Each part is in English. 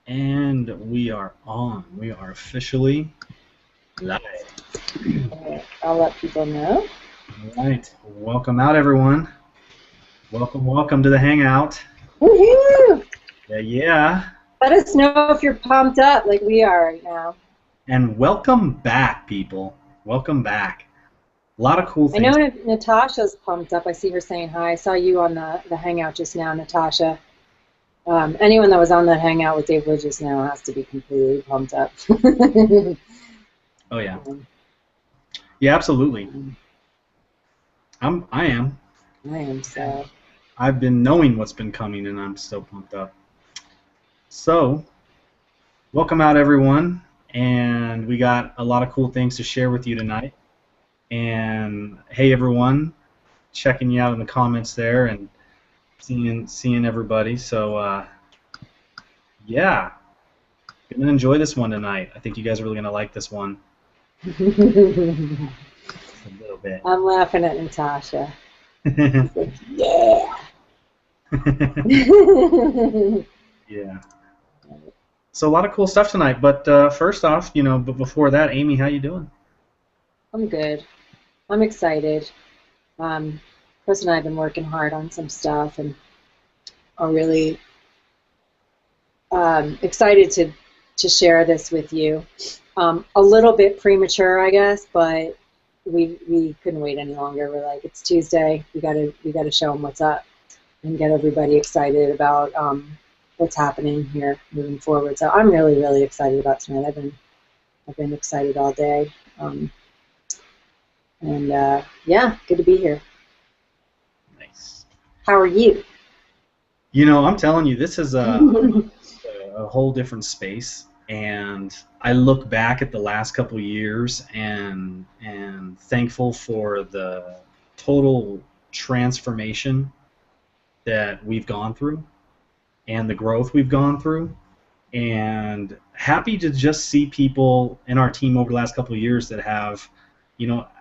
And we are on. We are officially live. Alright, I'll let people know. All right. Welcome out, everyone. Welcome to the Hangout. Woohoo! Yeah. Let us know if you're pumped up like we are right now. And welcome back, people. Welcome back. A lot of cool I know things. Natasha's pumped up. I see her saying hi. I saw you on the Hangout just now, Natasha. Anyone that was on that Hangout with Dave Wood just now has to be completely pumped up. Oh, yeah. Yeah, absolutely. I am. I am so. I've been knowing what's been coming, and I'm still pumped up. So, welcome out, everyone. And we got a lot of cool things to share with you tonight. And hey, everyone, checking you out in the comments there and seeing everybody. So, yeah, gonna enjoy this one tonight. I think you guys are really gonna like this one I'm a little bit. laughing at Natasha. She's like, yeah. Yeah. So a lot of cool stuff tonight. But first off, but before that, Amy, how you doing? I'm good. I'm excited. Chris and I have been working hard on some stuff and are really excited to share this with you. A little bit premature, I guess, but we couldn't wait any longer. We're like, it's Tuesday. We gotta show them what's up and get everybody excited about what's happening here moving forward. So I'm really excited about tonight. I've been excited all day. Yeah, good to be here. Nice. How are you? I'm telling you, this is a whole different space. And I look back at the last couple of years and thankful for the total transformation that we've gone through and the growth we've gone through, and happy to just see people in our team over the last couple of years that have,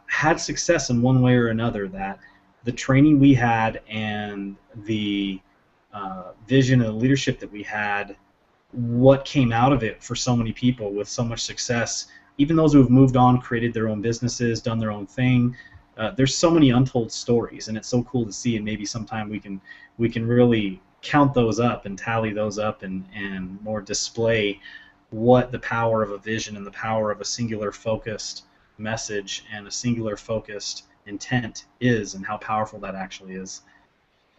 had success in one way or another, that the training we had and the vision and the leadership that we had, what came out of it for so many people with so much success, even those who have moved on, created their own businesses, done their own thing. There's so many untold stories, and it's so cool to see, and maybe sometime we can really count those up and tally those up and more display what the power of a vision and the power of a singular focused message and a singular focused intent is, and how powerful that actually is,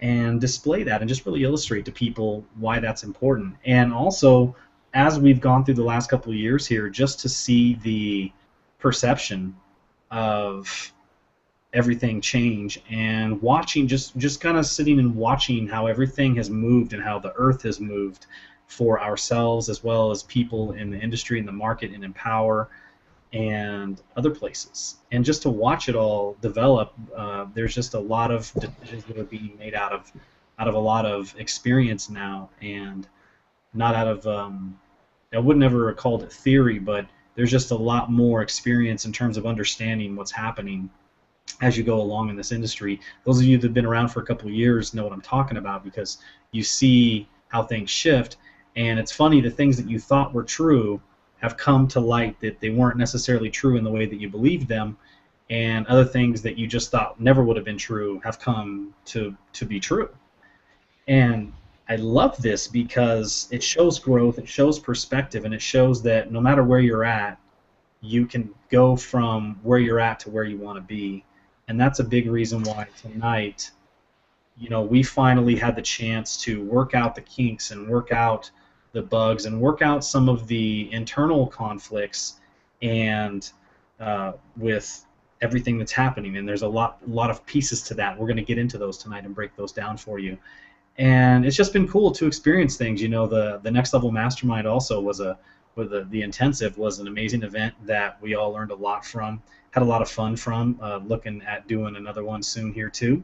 and display that and just really illustrate to people why that's important. And also, as we've gone through the last couple of years here, just to see the perception of everything change, and watching, just kind of sitting and watching how everything has moved and how the earth has moved for ourselves as well as people in the industry and the market and in power and other places, and just to watch it all develop. There's just a lot of decisions that are being made out of a lot of experience now, and not out of I would never have called it theory, but there's just a lot more experience in terms of understanding what's happening as you go along in this industry. Those of you that have been around for a couple of years know what I'm talking about, because you see how things shift. And it's funny, the things that you thought were true have come to light that they weren't necessarily true in the way that you believed them, and other things that you just thought never would have been true have come to be true. And I love this because it shows growth, it shows perspective, and it shows that no matter where you're at, you can go from where you're at to where you want to be. And that's a big reason why tonight, we finally had the chance to work out the kinks and work out the bugs and work out some of the internal conflicts, and with everything that's happening. And there's a lot of pieces to that. We're going to get into those tonight and break those down for you. And it's just been cool to experience things. The Next Level Mastermind also was the intensive was an amazing event that we all learned a lot from, had a lot of fun from, looking at doing another one soon here too.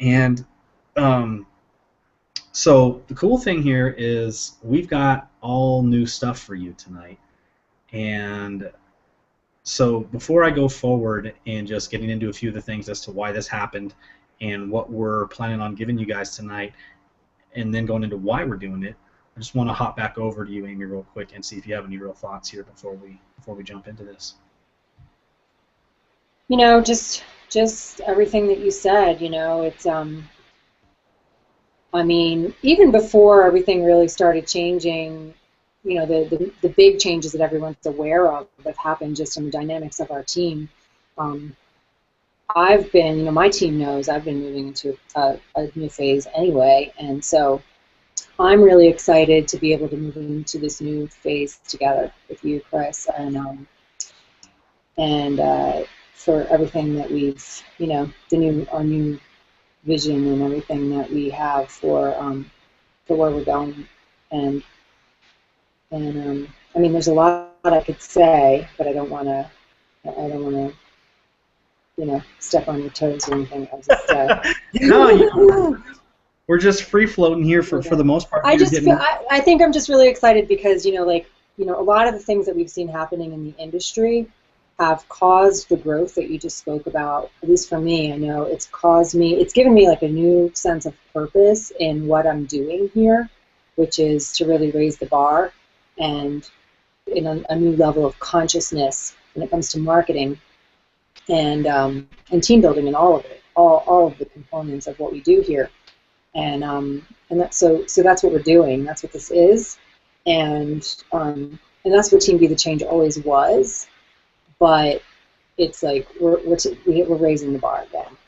And so the cool thing here is we've got all new stuff for you tonight. And so before I go forward and just getting into a few of the things as to why this happened and what we're planning on giving you guys tonight, and then going into why we're doing it, I just want to hop back over to you, Amy, real quick, and see if you have any real thoughts here before we jump into this. Just everything that you said. It's I mean, even before everything really started changing, the big changes that everyone's aware of have happened just in the dynamics of our team. Um, I've been, my team knows I've been moving into a new phase anyway, and so I'm really excited to be able to move into this new phase together with you, Chris, and for everything that we've, our new vision and everything that we have for where we're going, and I mean, there's a lot I could say, but I don't want to step on your toes or anything. I'll just No, we're just free floating here for the most part. I think I'm just really excited because a lot of the things that we've seen happening in the industry have caused the growth that you just spoke about. At least for me, I know it's given me like a new sense of purpose in what I'm doing here, which is to really raise the bar and in a new level of consciousness when it comes to marketing and team building and all of it, all of the components of what we do here. And that's so that's what we're doing. That's what this is, and that's what Team Be the Change always was. But it's like we're raising the bar again.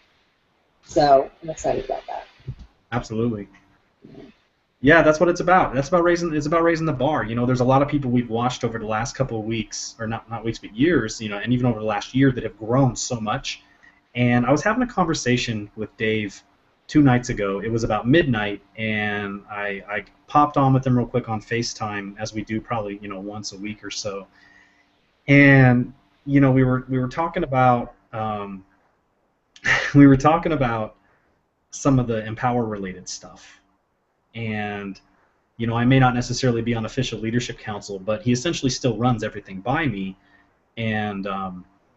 So I'm excited about that. Absolutely. Yeah, that's what it's about. It's about raising the bar. There's a lot of people we've watched over the last couple of weeks, or not weeks, but years, and even over the last year that have grown so much. And I was having a conversation with Dave 2 nights ago. It was about midnight, and I popped on with him real quick on FaceTime, as we do probably once a week or so. And we were talking about we were talking about some of the Empower related stuff. And I may not necessarily be on official leadership council, but he essentially still runs everything by me. And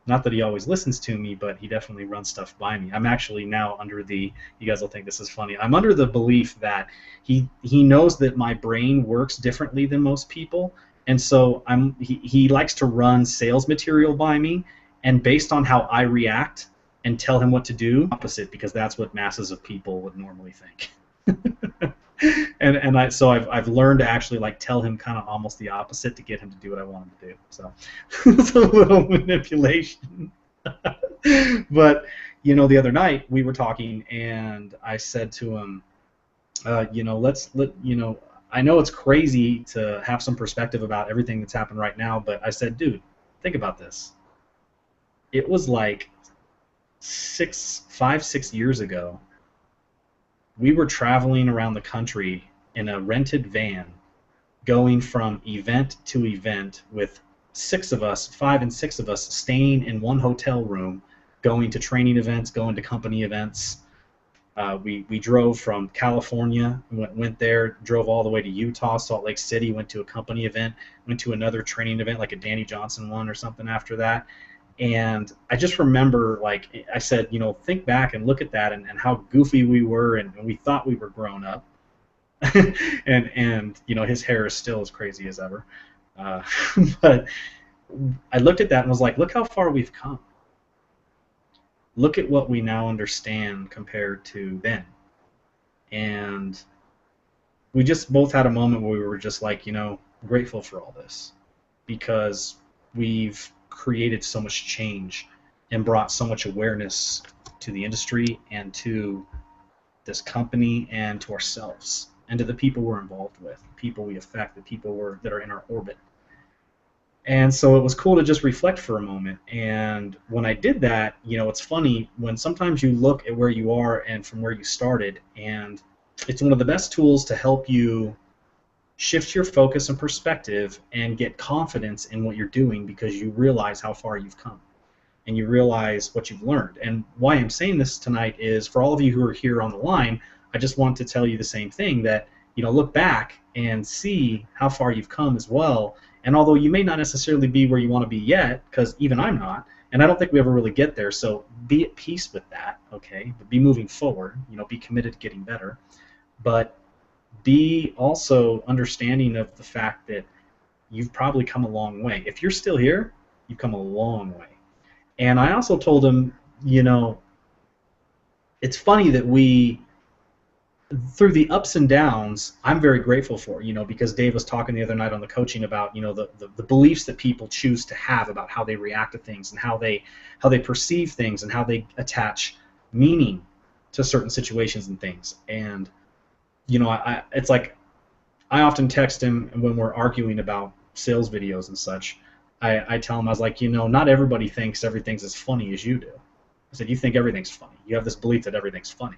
not that he always listens to me, but he definitely runs stuff by me. I'm actually now under you guys will think this is funny, I'm under the belief that he knows that my brain works differently than most people, and so he likes to run sales material by me, and based on how I react and tell him what to do, opposite, because that's what masses of people would normally think. So I've learned to actually tell him kind of almost the opposite to get him to do what I want him to do. So it's a little manipulation. But the other night we were talking, and I said to him, I know it's crazy to have some perspective about everything that's happened right now, but I said, dude, think about this. It was like 5-6 years ago. We were traveling around the country in a rented van, going from event to event with 5 and 6 of us staying in one hotel room, going to training events, going to company events. We drove from California, went there, drove all the way to Utah, Salt Lake City, went to a company event, went to another training event, like a Danny Johnson one or something after that. And I just remember, I said, think back and look at that and how goofy we were, and we thought we were grown up. and his hair is still as crazy as ever. But I looked at that and was like, look how far we've come. Look at what we now understand compared to then. And we just both had a moment where we were just grateful for all this, because we've created so much change and brought so much awareness to the industry and to this company and to ourselves and to the people we're involved with, the people we affect, the people that are in our orbit. And so it was cool to just reflect for a moment. And when I did that, it's funny when sometimes you look at where you are and from where you started, and it's one of the best tools to help you shift your focus and perspective and get confidence in what you're doing, because you realize how far you've come and you realize what you've learned. And why I'm saying this tonight is, for all of you who are here on the line, I just want to tell you the same thing, that look back and see how far you've come as well. And although you may not necessarily be where you want to be yet, because even I'm not, and I don't think we ever really get there, so be at peace with that, okay? But be moving forward, be committed to getting better. But be also understanding of the fact that you've probably come a long way. If you're still here, you've come a long way. And I also told him, you know, it's funny that we, through the ups and downs, I'm very grateful for, you know, because Dave was talking the other night on the coaching about, you know, the beliefs that people choose to have about how they react to things and how they perceive things and how they attach meaning to certain situations and things. And, you know, it's like I often text him when we're arguing about sales videos and such. I tell him, I was like, you know, not everybody thinks everything's as funny as you do. I said, you think everything's funny. You have this belief that everything's funny.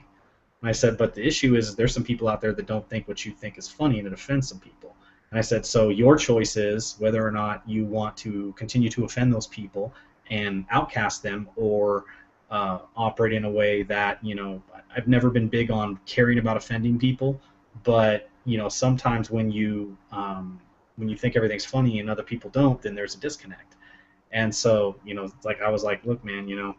And I said, but the issue is there's some people out there that don't think what you think is funny, and it offends some people. And I said, so your choice is whether or not you want to continue to offend those people and outcast them, or operate in a way that, you know, I've never been big on caring about offending people, but, you know, sometimes when you think everything's funny and other people don't, then there's a disconnect. And so, you know, like I was like, look, man, you know,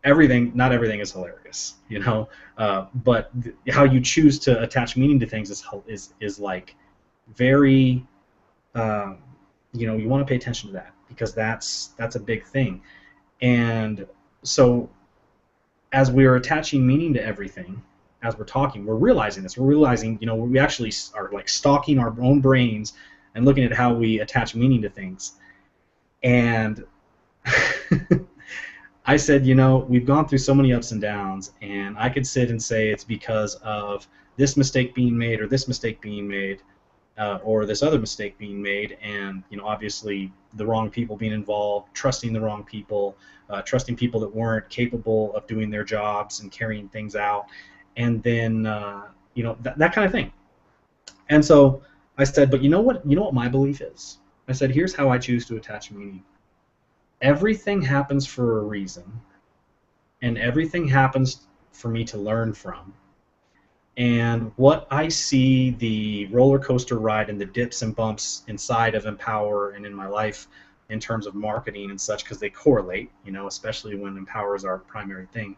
not everything is hilarious, you know, but how you choose to attach meaning to things is like very, you know, you want to pay attention to that, because that's a big thing. And so as we're attaching meaning to everything, as we're talking, we're realizing this. We're realizing, you know, we actually are like stalking our own brains and looking at how we attach meaning to things. And I said, you know, we've gone through so many ups and downs, and I could sit and say it's because of this mistake being made or this mistake being made, or this other mistake being made, and, you know, obviously the wrong people being involved, trusting the wrong people, trusting people that weren't capable of doing their jobs and carrying things out, and then, you know, that kind of thing. And so I said, but you know what my belief is? I said, here's how I choose to attach meaning. Everything happens for a reason, and everything happens for me to learn from. And what I see the roller coaster ride and the dips and bumps inside of Empower and in my life in terms of marketing and such, because they correlate, you know, especially when Empower is our primary thing.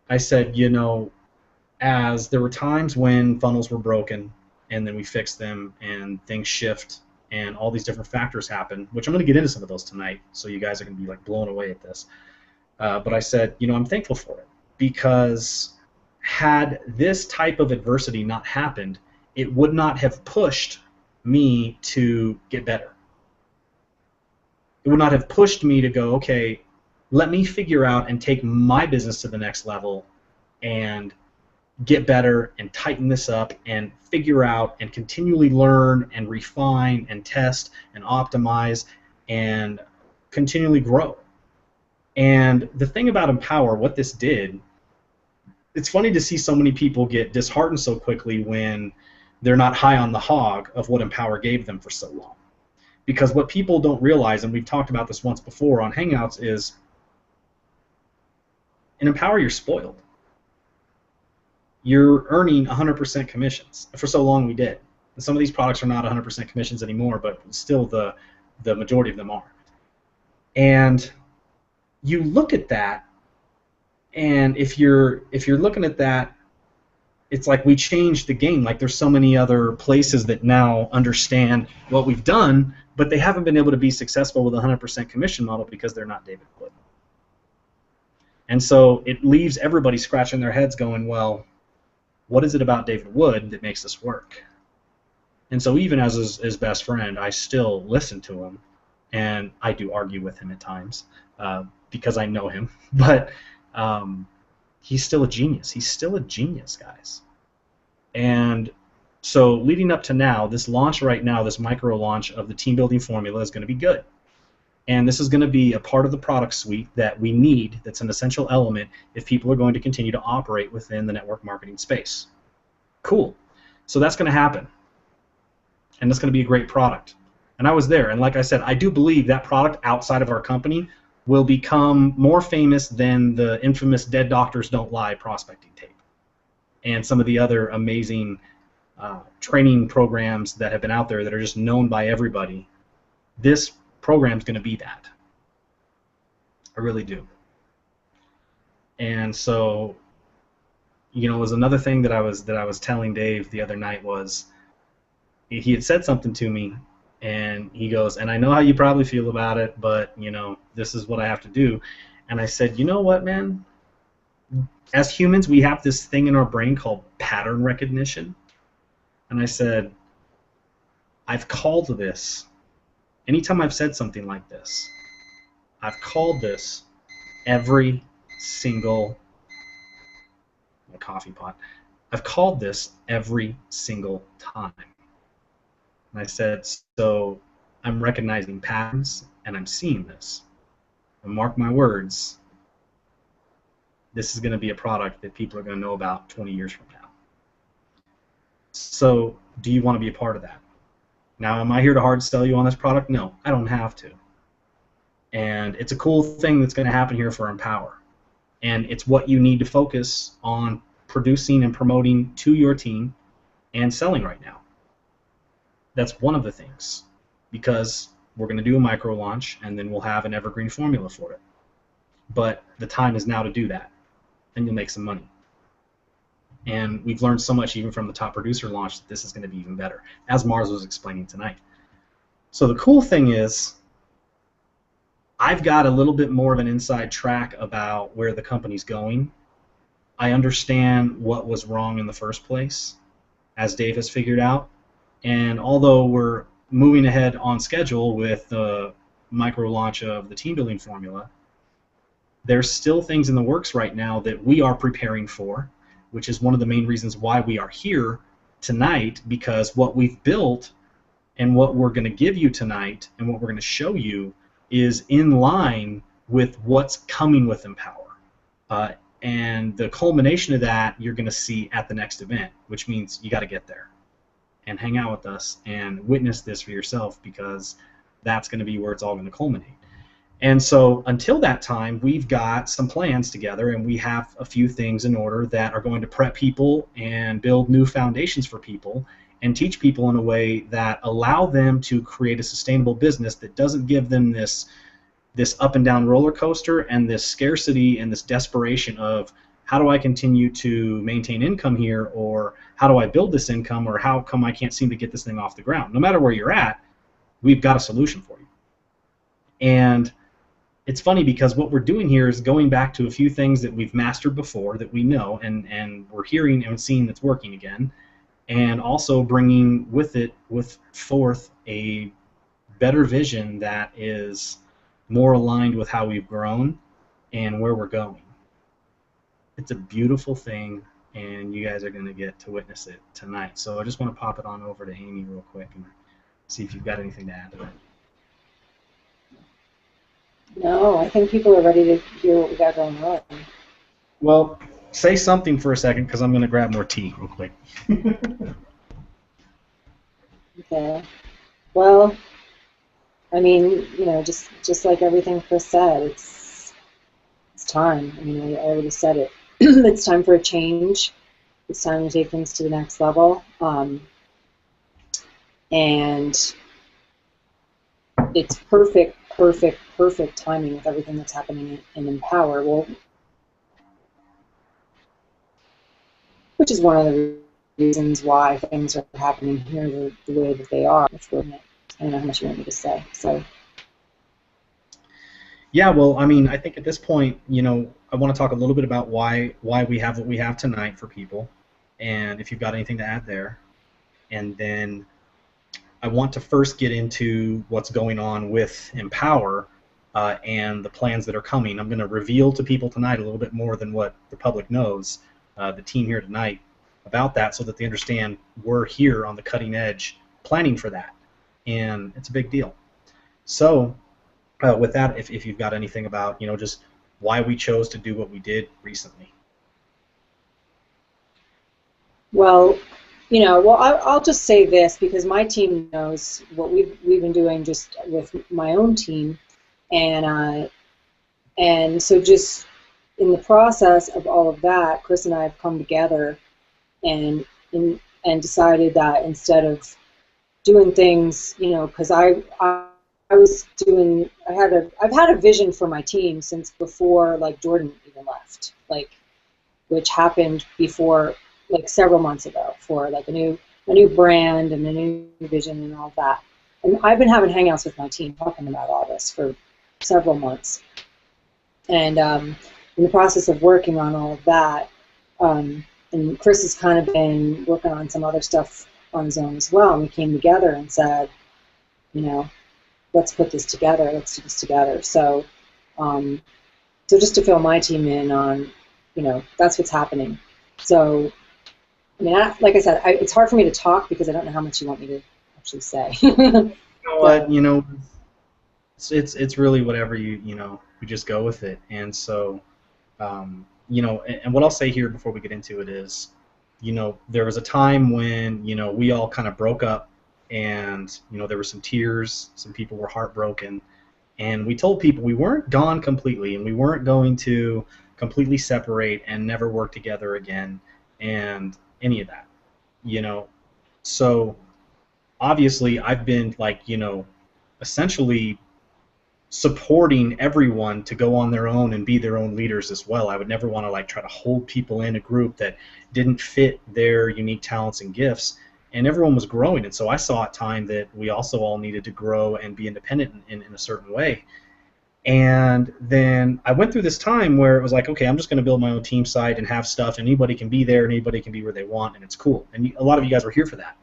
I said, you know, as there were times when funnels were broken and then we fixed them and things shift and all these different factors happen, which I'm going to get into some of those tonight, so you guys are going to be like blown away at this. But I said, you know, I'm thankful for it, because had this type of adversity not happened, it would not have pushed me to get better. It would not have pushed me to go, okay, let me figure out and take my business to the next level and get better and tighten this up and figure out and continually learn and refine and test and optimize and continually grow. And the thing about Empower, what this did, it's funny to see so many people get disheartened so quickly when they're not high on the hog of what Empower gave them for so long. Because what people don't realize, and we've talked about this once before on Hangouts, is in Empower you're spoiled. You're earning 100% commissions. For so long we did. And some of these products are not 100% commissions anymore, but still the majority of them are. And you look at that, and if you're looking at that, it's like we changed the game. Like there's so many other places that now understand what we've done, but they haven't been able to be successful with a 100% commission model because they're not David Wood. And so it leaves everybody scratching their heads going, well, what is it about David Wood that makes this work? And so even as his best friend, I still listen to him, and I do argue with him at times because I know him. But he's still a genius. He's still a genius, guys. And so leading up to now, this launch right now, this micro launch of the team building formula is going to be good. And this is going to be a part of the product suite that we need, that's an essential element if people are going to continue to operate within the network marketing space. Cool. So that's going to happen. And that's going to be a great product. And I was there. And like I said, I do believe that product outside of our company will become more famous than the infamous Dead Doctors Don't Lie prospecting tape and some of the other amazing training programs that have been out there that are just known by everybody. This program's going to be that. I really do. And so, was another thing that I was telling Dave the other night was he had said something to me, and he goes, and I know how you probably feel about it, but this is what I have to do. And I said, you know what, man? As humans, we have this thing in our brain called pattern recognition. And I said, I've called this. Anytime I've said something like this, I've called this every single coffee pot. I've called this every single time. And I said, so I'm recognizing patterns and I'm seeing this. And mark my words, this is going to be a product that people are going to know about 20 years from now. So do you want to be a part of that? Now, am I here to hard sell you on this product? No, I don't have to. And it's a cool thing that's going to happen here for Empower. And it's what you need to focus on producing and promoting to your team and selling right now. That's one of the things, because we're going to do a micro launch and then we'll have an evergreen formula for it. But the time is now to do that, and you'll make some money. And we've learned so much even from the top producer launch that this is going to be even better, as Mars was explaining tonight. So the cool thing is I've got a little bit more of an inside track about where the company's going. I understand what was wrong in the first place, as Dave has figured out. And although we're moving ahead on schedule with the micro launch of the team building formula, there's still things in the works right now that we are preparing for, which is one of the main reasons why we are here tonight, because what we've built and what we're going to give you tonight and what we're going to show you is in line with what's coming with Empower. And the culmination of that you're going to see at the next event, which means you got to get there and hang out with us and witness this for yourself, because that's going to be where it's all going to culminate. And so until that time, we've got some plans together, and we have a few things in order that are going to prep people and build new foundations for people and teach people in a way that allow them to create a sustainable business that doesn't give them this up and down roller coaster and this scarcity and this desperation of, how do I continue to maintain income here, or how do I build this income, or how come I can't seem to get this thing off the ground? No matter where you're at, we've got a solution for you. And it's funny because what we're doing here is going back to a few things that we've mastered before, that we know, and we're hearing and seeing that's working again, and also bringing forth a better vision that is more aligned with how we've grown and where we're going. It's a beautiful thing, and you guys are going to get to witness it tonight. So I just want to pop it on over to Amy real quick and see if you've got anything to add to that. No, I think people are ready to hear what we got going on. Well, say something for a second, because I'm going to grab more tea real quick. Okay. Well, I mean, just like everything Chris said, it's time. I mean, I already said it. It's time for a change. It's time to take things to the next level. And it's perfect timing with everything that's happening in Empower. Well, which is one of the reasons why things are happening here the way that they are. I don't know how much you want me to say. So. Yeah, well, I mean, I think at this point, I want to talk a little bit about why we have what we have tonight for people, and if you've got anything to add there. And then I want to first get into what's going on with Empower and the plans that are coming. I'm going to reveal to people tonight a little bit more than what the public knows, the team here tonight, about that, so that they understand we're here on the cutting edge planning for that. And it's a big deal. So with that, if you've got anything about, just why we chose to do what we did recently. Well, I'll just say this, because my team knows what we've been doing just with my own team, and so just in the process of all of that, Chris and I have come together and decided that instead of doing things, because I've had a vision for my team since before, like, Jordan even left. Like, which happened before, like several months ago, for like a new brand and a new vision and all that. And I've been having hangouts with my team talking about all this for several months. And in the process of working on all of that, and Chris has kind of been working on some other stuff on his own as well. And we came together and said, you know, let's put this together. Let's do this together. So, so just to fill my team in on, that's what's happening. So, I mean, like I said, it's hard for me to talk because I don't know how much you want me to actually say. You know what? It's really whatever we just go with it. And so, and what I'll say here before we get into it is, there was a time when, we all kind of broke up, and, there were some tears, some people were heartbroken, and we told people we weren't gone completely, and we weren't going to completely separate and never work together again, and any of that, So obviously I've been like, essentially supporting everyone to go on their own and be their own leaders as well. I would never want to like try to hold people in a group that didn't fit their unique talents and gifts, and everyone was growing. And so I saw at time that we also all needed to grow and be independent in a certain way. And then I went through this time where it was like, okay, I'm just going to build my own team site and have stuff, and anybody can be there, and anybody can be where they want, and it's cool. And a lot of you guys were here for that.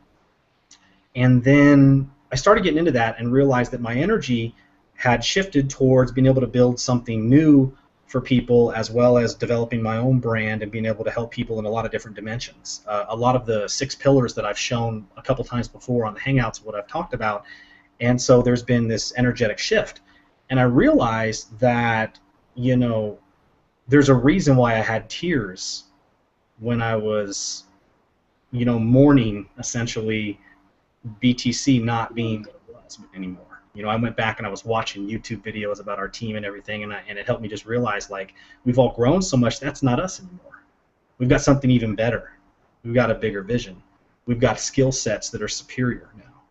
And then I started getting into that and realized that my energy had shifted towards being able to build something new for people, as well as developing my own brand and being able to help people in a lot of different dimensions. A lot of the 6 pillars that I've shown a couple times before on the Hangouts, what I've talked about. And so there's been this energetic shift. And I realized that, there's a reason why I had tears when I was, mourning, essentially, BTC not being what it was anymore. I went back and I was watching YouTube videos about our team and everything, and it helped me just realize, like, we've all grown so much, that's not us anymore. We've got something even better. We've got a bigger vision. We've got skill sets that are superior now,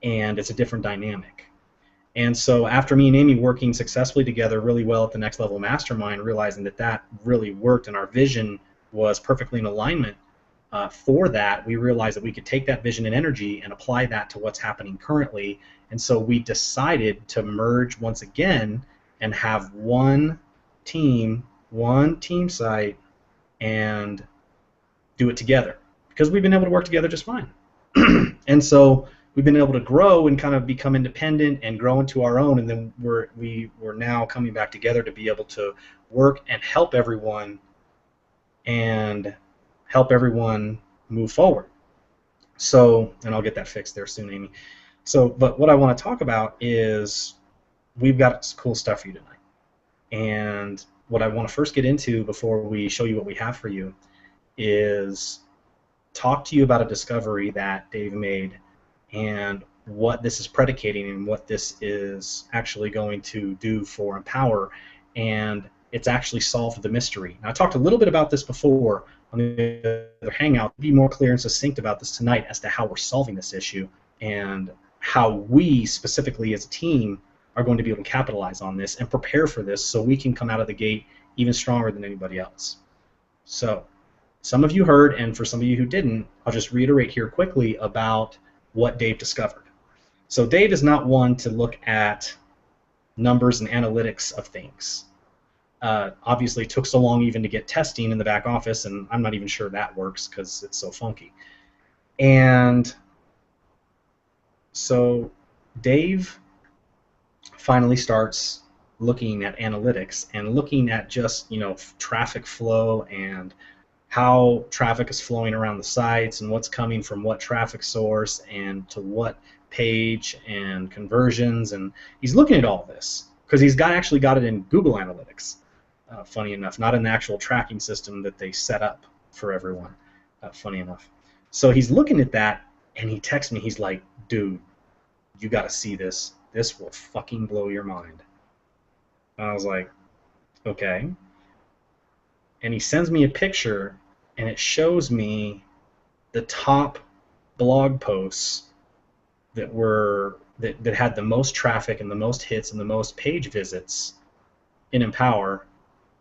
and it's a different dynamic. And so after me and Amy working successfully together really well at the Next Level Mastermind, realizing that really worked and our vision was perfectly in alignment, for that, we realized that we could take that vision and energy and apply that to what's happening currently. And so we decided to merge once again and have one team site, and do it together, because we've been able to work together just fine. And so we've been able to grow and kind of become independent and grow into our own, and then we're now coming back together to be able to work and help everyone move forward. So, and I'll get that fixed there soon, Amy. So, but what I want to talk about is we've got cool stuff for you tonight. And what I want to first get into before we show you what we have for you is talk to you about a discovery that Dave made and what this is predicating and what this is actually going to do for Empower. And it's actually solved the mystery. Now, I talked a little bit about this before on the other Hangout. Be more clear and succinct about this tonight as to how we're solving this issue and how we specifically as a team are going to be able to capitalize on this and prepare for this so we can come out of the gate even stronger than anybody else. So, some of you heard, and for some of you who didn't, I'll just reiterate here quickly about what Dave discovered. So Dave is not one to look at numbers and analytics of things. Obviously, it took so long even to get testing in the back office, and I'm not even sure that works because it's so funky. And so Dave finally starts looking at analytics and looking at just, traffic flow and how traffic is flowing around the sites and what's coming from what traffic source and to what page and conversions. And he's looking at all this because he's actually got it in Google Analytics. Funny enough, not in the actual tracking system that they set up for everyone. Funny enough. So he's looking at that, and he texts me. He's like, dude, you got to see this. This will fucking blow your mind. And I was like, okay. And he sends me a picture, and it shows me the top blog posts that had the most traffic and the most hits and the most page visits in Empower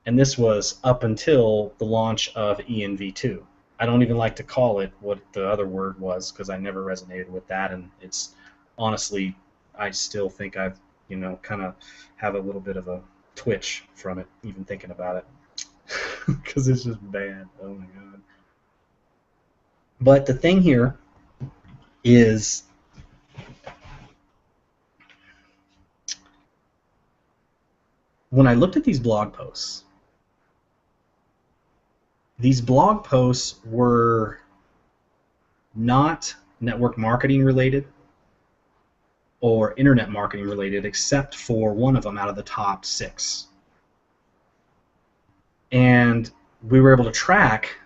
And this was up until the launch of ENV2. I don't even like to call it what the other word was because I never resonated with that, and it's honestly, I still think I've, kind of have a little bit of a twitch from it, even thinking about it, because it's just bad. Oh my god. But the thing here is, when I looked at these blog posts were not network marketing related or internet marketing related, except for one of them out of the top 6. And we were able to track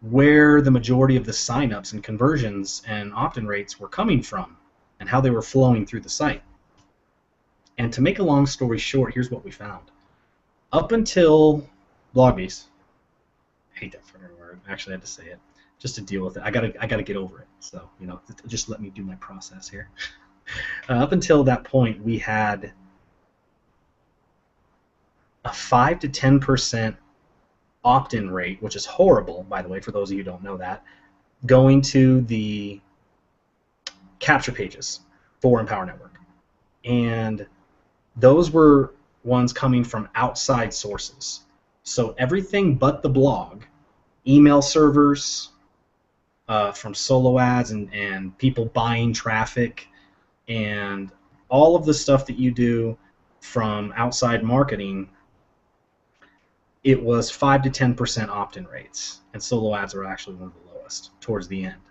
where the majority of the signups and conversions and opt-in rates were coming from and how they were flowing through the site. And to make a long story short, here's what we found. Up until BlogBees, I hate that fucking word. I actually had to say it just to deal with it. I gotta get over it. So, just let me do my process here. Up until that point, we had a 5 to 10% opt-in rate, which is horrible, by the way, for those of you who don't know that, going to the capture pages for Empower Network. And those were ones coming from outside sources. So everything but the blog, email servers, from solo ads and people buying traffic, and all of the stuff that you do from outside marketing, it was 5 to 10% opt-in rates, and solo ads are actually one of the lowest towards the end.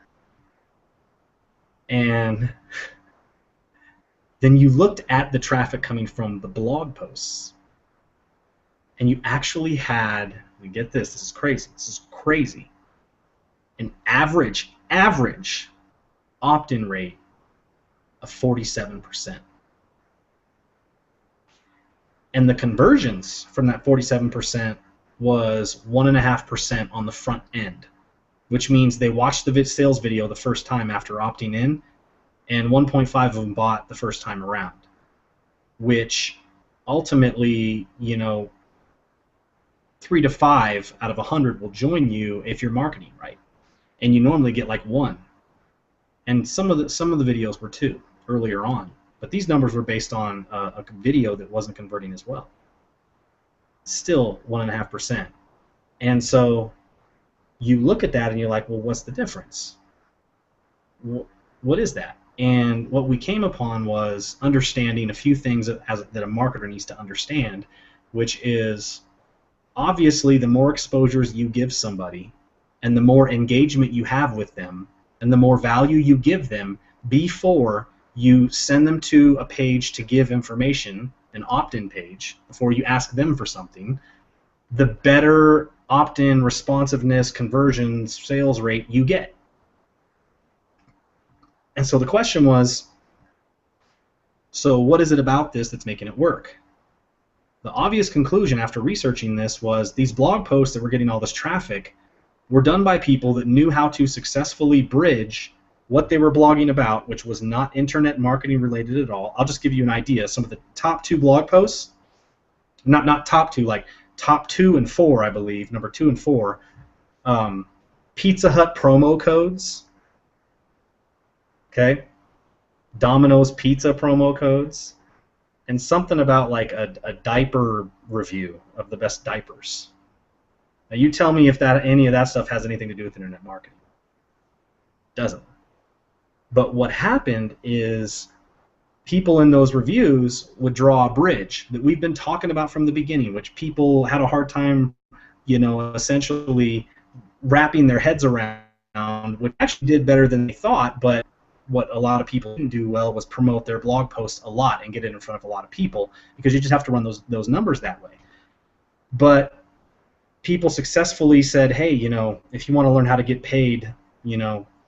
And then you looked at the traffic coming from the blog posts, and you actually had, and get this is crazy, an average opt-in rate of 47%. And the conversions from that 47% was 1.5% on the front end, which means they watched the sales video the first time after opting in, and 1.5 of them bought the first time around, which ultimately, 3 to 5 out of 100 will join you if you're marketing right, and you normally get like 1. And some of the videos were 2 earlier on. But these numbers were based on a video that wasn't converting as well. Still 1.5%. And so you look at that and you're like, well, what's the difference? What is that? And what we came upon was understanding a few things that a marketer needs to understand, which is obviously the more exposures you give somebody and the more engagement you have with them and the more value you give them before you send them to a page to give information, an opt-in page, before you ask them for something, the better opt-in responsiveness, conversions, sales rate you get. And so the question was, so what is it about this that's making it work? The obvious conclusion after researching this was these blog posts that were getting all this traffic were done by people that knew how to successfully bridge what they were blogging about, which was not internet marketing related at all. I'll just give you an idea. Some of the top 2 blog posts, not top 2, like top 2 and 4, I believe, number 2 and 4, Pizza Hut promo codes, okay, Domino's pizza promo codes, and something about like a diaper review of the best diapers. Now you tell me if any of that stuff has anything to do with internet marketing. Doesn't. But what happened is people in those reviews would draw a bridge that we've been talking about from the beginning, which people had a hard time, essentially wrapping their heads around, which actually did better than they thought, but what a lot of people didn't do well was promote their blog post a lot and get it in front of a lot of people, because you just have to run those numbers that way. But people successfully said, hey, if you want to learn how to get paid,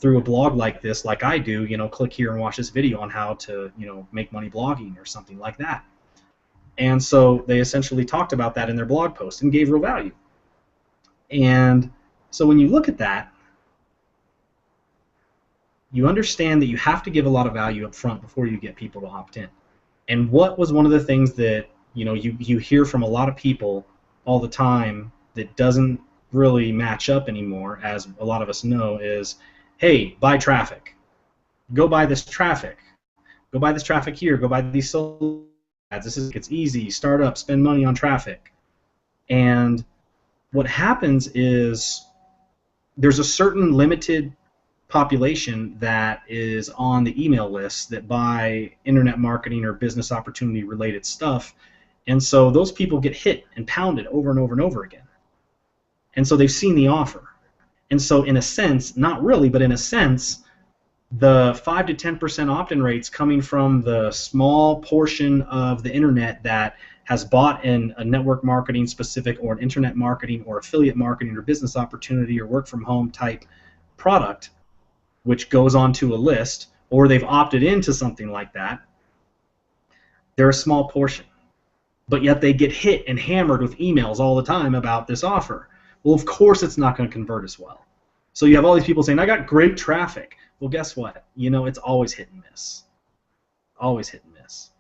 through a blog like this, like I do, click here and watch this video on how to, make money blogging or something like that. And so they essentially talked about that in their blog post and gave real value. And so when you look at that, you understand that you have to give a lot of value up front before you get people to opt in. And what was one of the things that you hear from a lot of people all the time that doesn't really match up anymore, as a lot of us know, is, hey, buy traffic. Go buy this traffic. Go buy this traffic here. Go buy these social ads. It's easy. Start up. Spend money on traffic. And what happens is there's a certain limited population that is on the email list that buy internet marketing or business opportunity related stuff. And so those people get hit and pounded over and over and over again. And so they've seen the offer. And so in a sense, not really, but in a sense, the 5 to 10% opt-in rates coming from the small portion of the internet that has bought in a network marketing specific or an internet marketing or affiliate marketing or business opportunity or work from home type product, which goes onto a list, or they've opted into something like that, they're a small portion. But yet they get hit and hammered with emails all the time about this offer. Well, of course it's not going to convert as well. So you have all these people saying, I got great traffic. Well, guess what? It's always hit and miss. Always hit and miss.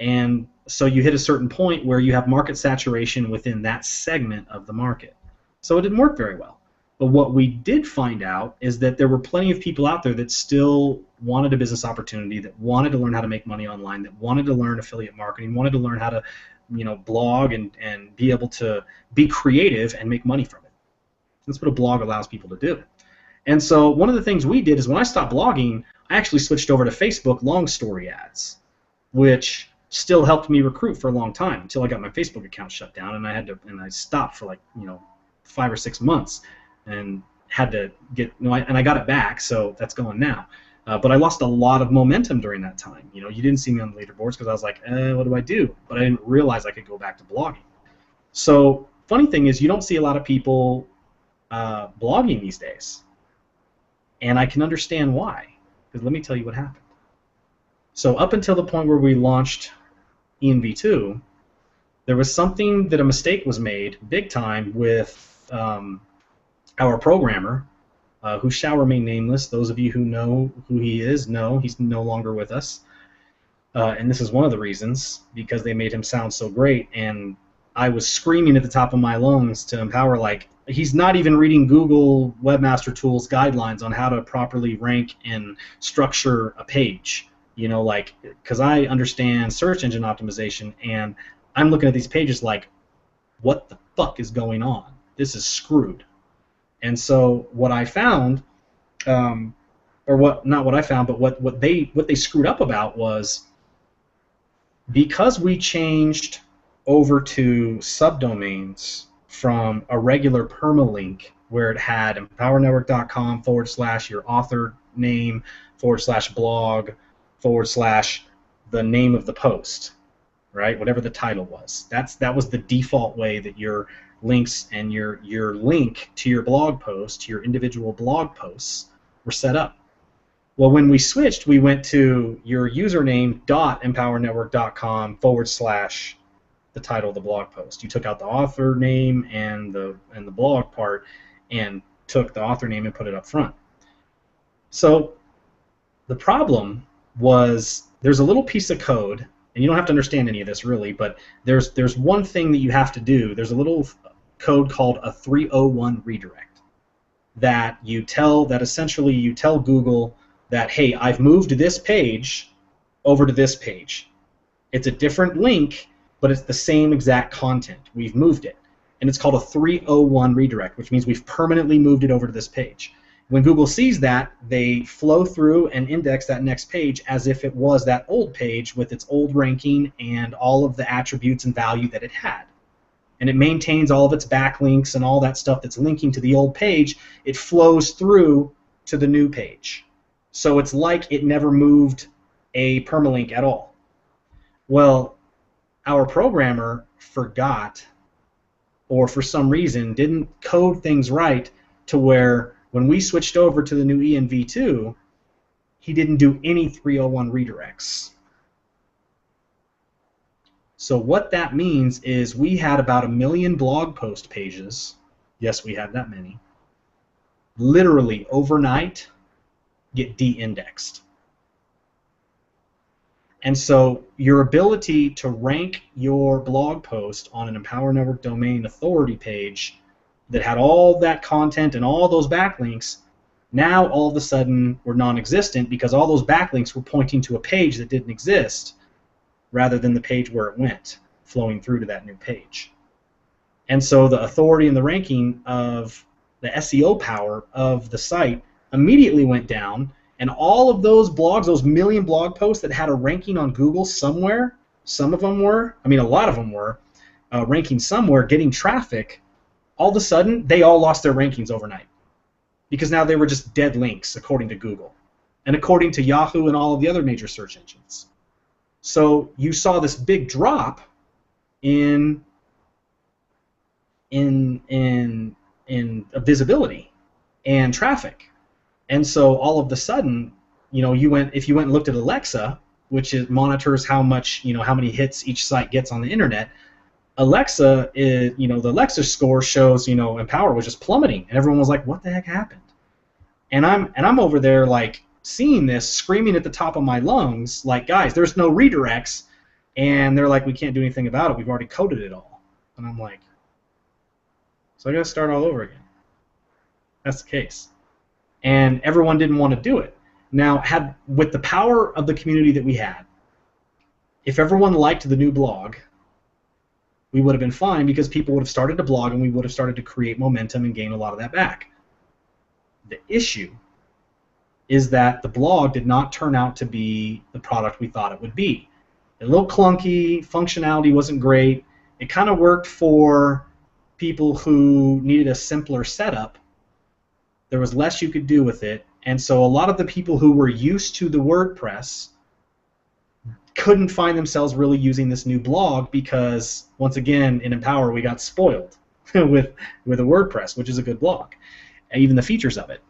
And so you hit a certain point where you have market saturation within that segment of the market. So it didn't work very well. But what we did find out is that there were plenty of people out there that still wanted a business opportunity, that wanted to learn how to make money online, that wanted to learn affiliate marketing, wanted to learn how to blog and be able to be creative and make money from it. That's what a blog allows people to do. And so one of the things we did is when I stopped blogging, I actually switched over to Facebook long story ads, which still helped me recruit for a long time until I got my Facebook account shut down, and I stopped for 5 or 6 months and had to get and I got it back, so that's going now. But I lost a lot of momentum during that time. You didn't see me on the leaderboards because I was like, what do I do? But I didn't realize I could go back to blogging. So funny thing is, you don't see a lot of people blogging these days. And I can understand why, because let me tell you what happened. So up until the point where we launched ENV2, there was a mistake was made big time with our programmer, who shall remain nameless. Those of you who know who he is know he's no longer with us. And this is one of the reasons, because they made him sound so great, and I was screaming at the top of my lungs to Empower, he's not even reading Google Webmaster Tools guidelines on how to properly rank and structure a page. Because I understand search engine optimization, and I'm looking at these pages like, what the fuck is going on? This is screwed. And so what I found, not what I found, but what they screwed up about was, because we changed over to subdomains from a regular permalink where it had empowernetwork.com / your author name / blog / the name of the post, right? Whatever the title was. That was the default way that your links and your link to your blog post, to your individual blog posts, were set up. Well, when we switched, we went to your username .empowernetwork.com / the title of the blog post. You took out the author name and the blog part, and took the author name and put it up front. So the problem was, there's a little piece of code, and you don't have to understand any of this really, but there's one thing that you have to do. There's a little code called a 301 redirect that essentially you tell Google that, hey, I've moved this page over to this page. It's a different link, but it's the same exact content. We've moved it. And it's called a 301 redirect, which means we've permanently moved it over to this page. When Google sees that, they flow through and index that next page as if it was that old page with its old ranking and all of the attributes and value that it had. And it maintains all of its backlinks and all that stuff that's linking to the old page. It flows through to the new page. So it's like it never moved a permalink at all. Well, our programmer forgot, or for some reason didn't code things right, to where when we switched over to the new ENV2, he didn't do any 301 redirects. So what that means is we had about 1 million blog post pages, yes, we had that many, literally overnight get de-indexed. And so your ability to rank your blog post on an Empower Network domain authority page that had all that content and all those backlinks, now all of a sudden were non-existent because all those backlinks were pointing to a page that didn't exist rather than the page where it went, flowing through to that new page. And so the authority and the ranking of the SEO power of the site immediately went down, and all of those blogs, those million blog posts that had a ranking on Google somewhere, some of them were, I mean a lot of them were, ranking somewhere, getting traffic, all of a sudden they all lost their rankings overnight because now they were just dead links according to Google and according to Yahoo and all of the other major search engines. So you saw this big drop in visibility and traffic. And so all of a sudden, you know, if you went and looked at Alexa, which monitors how much, you know, how many hits each site gets on the internet, Alexa is, you know, the Alexa score shows, you know, Empower was just plummeting, and everyone was like, what the heck happened? And I'm over there like seeing this, screaming at the top of my lungs, like, guys, there's no redirects, and they're like, we can't do anything about it, we've already coded it all. And I'm like, so I gotta start all over again. That's the case. And everyone didn't want to do it. Now, with the power of the community that we had, if everyone liked the new blog, we would have been fine because people would have started to blog and we would have started to create momentum and gain a lot of that back. The issue is that the blog did not turn out to be the product we thought it would be. A little clunky, functionality wasn't great. It kind of worked for people who needed a simpler setup. There was less you could do with it, and so a lot of the people who were used to the WordPress couldn't find themselves really using this new blog because, once again, in Empower we got spoiled with a WordPress, which is a good blog, and even the features of it.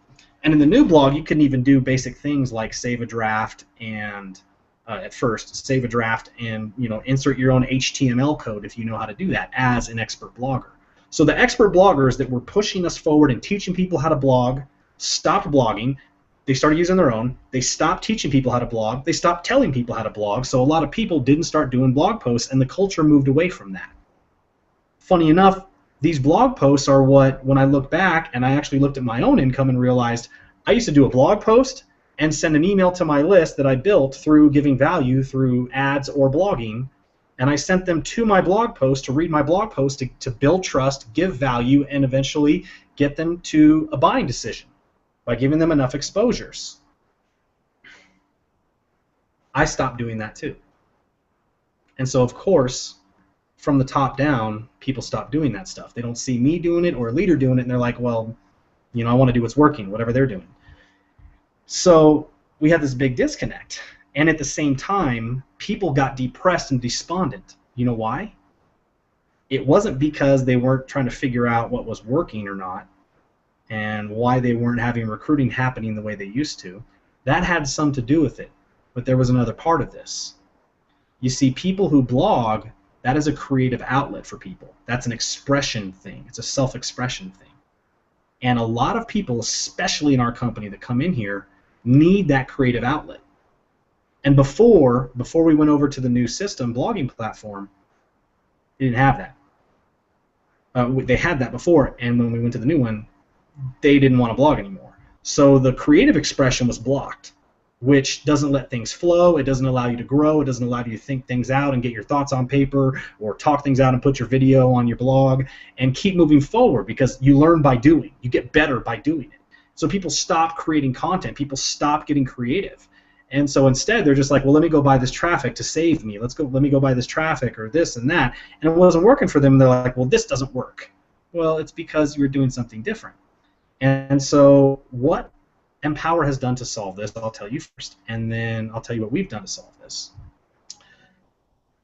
And in the new blog, you couldn't even do basic things like save a draft and at first save a draft and, you know, insert your own HTML code if you know how to do that as an expert blogger. So the expert bloggers that were pushing us forward and teaching people how to blog stopped blogging. They started using their own. They stopped teaching people how to blog. They stopped telling people how to blog. So a lot of people didn't start doing blog posts, and the culture moved away from that. Funny enough, these blog posts are what, when I look back and I actually looked at my own income and realized I used to do a blog post and send an email to my list that I built through giving value through ads or blogging, and I sent them to my blog post to read my blog post to build trust, give value, and eventually get them to a buying decision by giving them enough exposures. I stopped doing that too. And so, of course, from the top down, people stop doing that stuff. They don't see me doing it or a leader doing it, and they're like, well, you know, I want to do what's working, whatever they're doing. So we had this big disconnect. And at the same time, people got depressed and despondent. You know why? It wasn't because they weren't trying to figure out what was working or not and why they weren't having recruiting happening the way they used to. That had some to do with it. But there was another part of this. You see, people who blog, that is a creative outlet for people. That's an expression thing. It's a self-expression thing. And a lot of people, especially in our company that come in here, need that creative outlet. And before we went over to the new system, blogging platform, they didn't have that. They had that before, and when we went to the new one, they didn't want to blog anymore. So the creative expression was blocked, which doesn't let things flow. It doesn't allow you to grow. It doesn't allow you to think things out and get your thoughts on paper or talk things out and put your video on your blog and keep moving forward because you learn by doing. You get better by doing it. So people stop creating content. People stop getting creative. And so instead, they're just like, well, let me go buy this traffic to save me. Let me go buy this traffic or this and that. And it wasn't working for them. And they're like, well, this doesn't work. Well, it's because you were doing something different. And so what Empower has done to solve this, I'll tell you first, and then I'll tell you what we've done to solve this.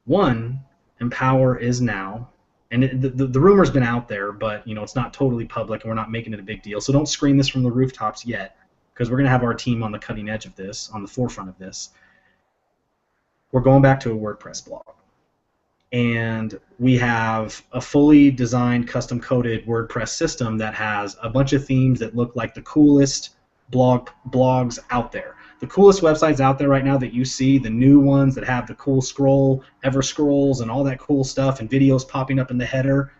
One, Empower is now, and the rumor's been out there, but you know it's not totally public, and we're not making it a big deal. So don't scream this from the rooftops yet, because we're going to have our team on the cutting edge of this, on the forefront of this. We're going back to a WordPress blog. And we have a fully designed, custom-coded WordPress system that has a bunch of themes that look like the coolest blogs out there. The coolest websites out there right now that you see, the new ones that have the cool scroll, ever scrolls, and all that cool stuff, and videos popping up in the header,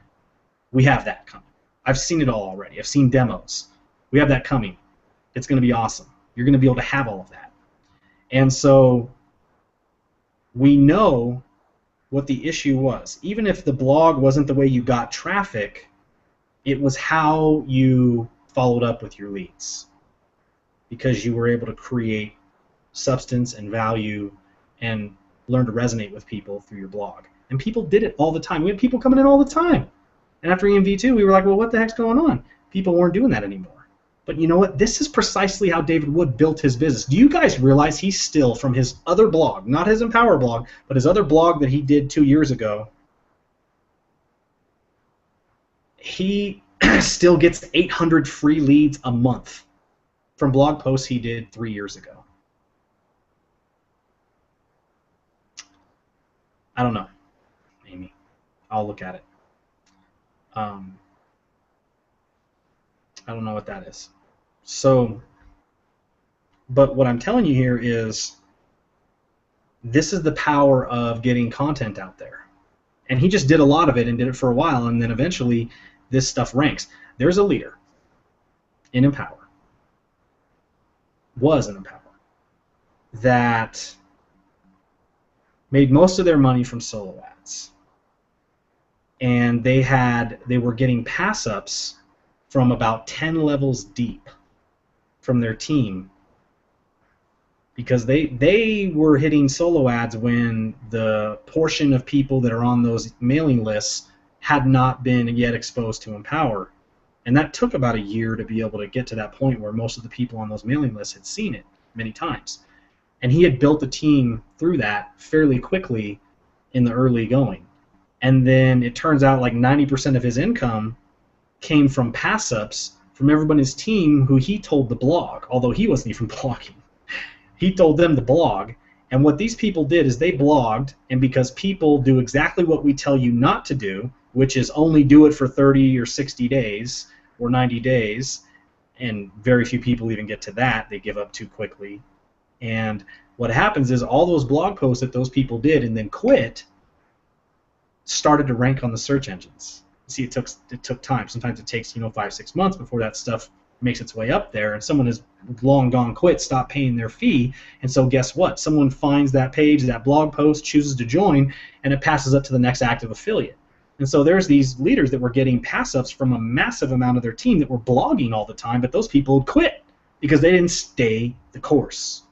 we have that coming. I've seen it all already. I've seen demos. We have that coming. It's going to be awesome. You're going to be able to have all of that. And so we know what the issue was. Even if the blog wasn't the way you got traffic, it was how you followed up with your leads, because you were able to create substance and value and learn to resonate with people through your blog. And people did it all the time. We had people coming in all the time. And after EMV2, we were like, well, what the heck's going on? People weren't doing that anymore. But you know what? This is precisely how David Wood built his business. Do you guys realize he's still, from his other blog, not his Empower blog, but his other blog that he did 2 years ago, he still gets 800 free leads a month from blog posts he did 3 years ago. I don't know, Amy. I'll look at it. I don't know what that is. So, but what I'm telling you here is this is the power of getting content out there. And he just did a lot of it and did it for a while, and then eventually this stuff ranks. There's a leader in Empower, was in Empower, that made most of their money from solo ads. And they were getting pass-ups from about 10 levels deep from their team, because they were hitting solo ads when the portion of people that are on those mailing lists had not been yet exposed to Empower. And that took about a year to be able to get to that point where most of the people on those mailing lists had seen it many times. And he had built a team through that fairly quickly in the early going. And then it turns out like 90% of his income came from pass-ups from everybody in his team who he told the blog, although he wasn't even blogging. He told them to blog. And what these people did is they blogged, and because people do exactly what we tell you not to do, which is only do it for 30 or 60 days or 90 days, and very few people even get to that. They give up too quickly. And what happens is all those blog posts that those people did and then quit started to rank on the search engines. See, it took time. Sometimes it takes 5-6 months before that stuff makes its way up there, and someone has long gone quit, stopped paying their fee, and so guess what? Someone finds that page, that blog post, chooses to join, and it passes up to the next active affiliate. And so there's these leaders that were getting pass-ups from a massive amount of their team that were blogging all the time, but those people would quit because they didn't stay the course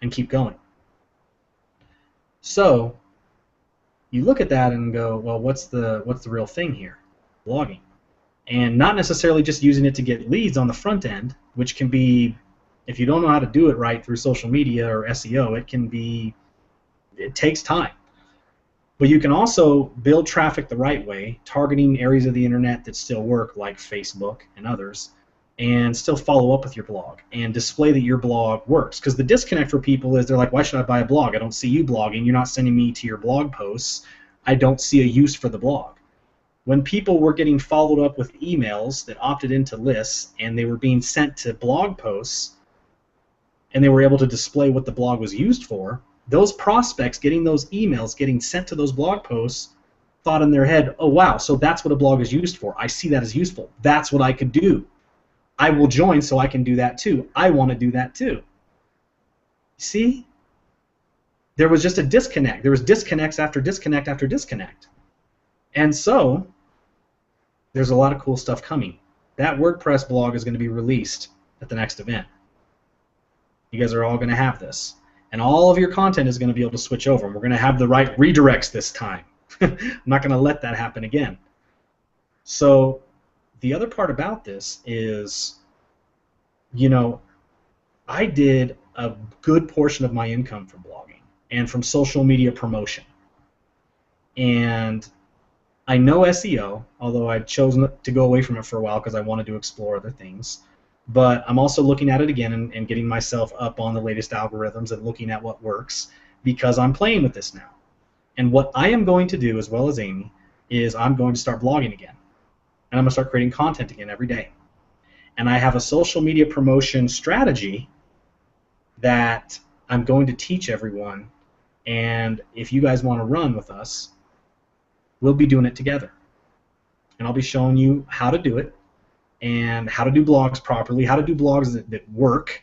and keep going. So you look at that and go, well, what's the real thing here? Blogging. And not necessarily just using it to get leads on the front end, which can be, if you don't know how to do it right through social media or SEO, it takes time. But you can also build traffic the right way, targeting areas of the internet that still work, like Facebook and others, and still follow up with your blog and display that your blog works. Because the disconnect for people is they're like, why should I buy a blog? I don't see you blogging. You're not sending me to your blog posts. I don't see a use for the blog. When people were getting followed up with emails that opted into lists and they were being sent to blog posts and they were able to display what the blog was used for, those prospects getting those emails, getting sent to those blog posts, thought in their head, oh wow, so that's what a blog is used for. I see that as useful. That's what I could do. I will join so I can do that too. I want to do that too. See? There was just a disconnect. There was disconnects after disconnect after disconnect. And so there's a lot of cool stuff coming. That WordPress blog is going to be released at the next event. You guys are all going to have this. And all of your content is going to be able to switch over. And we're going to have the right redirects this time. I'm not going to let that happen again. So the other part about this is, I did a good portion of my income from blogging and from social media promotion. And I know SEO, although I chose to go away from it for a while because I wanted to explore other things. But I'm also looking at it again and getting myself up on the latest algorithms and looking at what works because I'm playing with this now. And what I am going to do, as well as Amy, is I'm going to start blogging again. And I'm going to start creating content again every day. And I have a social media promotion strategy that I'm going to teach everyone, and if you guys want to run with us, we'll be doing it together. And I'll be showing you how to do it, and how to do blogs properly, how to do blogs that work,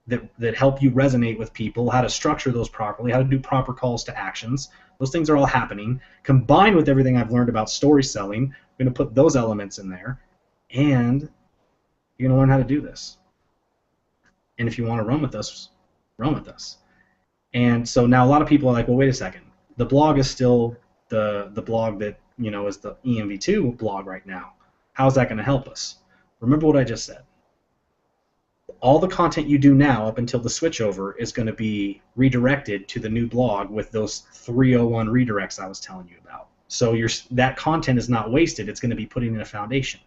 that help you resonate with people, how to structure those properly, how to do proper calls to actions. Those things are all happening. Combined with everything I've learned about story selling, I'm going to put those elements in there, and you're going to learn how to do this. And if you want to run with us, run with us. And so now a lot of people are like, well, wait a second. The blog is still the blog that, you know, is the EMV2 blog right now. How's that going to help us? Remember what I just said. All the content you do now up until the switchover is going to be redirected to the new blog with those 301 redirects I was telling you about. So that content is not wasted. It's going to be putting in a foundation.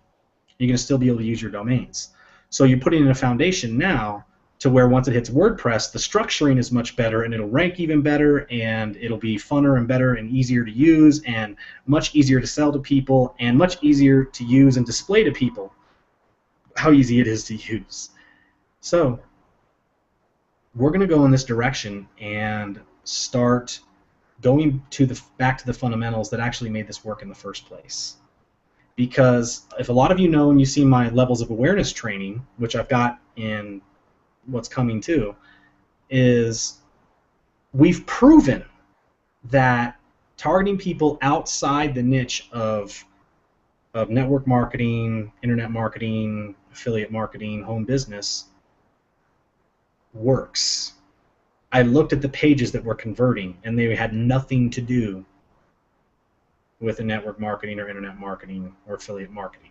You're going to still be able to use your domains. So you're putting in a foundation now to where once it hits WordPress, the structuring is much better, and it'll rank even better, and it'll be funner and better and easier to use, and much easier to sell to people, and much easier to use and display to people how easy it is to use. So we're going to go in this direction and start going back to the fundamentals that actually made this work in the first place. Because if a lot of you know and you've seen my levels of awareness training, which I've got in what's coming too, is we've proven that targeting people outside the niche of network marketing, internet marketing, affiliate marketing, home business works. I looked at the pages that were converting, and they had nothing to do with the network marketing or internet marketing or affiliate marketing.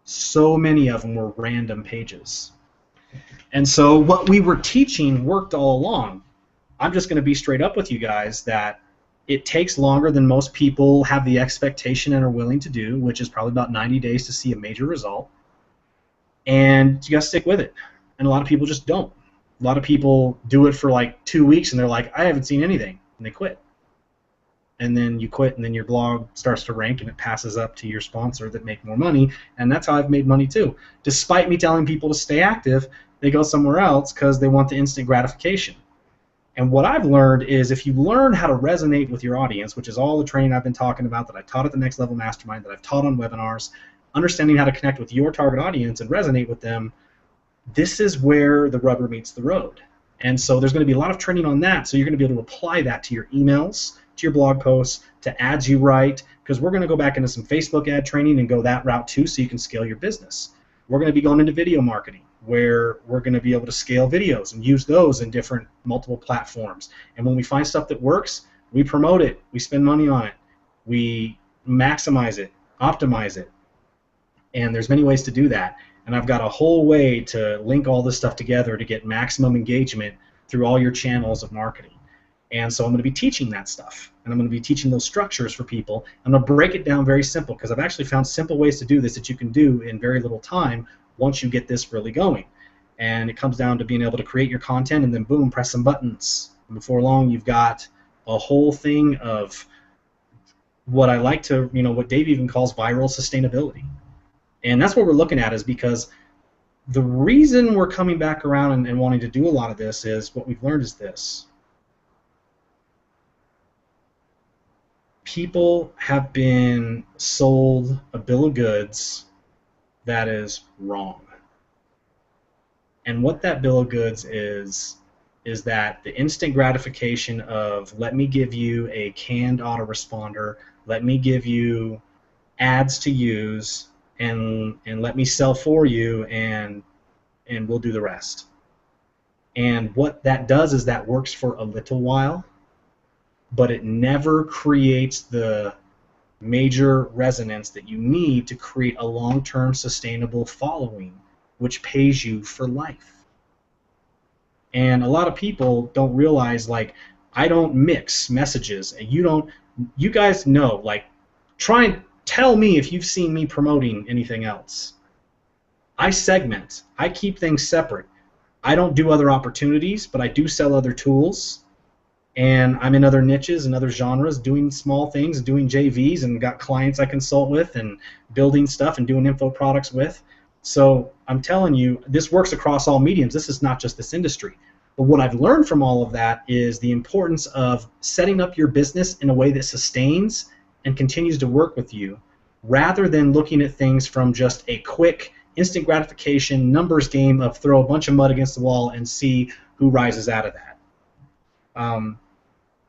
So many of them were random pages. And so what we were teaching worked all along. I'm just going to be straight up with you guys that it takes longer than most people have the expectation and are willing to do, which is probably about 90 days to see a major result. And you got to stick with it. And a lot of people just don't. A lot of people do it for like 2 weeks, and they're like, I haven't seen anything, and they quit. And then you quit, and then your blog starts to rank, and it passes up to your sponsor that make more money, and that's how I've made money too. Despite me telling people to stay active, they go somewhere else because they want the instant gratification. And what I've learned is if you learn how to resonate with your audience, which is all the training I've been talking about that I taught at the Next Level Mastermind, that I've taught on webinars, understanding how to connect with your target audience and resonate with them, this is where the rubber meets the road. And so there's going to be a lot of training on that, so you're going to be able to apply that to your emails, to your blog posts, to ads you write, because we're going to go back into some Facebook ad training and go that route too so you can scale your business. We're going to be going into video marketing, where we're going to be able to scale videos and use those in different multiple platforms. And when we find stuff that works, we promote it, we spend money on it, we maximize it, optimize it. And there's many ways to do that. And I've got a whole way to link all this stuff together to get maximum engagement through all your channels of marketing. And so I'm going to be teaching that stuff. And I'm going to be teaching those structures for people. I'm going to break it down very simple, because I've actually found simple ways to do this that you can do in very little time once you get this really going. And it comes down to being able to create your content and then boom, press some buttons. And before long, you've got a whole thing of what I like to, what Dave even calls viral sustainability. And that's what we're looking at, is because the reason we're coming back around and wanting to do a lot of this is what we've learned is this. People have been sold a bill of goods that is wrong. And what that bill of goods is that the instant gratification of, let me give you a canned autoresponder, let me give you ads to use, and let me sell for you, and we'll do the rest. And what that does is that works for a little while, but it never creates the major resonance that you need to create a long-term sustainable following, which pays you for life. And a lot of people don't realize, like, I don't mix messages, and you guys know, like, try and tell me if you've seen me promoting anything else. I segment. I keep things separate. I don't do other opportunities, but I do sell other tools. And I'm in other niches and other genres, doing small things, doing JVs, and got clients I consult with, and building stuff and doing info products with. So I'm telling you, this works across all mediums. This is not just this industry. But what I've learned from all of that is the importance of setting up your business in a way that sustains and continues to work with you, rather than looking at things from just a quick, instant gratification numbers game of throw a bunch of mud against the wall and see who rises out of that.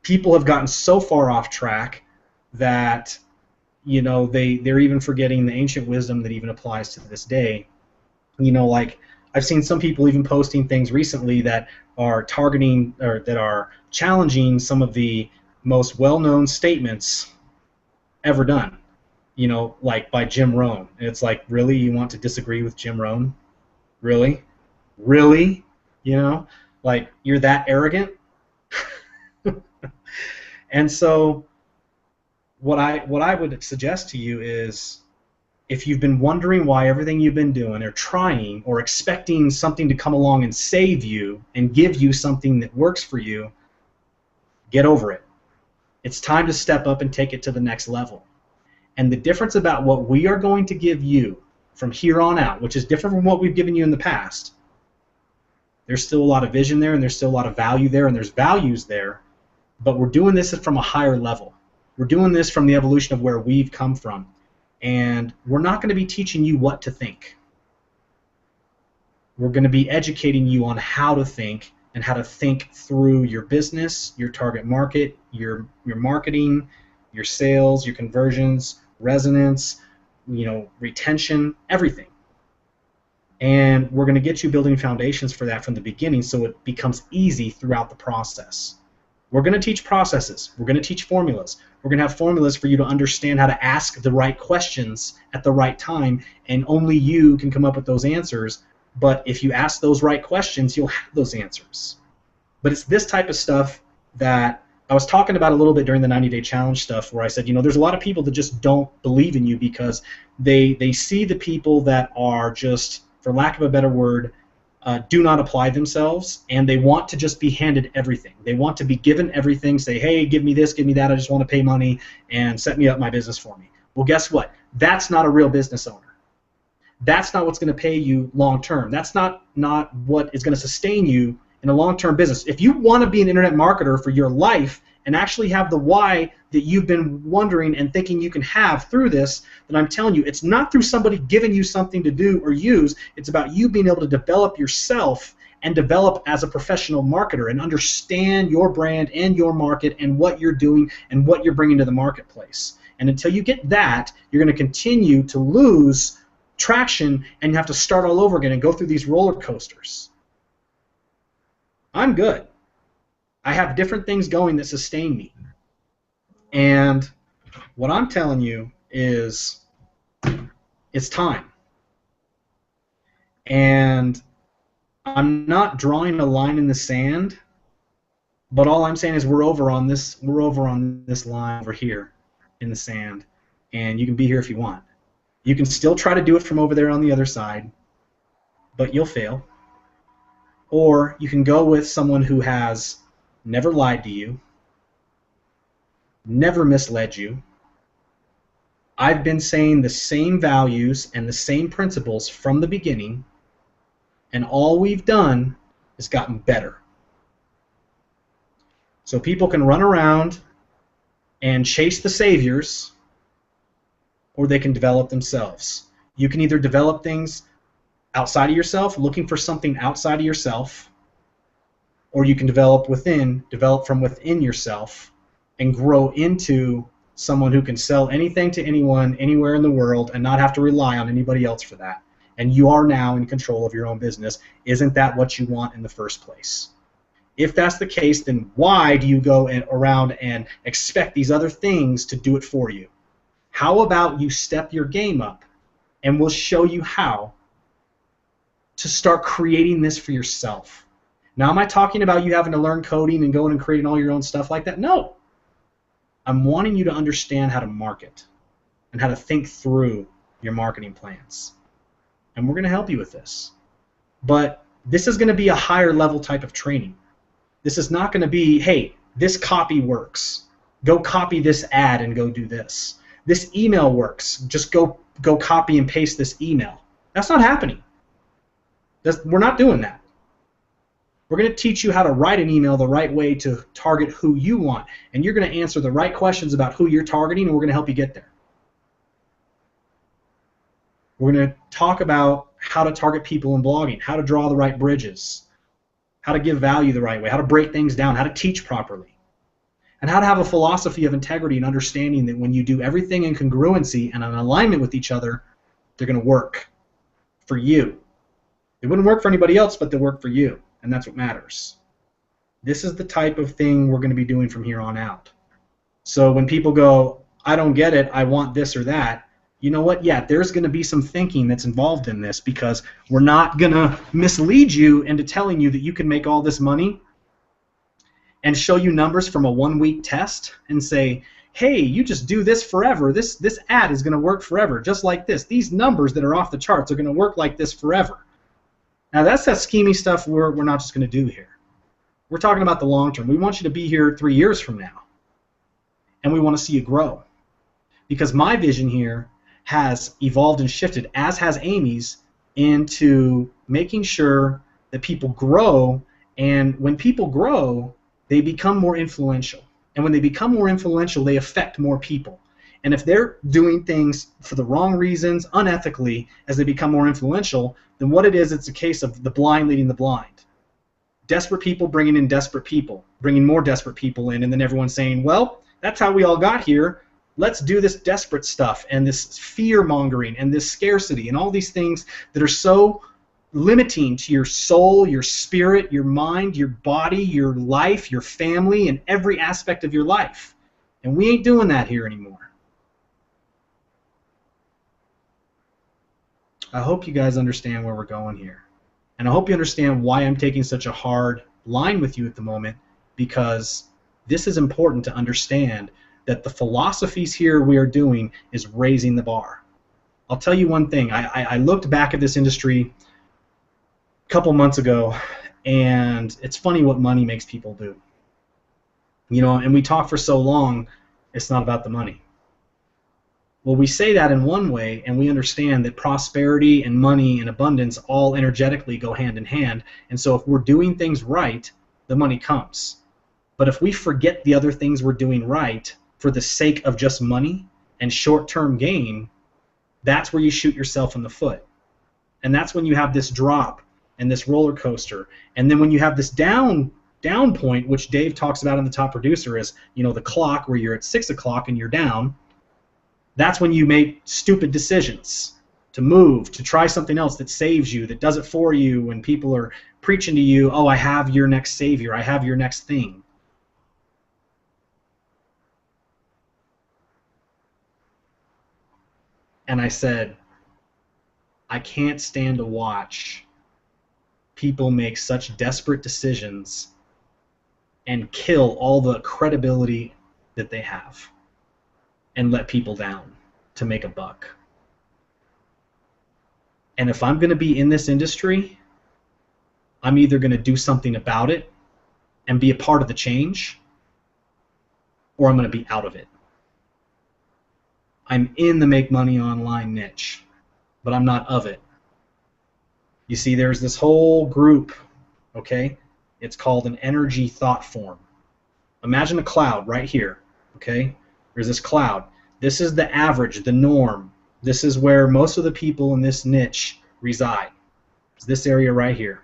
People have gotten so far off track that they're even forgetting the ancient wisdom that even applies to this day. Like I've seen some people even posting things recently that are targeting or that are challenging some of the most well-known statements ever done. Like by Jim Rohn. And it's like, really, you want to disagree with Jim Rohn? Really? Really? Like you're that arrogant? And so what I would suggest to you is, if you've been wondering why everything you've been doing or trying or expecting something to come along and save you and give you something that works for you, get over it. It's time to step up and take it to the next level. And the difference about what we are going to give you from here on out, which is different from what we've given you in the past, there's still a lot of vision there, and there's still a lot of value there, and there's values there, but we're doing this from a higher level. We're doing this from the evolution of where we've come from. And we're not going to be teaching you what to think. We're going to be educating you on how to think and how to think through your business, your target market, your marketing, your sales, your conversions, resonance, retention, everything. And we're going to get you building foundations for that from the beginning so it becomes easy throughout the process. We're going to teach processes. We're going to teach formulas. We're going to have formulas for you to understand how to ask the right questions at the right time, and only you can come up with those answers. But if you ask those right questions, you'll have those answers. But it's this type of stuff that I was talking about a little bit during the 90-day challenge stuff, where I said, there's a lot of people that just don't believe in you because they see the people that are just, for lack of a better word, do not apply themselves, and they want to just be handed everything. They want to be given everything, say, hey, give me this, give me that, I just want to pay money, and set me up my business for me. Well, guess what? That's not a real business owner. That's not what's going to pay you long term. That's not what is going to sustain you in a long-term business. If you want to be an internet marketer for your life and actually have the why that you've been wondering and thinking you can have through this, then I'm telling you, it's not through somebody giving you something to do or use. It's about you being able to develop yourself and develop as a professional marketer and understand your brand and your market and what you're doing and what you're bringing to the marketplace. And until you get that, you're going to continue to lose traction, and you have to start all over again and go through these roller coasters. I'm good. I have different things going that sustain me. And what I'm telling you is it's time. And I'm not drawing a line in the sand, but all I'm saying is we're over on this line over here in the sand, and you can be here if you want. You can still try to do it from over there on the other side, but you'll fail. Or you can go with someone who has never lied to you, never misled you. I've been saying the same values and the same principles from the beginning, and all we've done is gotten better. So people can run around and chase the saviors, or they can develop themselves. You can either develop things outside of yourself, looking for something outside of yourself, or you can develop from within yourself and grow into someone who can sell anything to anyone, anywhere in the world, and not have to rely on anybody else for that. And you are now in control of your own business. Isn't that what you want in the first place? If that's the case, then why do you go around and expect these other things to do it for you? How about you step your game up, and we'll show you how to start creating this for yourself. Now, am I talking about you having to learn coding and going and creating all your own stuff like that? No. I'm wanting you to understand how to market and how to think through your marketing plans. And we're going to help you with this. But this is going to be a higher level type of training. This is not going to be, hey, this copy works. Go copy this ad and go do this. This email works. Just go copy and paste this email. That's not happening. We're not doing that. We're going to teach you how to write an email the right way to target who you want. And you're going to answer the right questions about who you're targeting, and we're going to help you get there. We're going to talk about how to target people in blogging, how to draw the right bridges, how to give value the right way, how to break things down, how to teach properly, and how to have a philosophy of integrity and understanding that when you do everything in congruency and in alignment with each other, they're going to work for you. They wouldn't work for anybody else, but they work for you, and that's what matters. This is the type of thing we're going to be doing from here on out. So when people go, I don't get it, I want this or that, you know what? Yeah, there's going to be some thinking that's involved in this, because we're not going to mislead you into telling you that you can make all this money and show you numbers from a 1-week test and say, hey, you just do this forever. This ad is going to work forever, just like this. These numbers that are off the charts are going to work like this forever. Now, that's that schemy stuff we're not just going to do here. We're talking about the long term. We want you to be here 3 years from now, and we want to see you grow. Because my vision here has evolved and shifted, as has Amy's, into making sure that people grow, and when people grow, they become more influential. And when they become more influential, they affect more people. And if they're doing things for the wrong reasons, unethically, as they become more influential, then what it is, it's a case of the blind leading the blind. Desperate people bringing in desperate people, bringing more desperate people in, and then everyone's saying, well, that's how we all got here. Let's do this desperate stuff and this fear-mongering and this scarcity and all these things that are so limiting to your soul, your spirit, your mind, your body, your life, your family, and every aspect of your life. And we ain't doing that here anymore. I hope you guys understand where we're going here. And I hope you understand why I'm taking such a hard line with you at the moment, because this is important to understand that the philosophies here we are doing is raising the bar. I'll tell you one thing. I looked back at this industry a couple months ago, and it's funny what money makes people do. You know, and we talk for so long, it's not about the money. Well, we say that in one way, and we understand that prosperity and money and abundance all energetically go hand in hand, and so if we're doing things right, the money comes. But if we forget the other things we're doing right for the sake of just money and short-term gain, that's where you shoot yourself in the foot. And that's when you have this drop and this roller coaster. And then when you have this down point, which Dave talks about in The Top Producer, is, you know, the clock where you're at 6 o'clock and you're down, that's when you make stupid decisions to move, to try something else that saves you, that does it for you, when people are preaching to you, oh, I have your next savior, I have your next thing. And I said, I can't stand to watch people make such desperate decisions and kill all the credibility that they have and let people down to make a buck. And if I'm going to be in this industry, I'm either going to do something about it and be a part of the change, or I'm going to be out of it. I'm in the make money online niche, but I'm not of it. You see, there's this whole group, okay? It's called an energy thought form. Imagine a cloud right here, okay? There's this cloud. This is the average, the norm. This is where most of the people in this niche reside. It's this area right here.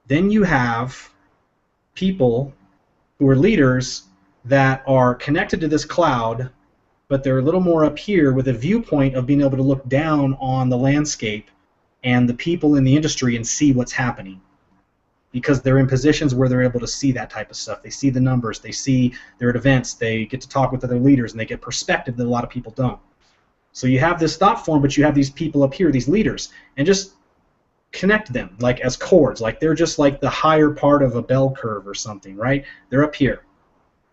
Then you have people who are leaders that are connected to this cloud, but they're a little more up here with a viewpoint of being able to look down on the landscape and the people in the industry and see what's happening, because they're in positions where they're able to see that type of stuff. They see the numbers, they see they're at events, they get to talk with other leaders, and they get perspective that a lot of people don't. So you have this thought form, but you have these people up here, these leaders, and just connect them like as chords, like they're just like the higher part of a bell curve or something, right? They're up here.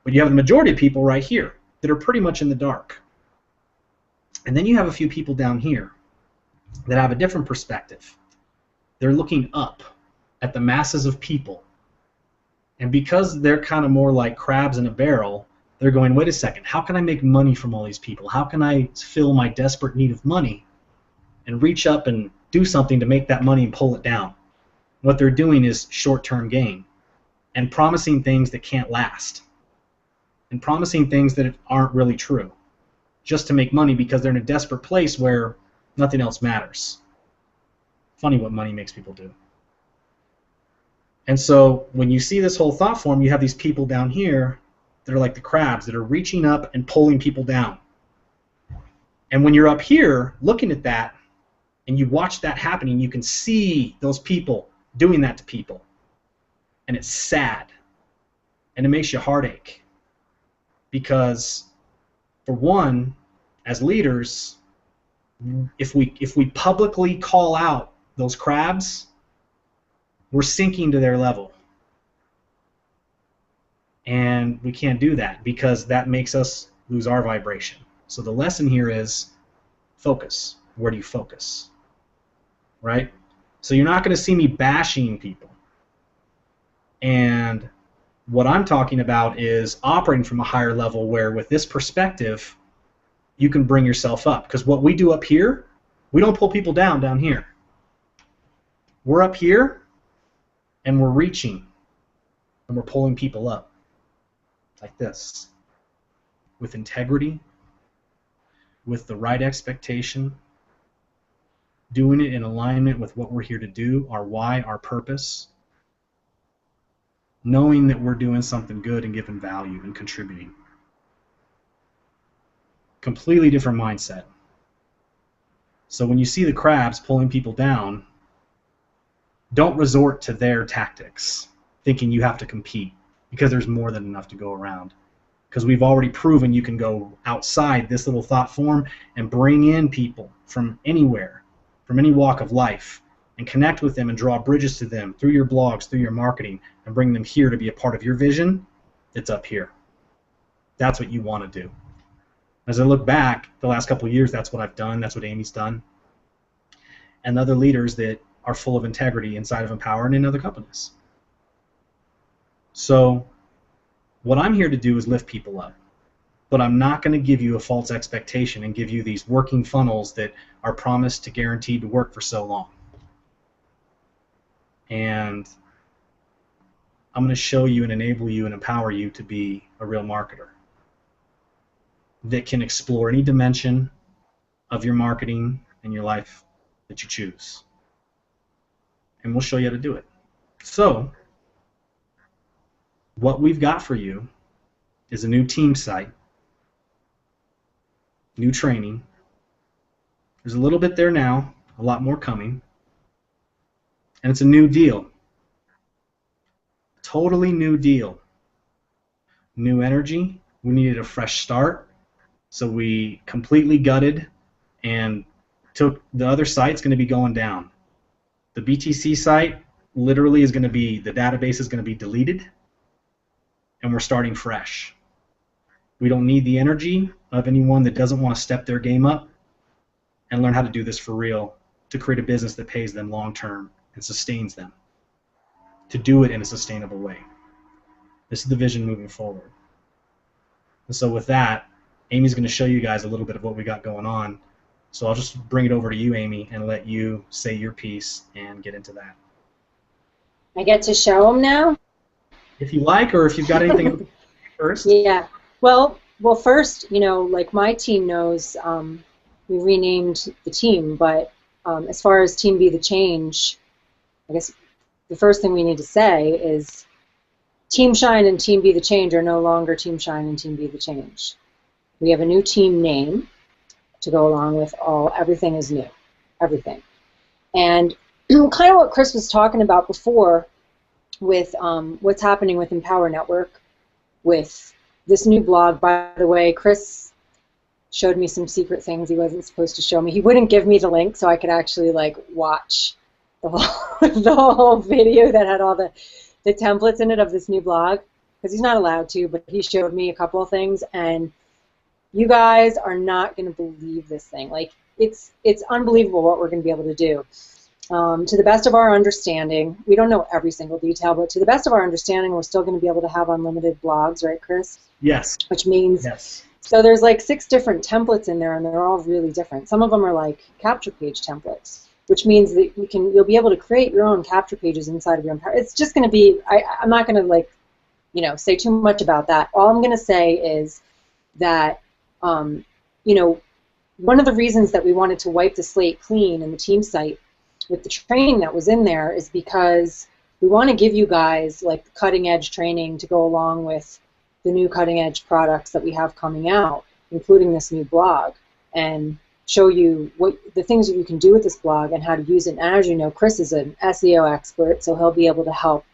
But you have the majority of people right here that are pretty much in the dark. And then you have a few people down here that have a different perspective. They're looking up at the masses of people. And because they're kind of more like crabs in a barrel, they're going, wait a second, how can I make money from all these people? How can I fill my desperate need of money and reach up and do something to make that money and pull it down? What they're doing is short-term gain and promising things that can't last and promising things that aren't really true just to make money because they're in a desperate place where nothing else matters. Funny what money makes people do. And so when you see this whole thought form, you have these people down here that are like the crabs that are reaching up and pulling people down. And when you're up here looking at that and you watch that happening, you can see those people doing that to people. And it's sad. And it makes your heart ache. Because for one, as leaders, if we publicly call out those crabs, we're sinking to their level. And we can't do that because that makes us lose our vibration. So the lesson here is focus. Where do you focus? Right? So you're not going to see me bashing people. And what I'm talking about is operating from a higher level where with this perspective, you can bring yourself up. Because what we do up here, we don't pull people down here. We're up here and we're reaching and we're pulling people up like this with integrity, with the right expectation, doing it in alignment with what we're here to do, our why, our purpose, knowing that we're doing something good and giving value and contributing. Completely different mindset. So when you see the crabs pulling people down, don't resort to their tactics, thinking you have to compete, because there's more than enough to go around. Because we've already proven you can go outside this little thought form and bring in people from anywhere, from any walk of life, and connect with them and draw bridges to them through your blogs, through your marketing, and bring them here to be a part of your vision. It's up here. That's what you want to do. As I look back the last couple of years, that's what I've done. That's what Amy's done. And other leaders that are full of integrity inside of Empower and in other companies. So what I'm here to do is lift people up. But I'm not going to give you a false expectation and give you these working funnels that are promised to guaranteed to work for so long. And I'm going to show you and enable you and empower you to be a real marketer that can explore any dimension of your marketing and your life that you choose. And we'll show you how to do it. So what we've got for you is a new team site, new training. There's a little bit there now, a lot more coming. And it's a new deal. Totally new deal. New energy. We needed a fresh start. So we completely gutted and took the other site's going to be going down. The BTC site literally is going to be, the database is going to be deleted, and we're starting fresh. We don't need the energy of anyone that doesn't want to step their game up and learn how to do this for real to create a business that pays them long term and sustains them, to do it in a sustainable way. This is the vision moving forward. And so with that, Amy's going to show you guys a little bit of what we got going on. So I'll just bring it over to you, Amy, and let you say your piece and get into that. I get to show them now? If you like, or if you've got anything first. Yeah. Well, first, you know, like my team knows, we renamed the team, but as far as Team Be the Change, I guess the first thing we need to say is Team Shine and Team Be the Change are no longer Team Shine and Team Be the Change. We have a new team name to go along with everything is new, everything. And kind of what Chris was talking about before with what's happening with Empower Network, with this new blog. By the way, Chris showed me some secret things he wasn't supposed to show me. He wouldn't give me the link so I could actually like watch the whole video that had all the templates in it of this new blog, because he's not allowed to, but he showed me a couple of things, and you guys are not going to believe this thing. Like, it's unbelievable what we're going to be able to do. To the best of our understanding, we don't know every single detail, but to the best of our understanding, we're still going to be able to have unlimited blogs, right, Chris? Yes. Which means, yes. So there's like 6 different templates in there, and they're all really different. Some of them are like capture page templates. which means that you'll be able to create your own capture pages inside of your own. It's just going to be, I'm not going to like, say too much about that. All I'm going to say is that, one of the reasons that we wanted to wipe the slate clean in the team site with the training that was in there is because we want to give you guys like cutting edge training to go along with the new cutting edge products that we have coming out, including this new blog, and show you what the things that you can do with this blog and how to use it. And as you know, Chris is an SEO expert, so he'll be able to help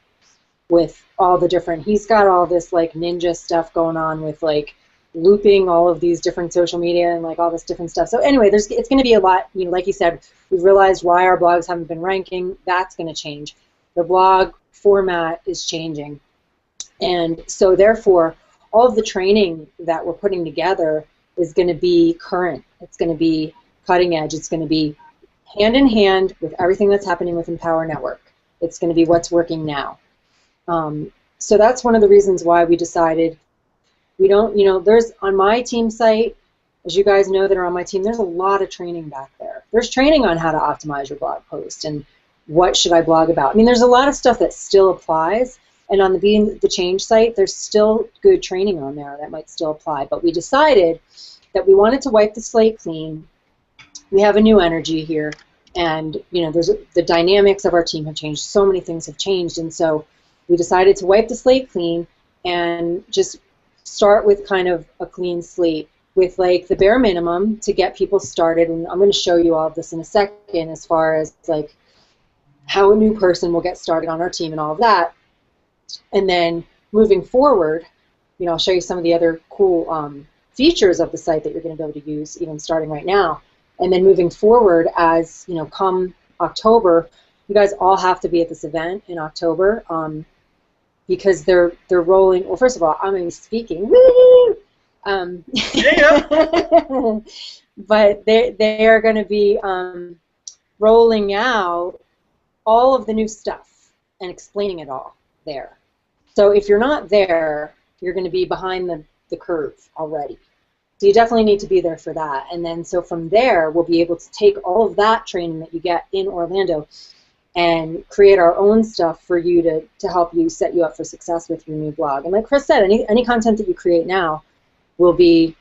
with all the different, he's got all this like ninja stuff going on with like looping all of these different social media and like all this different stuff. So anyway, it's going to be a lot, like you said, we've realized why our blogs haven't been ranking. That's going to change. The blog format is changing. And so therefore, all of the training that we're putting together is going to be current. It's going to be cutting edge. It's going to be hand in hand with everything that's happening with Empower Network. It's going to be what's working now. So that's one of the reasons why we decided we don't, there's on my team site, as you guys know that are on my team, there's a lot of training back there. There's training on how to optimize your blog post and what should I blog about. I mean, there's a lot of stuff that still applies, and on the Being the Change site, there's still good training on there that might still apply. But we decided that we wanted to wipe the slate clean. We have a new energy here, and there's the dynamics of our team have changed. So many things have changed, and so we decided to wipe the slate clean and just start with kind of a clean slate with like the bare minimum to get people started. And I'm going to show you all of this in a second as far as like how a new person will get started on our team and all of that. And then moving forward, I'll show you some of the other cool features of the site that you're going to be able to use even starting right now. And then moving forward as, come October, you guys all have to be at this event in October. Because they're rolling. Well, first of all, I'm going to be speaking. Woo! Yeah. But they are going to be rolling out all of the new stuff and explaining it all there. So if you're not there, you're going to be behind the curve already. So you definitely need to be there for that. And then so from there, we'll be able to take all of that training that you get in Orlando and create our own stuff for you to help you set you up for success with your new blog. And like Chris said, any content that you create now will be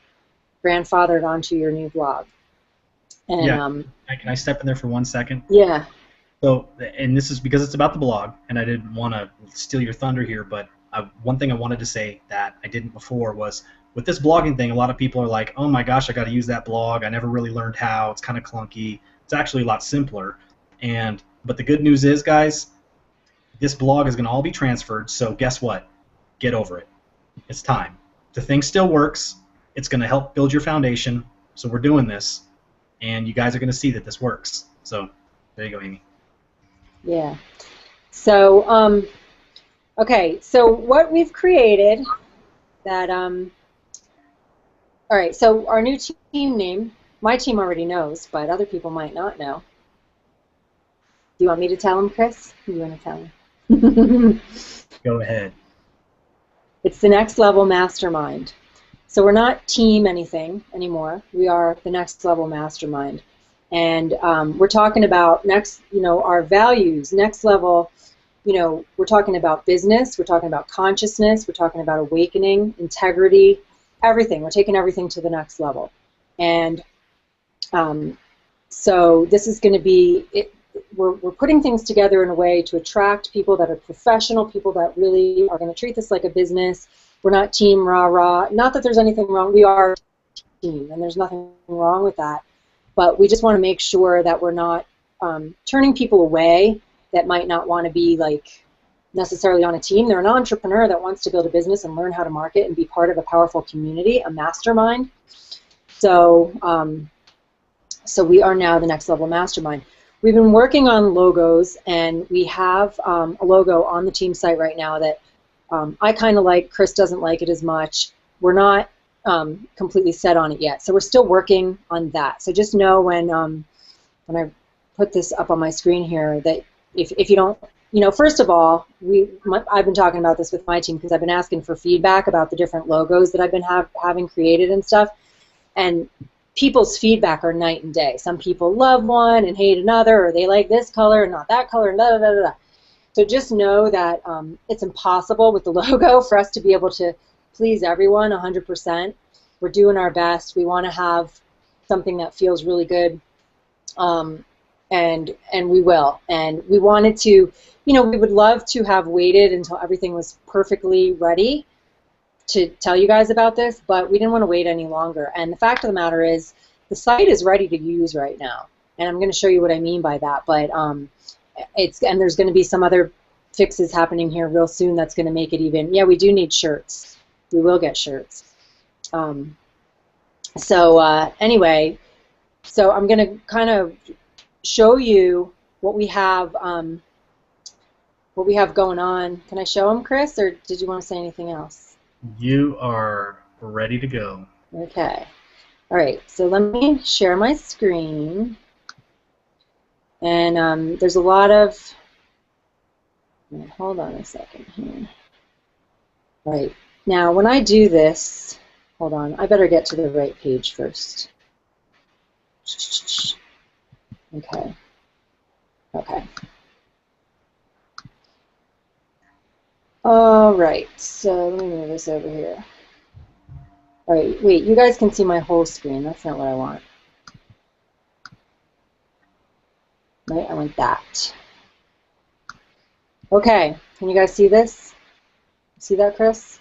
grandfathered onto your new blog. And yeah. Can I step in there for 1 second? Yeah. So, and this is because it's about the blog, and I didn't want to steal your thunder here, but one thing I wanted to say that I didn't before was with this blogging thing, a lot of people are like, oh my gosh, I got to use that blog. I never really learned how. It's kind of clunky. It's actually a lot simpler. But the good news is, guys, this blog is going to all be transferred, so guess what? Get over it. It's time. The thing still works. It's going to help build your foundation, so we're doing this, and you guys are going to see that this works. So there you go, Amy. Yeah. So, okay, so what we've created that, all right, so our new team name, my team already knows, but other people might not know. Do you want me to tell him, Chris? Or do you want to tell him? Go ahead. It's the Next Level Mastermind. So we're not team anything anymore. We are the Next Level Mastermind. And we're talking about our values, next level, we're talking about business, we're talking about consciousness, we're talking about awakening, integrity, everything. We're taking everything to the next level. And so this is going to be, we're putting things together in a way to attract people that are professional, people that really are going to treat this like a business. We're not team rah-rah. Not that there's anything wrong. We are a team, and there's nothing wrong with that. But we just want to make sure that we're not turning people away that might not want to be like necessarily on a team. They're an entrepreneur that wants to build a business and learn how to market and be part of a powerful community, a mastermind. So, so we are now the Next Level Mastermind. We've been working on logos, and we have a logo on the team site right now that I kind of like. Chris doesn't like it as much. We're not completely set on it yet, so we're still working on that. So just know when I put this up on my screen here that if you don't, first of all, I've been talking about this with my team because I've been asking for feedback about the different logos that I've been having created and stuff, and people's feedback are night and day. Some people love one and hate another, or they like this color and not that color, and da da da da. So just know that it's impossible with the logo for us to be able to please everyone 100%. We're doing our best. We want to have something that feels really good, and we will. And we wanted to, you know, we would love to have waited until everything was perfectly ready to tell you guys about this, but we didn't want to wait any longer. And the fact of the matter is, the site is ready to use right now, and I'm going to show you what I mean by that. But and there's going to be some other fixes happening here real soon that's going to make it even. Yeah, we do need shirts. We will get shirts. Anyway, so I'm going to kind of show you what we have going on. Can I show them, Chris, or did you want to say anything else? You are ready to go. Okay. All right, so let me share my screen. And there's a lot of, hold on a second here. All right, now when I do this, hold on, I better get to the right page first. Okay. Okay. All right, so let me move this over here. All right, wait, you guys can see my whole screen. That's not what I want. Right, I want that. Okay, can you guys see this? See that, Chris?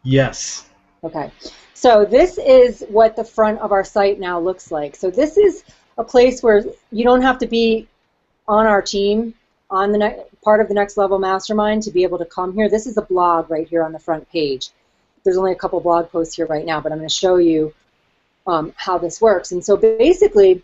Yes. Okay, so this is what the front of our site now looks like. So this is a place where you don't have to be on our team, on the part of the Next Level Mastermind to be able to come here. This is a blog right here on the front page. There's only a couple blog posts here right now, but I'm going to show you how this works. And so basically,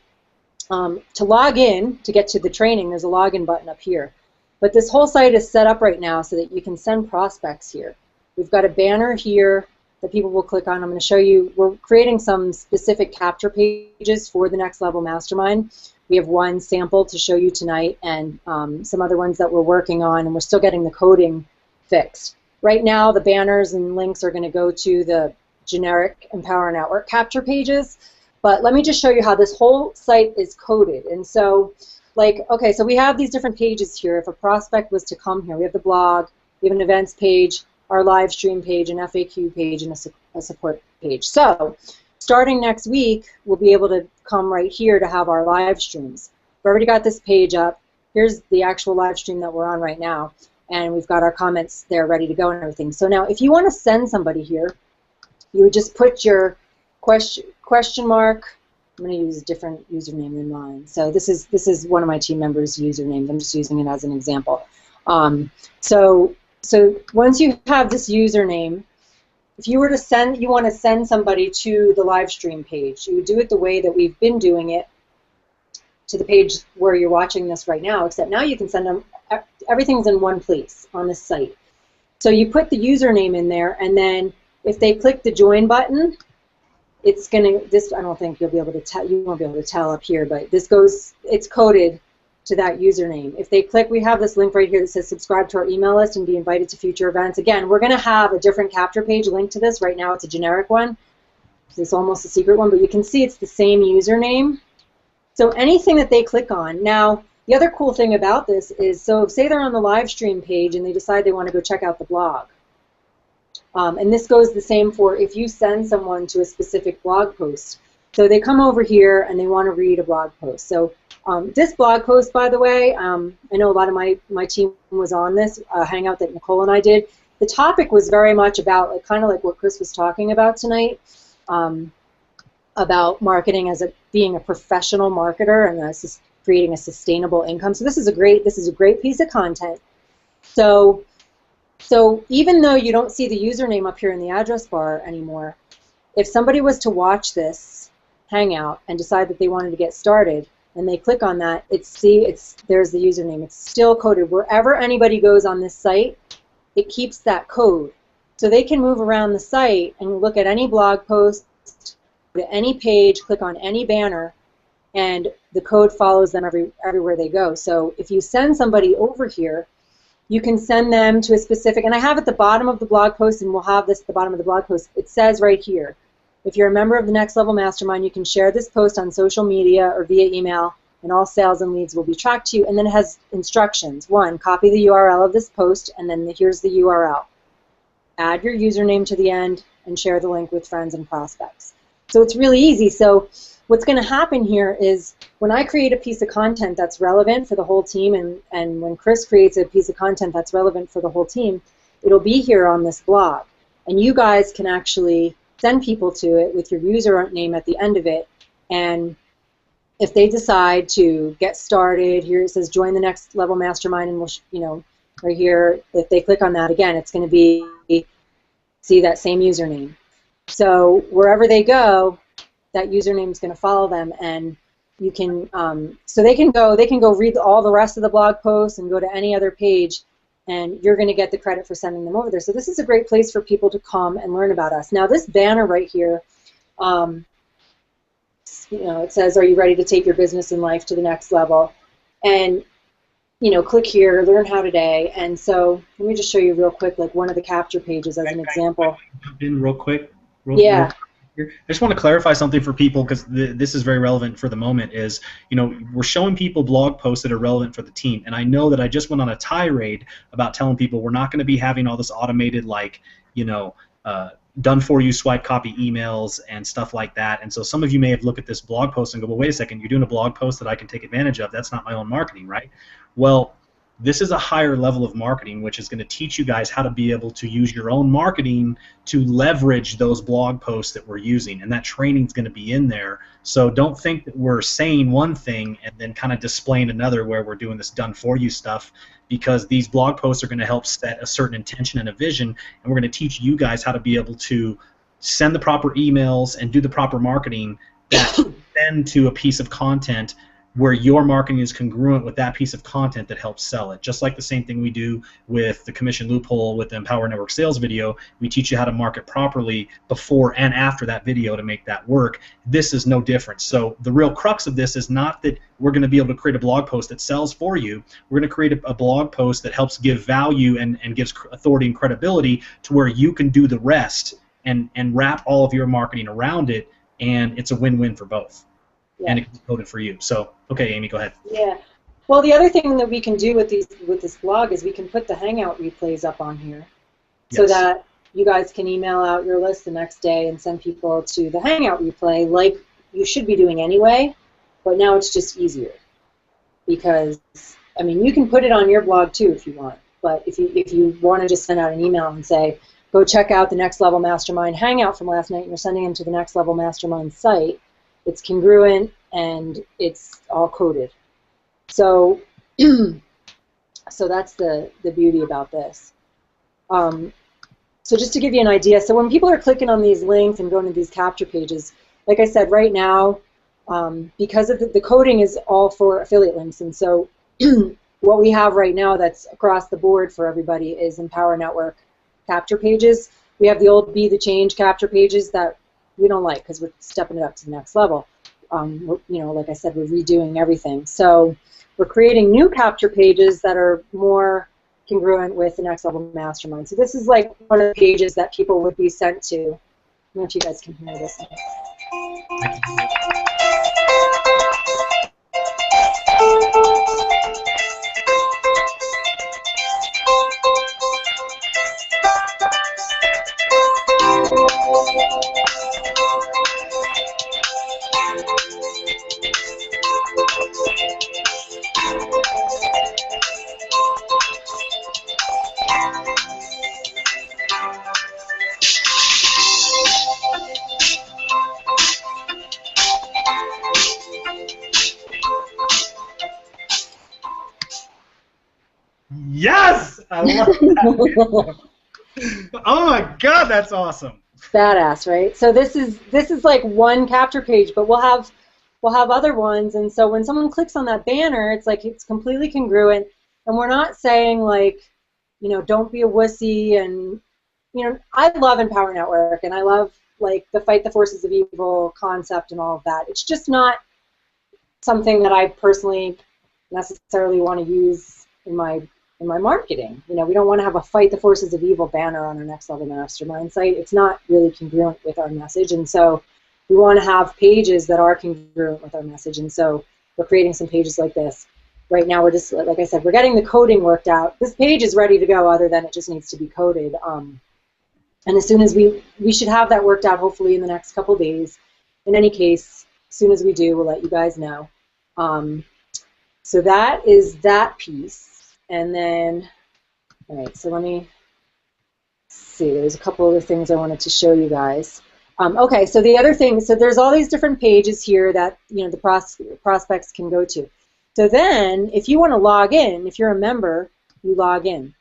to log in, to get to the training, there's a login button up here. But this whole site is set up right now so that you can send prospects here. We've got a banner here that people will click on. I'm going to show you, we're creating some specific capture pages for the Next Level Mastermind. We have one sample to show you tonight and some other ones that we're working on, and we're still getting the coding fixed. Right now, the banners and links are going to go to the generic Empower Network capture pages, but let me just show you how this whole site is coded. And so, like, okay, so we have these different pages here. If a prospect was to come here, we have the blog, we have an events page, our live stream page, an FAQ page, and a support page. So, starting next week, we'll be able to come right here to have our live streams. We've already got this page up. Here's the actual live stream that we're on right now. And we've got our comments there ready to go and everything. So now if you want to send somebody here, you would just put your question mark. I'm going to use a different username than mine. So this is one of my team members' usernames. I'm just using it as an example. So once you have this username, if you were to send, you want to send somebody to the live stream page, you would do it the way that we've been doing it to the page where you're watching this right now, except now you can send them, everything's in one place on this site. So you put the username in there, and then if they click the join button, it's going to, this, I don't think you'll be able to tell, you won't be able to tell up here, but this goes, it's coded to that username. If they click, we have this link right here that says subscribe to our email list and be invited to future events. Again, we're going to have a different capture page linked to this. Right now it's a generic one. It's almost a secret one, but you can see it's the same username. So anything that they click on. Now, the other cool thing about this is, so say they're on the live stream page and they decide they want to go check out the blog. And this goes the same for if you send someone to a specific blog post. So they come over here and they want to read a blog post. So this blog post, by the way, I know a lot of my team was on this hangout that Nicole and I did. The topic was very much about, like, kind of like what Chris was talking about tonight, about marketing as being a professional marketer and creating a sustainable income. So this is a great piece of content. So even though you don't see the username up here in the address bar anymore, if somebody was to watch this hangout and decide that they wanted to get started, and they click on that, there's the username. It's still coded. Wherever anybody goes on this site, it keeps that code. So they can move around the site and look at any blog post, go to any page, click on any banner, and the code follows them everywhere they go. So if you send somebody over here, you can send them to a specific, and I have at the bottom of the blog post, and we'll have this at the bottom of the blog post, it says right here, If you're a member of the Next Level Mastermind, you can share this post on social media or via email, and all sales and leads will be tracked to you. And then it has instructions. 1, copy the URL of this post, and then here's the URL. Add your username to the end and share the link with friends and prospects. So it's really easy. So what's going to happen here is when I create a piece of content that's relevant for the whole team, and when Chris creates a piece of content that's relevant for the whole team, it'll be here on this blog. And you guys can actually send people to it with your username at the end of it. And if they decide to get started, here it says join the Next Level Mastermind, and we'll, right here, if they click on that again, it's going to be, see that same username. So wherever they go, that username is going to follow them, and you can, so they can go read all the rest of the blog posts and go to any other page, and you're going to get the credit for sending them over there. So this is a great place for people to come and learn about us. Now this banner right here, it says, are you ready to take your business and life to the next level? And click here, learn how today. And so let me just show you real quick, like one of the capture pages as an example. Jump in real quick. Yeah. I just want to clarify something for people, because this is very relevant for the moment. Is we're showing people blog posts that are relevant for the team, and I know that I just went on a tirade about telling people we're not going to be having all this automated done for you swipe copy emails and stuff like that. And so some of you may have looked at this blog post and go, well, wait a second, you're doing a blog post that I can take advantage of. That's not my own marketing, right? Well, this is a higher level of marketing, which is going to teach you guys how to be able to use your own marketing to leverage those blog posts that we're using, and that training is going to be in there. So don't think that we're saying one thing and then kind of displaying another where we're doing this done for you stuff, because these blog posts are going to help set a certain intention and a vision, and we're going to teach you guys how to be able to send the proper emails and do the proper marketing that send to a piece of content where your marketing is congruent with that piece of content that helps sell it. Just like the same thing we do with the commission loophole with the Empower Network Sales video, we teach you how to market properly before and after that video to make that work. This is no different. So the real crux of this is not that we're going to be able to create a blog post that sells for you. We're going to create a blog post that helps give value and gives authority and credibility to where you can do the rest and wrap all of your marketing around it, and it's a win-win for both. Yeah. And it's coded for you. So, okay, Amy, go ahead. Yeah. Well, the other thing that we can do with this blog is we can put the Hangout replays up on here, so that you guys can email out your list the next day and send people to the Hangout replay, like you should be doing anyway. But now it's just easier, because I mean, you can put it on your blog too if you want. But if you want to just send out an email and say, go check out the Next Level Mastermind Hangout from last night, and you're sending them to the Next Level Mastermind site, it's congruent and it's all coded. So, so that's the beauty about this. So just to give you an idea, so when people are clicking on these links and going to these capture pages, like I said, right now, because of the coding is all for affiliate links, and so what we have right now that's across the board for everybody is Empower Network capture pages. We have the old Be the Change capture pages that we don't like because we're stepping it up to the next level. Like I said, we're redoing everything. So we're creating new capture pages that are more congruent with the Next Level Mastermind. So this is like one of the pages that people would be sent to. I don't know if you guys can hear this. Yes! I love that. Oh my God, that's awesome. Badass, right? So this is like one capture page, but we'll have other ones, and so when someone clicks on that banner, it's like it's completely congruent, and we're not saying like, don't be a wussy, and I love Empower Network, and I love like the fight the forces of evil concept and all of that. It's just not something that I personally necessarily want to use in my in my marketing. You know, we don't want to have a fight the forces of evil banner on our Next Level Mastermind site. It's not really congruent with our message, and so we want to have pages that are congruent with our message, and so we're creating some pages like this. Right now, we're just, like I said, we're getting the coding worked out. This page is ready to go, other than it just needs to be coded. And as soon as we should have that worked out, hopefully in the next couple days. In any case, as soon as we do, we'll let you guys know. So that is that piece. And then, all right, so let me see. There's a couple other things I wanted to show you guys. Okay, so the other thing, so there's all these different pages here that, you know, the prospects can go to. So then, if you want to log in, if you're a member, you log in.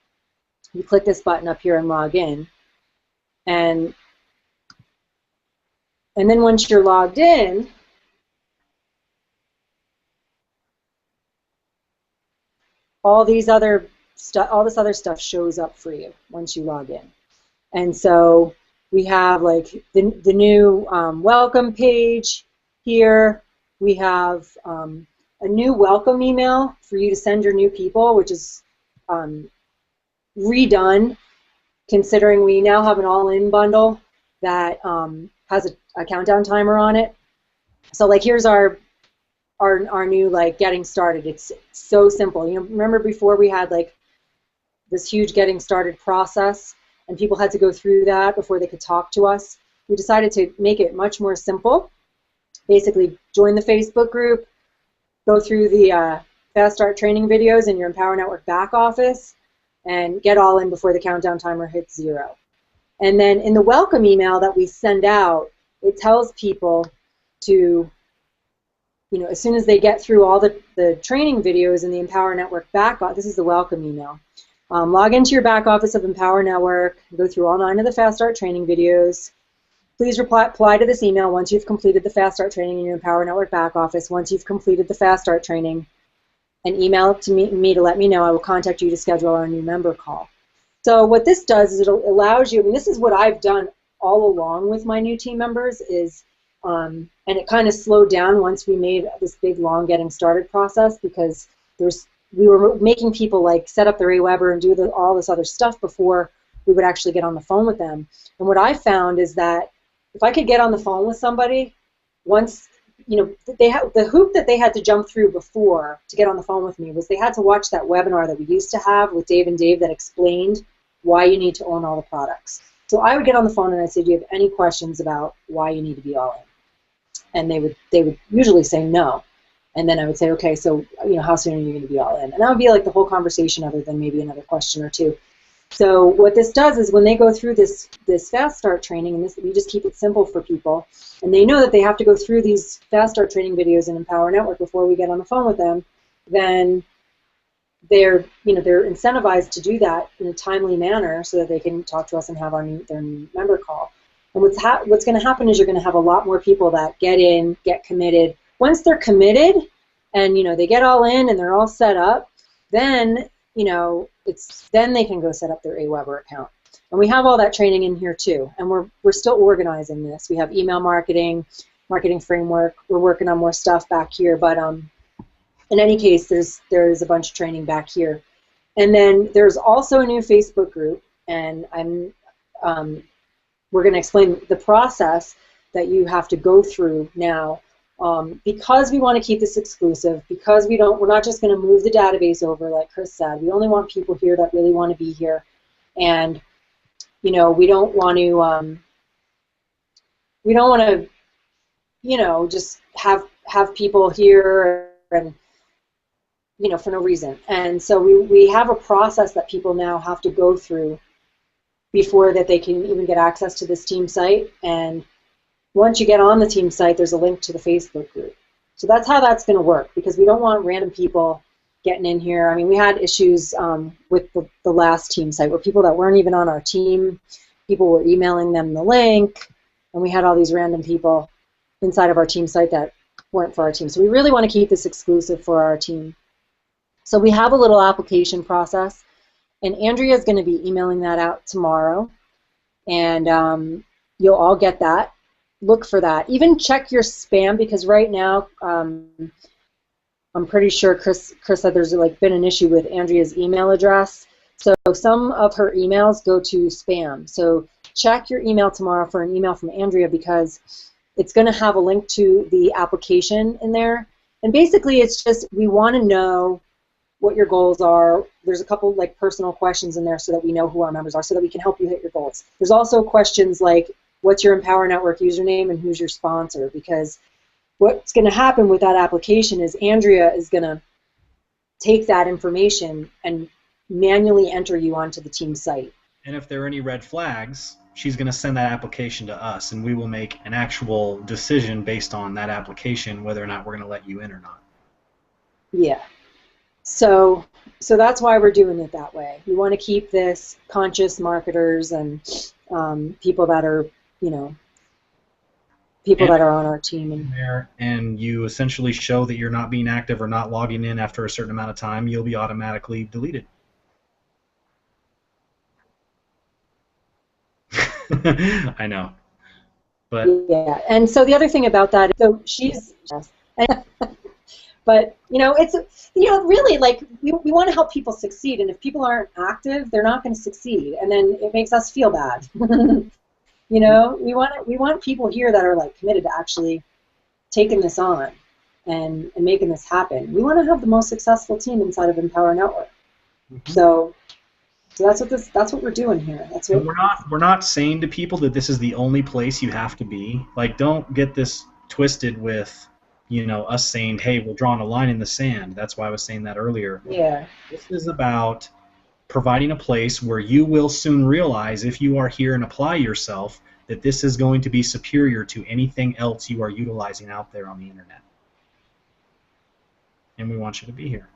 You click this button up here and log in. And then once you're logged in, all this other stuff shows up for you once you log in. And so we have like the new welcome page here. We have a new welcome email for you to send your new people, which is redone, considering we now have an all-in bundle that has a countdown timer on it. So like here's our new like getting started. It's so simple. You know, remember before we had like this huge getting started process and people had to go through that before they could talk to us? We decided to make it much more simple. Basically, join the Facebook group, go through the Fast Start training videos in your Empower Network back office, and get all in before the countdown timer hits 0. And then in the welcome email that we send out, it tells people to, you know, as soon as they get through all the training videos in the Empower Network back office, this is the welcome email. Log into your back office of Empower Network, go through all 9 of the Fast Start training videos. Please reply to this email once you've completed the Fast Start training in your Empower Network back office. Once you've completed the Fast Start training, and email it to me to let me know. I will contact you to schedule our new member call. So what this does is it allows you, I mean, this is what I've done all along with my new team members is, and it kind of slowed down once we made this big, long getting started process because we were making people like set up their AWeber and do all this other stuff before we would actually get on the phone with them. And what I found is that if I could get on the phone with somebody once, you know, the hoop that they had to jump through before to get on the phone with me was they had to watch that webinar that we used to have with Dave and Dave that explained why you need to own all the products. So I would get on the phone and I'd say, do you have any questions about why you need to be all in? And they would usually say no. And then I would say, okay, so, you know, how soon are you going to be all in? And that would be like the whole conversation other than maybe another question or two. So what this does is when they go through this Fast Start training, and we just keep it simple for people, and they know that they have to go through these Fast Start training videos in Empower Network before we get on the phone with them, then they're incentivized to do that in a timely manner so that they can talk to us and have their new member call. And what's going to happen is you're going to have a lot more people that get in, get committed. Once they're committed and, you know, they get all in and they're all set up, then, you know, then they can go set up their AWeber account. And we have all that training in here too. And we're still organizing this. We have email marketing framework. We're working on more stuff back here. But in any case, there's a bunch of training back here. And then there's also a new Facebook group, and we're going to explain the process that you have to go through now. Because we want to keep this exclusive, because we're not just going to move the database over like Chris said. We only want people here that really want to be here, and you know, we don't want to you know, just have people here and, you know, for no reason. And so we have a process that people now have to go through before that they can even get access to this team site. And once you get on the team site, there's a link to the Facebook group. So that's how that's going to work, because we don't want random people getting in here. I mean, we had issues with the last team site where people that weren't even on our team, people were emailing them the link, and we had all these random people inside of our team site that weren't for our team. So we really want to keep this exclusive for our team. So we have a little application process, and Andrea is going to be emailing that out tomorrow, and you'll all get that. Look for that. Even check your spam, because right now I'm pretty sure Chris said there's like been an issue with Andrea's email address. So some of her emails go to spam. So check your email tomorrow for an email from Andrea, because it's going to have a link to the application in there. And basically it's just, we want to know what your goals are. There's a couple like personal questions in there so that we know who our members are, so that we can help you hit your goals. There's also questions like, what's your Empower Network username and who's your sponsor? Because what's going to happen with that application is Andrea is going to take that information and manually enter you onto the team site. And if there are any red flags, she's going to send that application to us, and we will make an actual decision based on that application whether or not we're going to let you in or not. Yeah. So that's why we're doing it that way. We want to keep this conscious marketers and people that are, people that are on our team. And you essentially show that you're not being active or not logging in after a certain amount of time, you'll be automatically deleted. I know. But yeah, and so the other thing about that, so she's, but it's really like we want to help people succeed, and if people aren't active, they're not going to succeed, and then it makes us feel bad. We want people here that are like committed to actually taking this on and making this happen. We want to have the most successful team inside of Empower Network. Mm-hmm. So that's what we're doing here. That's what we're not saying to people that this is the only place you have to be. Like, don't get this twisted with, us saying, hey, we're drawing a line in the sand. That's why I was saying that earlier. Yeah. This is about providing a place where you will soon realize, if you are here and apply yourself, that this is going to be superior to anything else you are utilizing out there on the internet. And we want you to be here.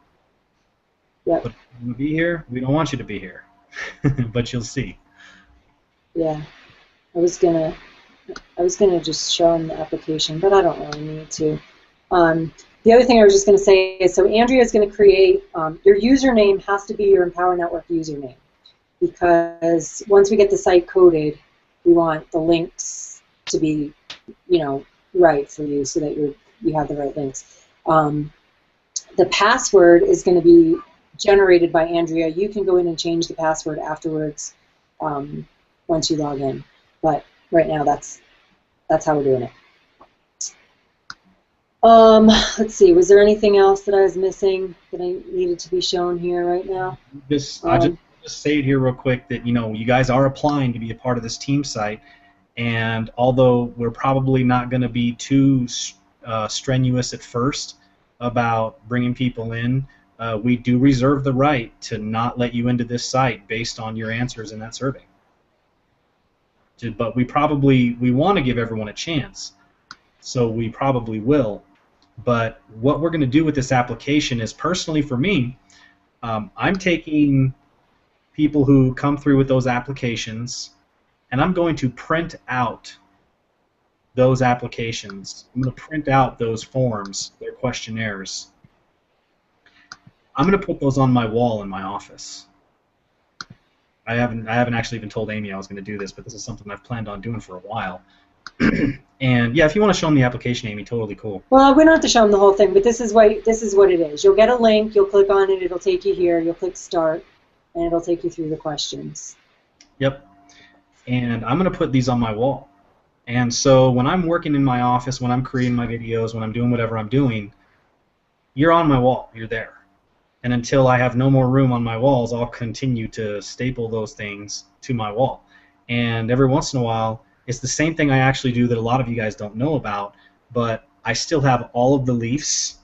Yep. But if you want to be here, we don't want you to be here. But you'll see. Yeah. I was gonna just show them the application, but I don't really need to. The other thing I was just going to say is, so Andrea is going to create, your username has to be your Empower Network username, because once we get the site coded, we want the links to be, right for you, so that you have the right links. The password is going to be generated by Andrea. You can go in and change the password afterwards once you log in, but right now that's how we're doing it. Let's see, was there anything else that I was missing that I needed to be shown here right now? I'll just say it here real quick that, you guys are applying to be a part of this team site, and although we're probably not going to be too strenuous at first about bringing people in, we do reserve the right to not let you into this site based on your answers in that survey. But we want to give everyone a chance, so we probably will. But what we're going to do with this application is, personally for me, I'm taking people who come through with those applications, and I'm going to print out those applications. I'm going to print out those forms, their questionnaires. I'm going to put those on my wall in my office. I haven't actually even told Amy I was going to do this, but this is something I've planned on doing for a while. And yeah, if you want to show them the application, Amy, totally cool. Well, we don't have to show them the whole thing, but this is what it is. You'll get a link, you'll click on it, it'll take you here, you'll click start, and it'll take you through the questions. Yep. And I'm going to put these on my wall. And so when I'm working in my office, when I'm creating my videos, when I'm doing whatever I'm doing, you're on my wall, you're there. And until I have no more room on my walls, I'll continue to staple those things to my wall. And every once in a while, it's the same thing I actually do that a lot of you guys don't know about, but I still have all of the leafs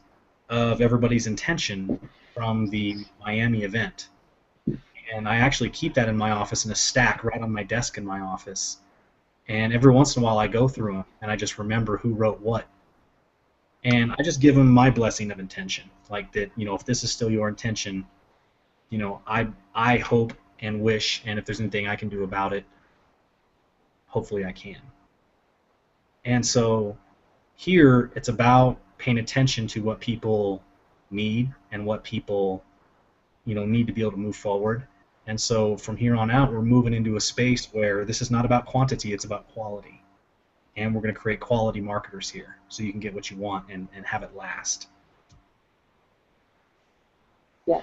of everybody's intention from the Miami event. And I actually keep that in my office in a stack right on my desk in my office. And every once in a while I go through them and I just remember who wrote what. And I just give them my blessing of intention. Like that, if this is still your intention, I hope and wish, and if there's anything I can do about it, hopefully I can. And so here it's about paying attention to what people need and what people need to be able to move forward. And so from here on out, we're moving into a space where this is not about quantity, it's about quality. And we're going to create quality marketers here so you can get what you want and have it last. Yeah.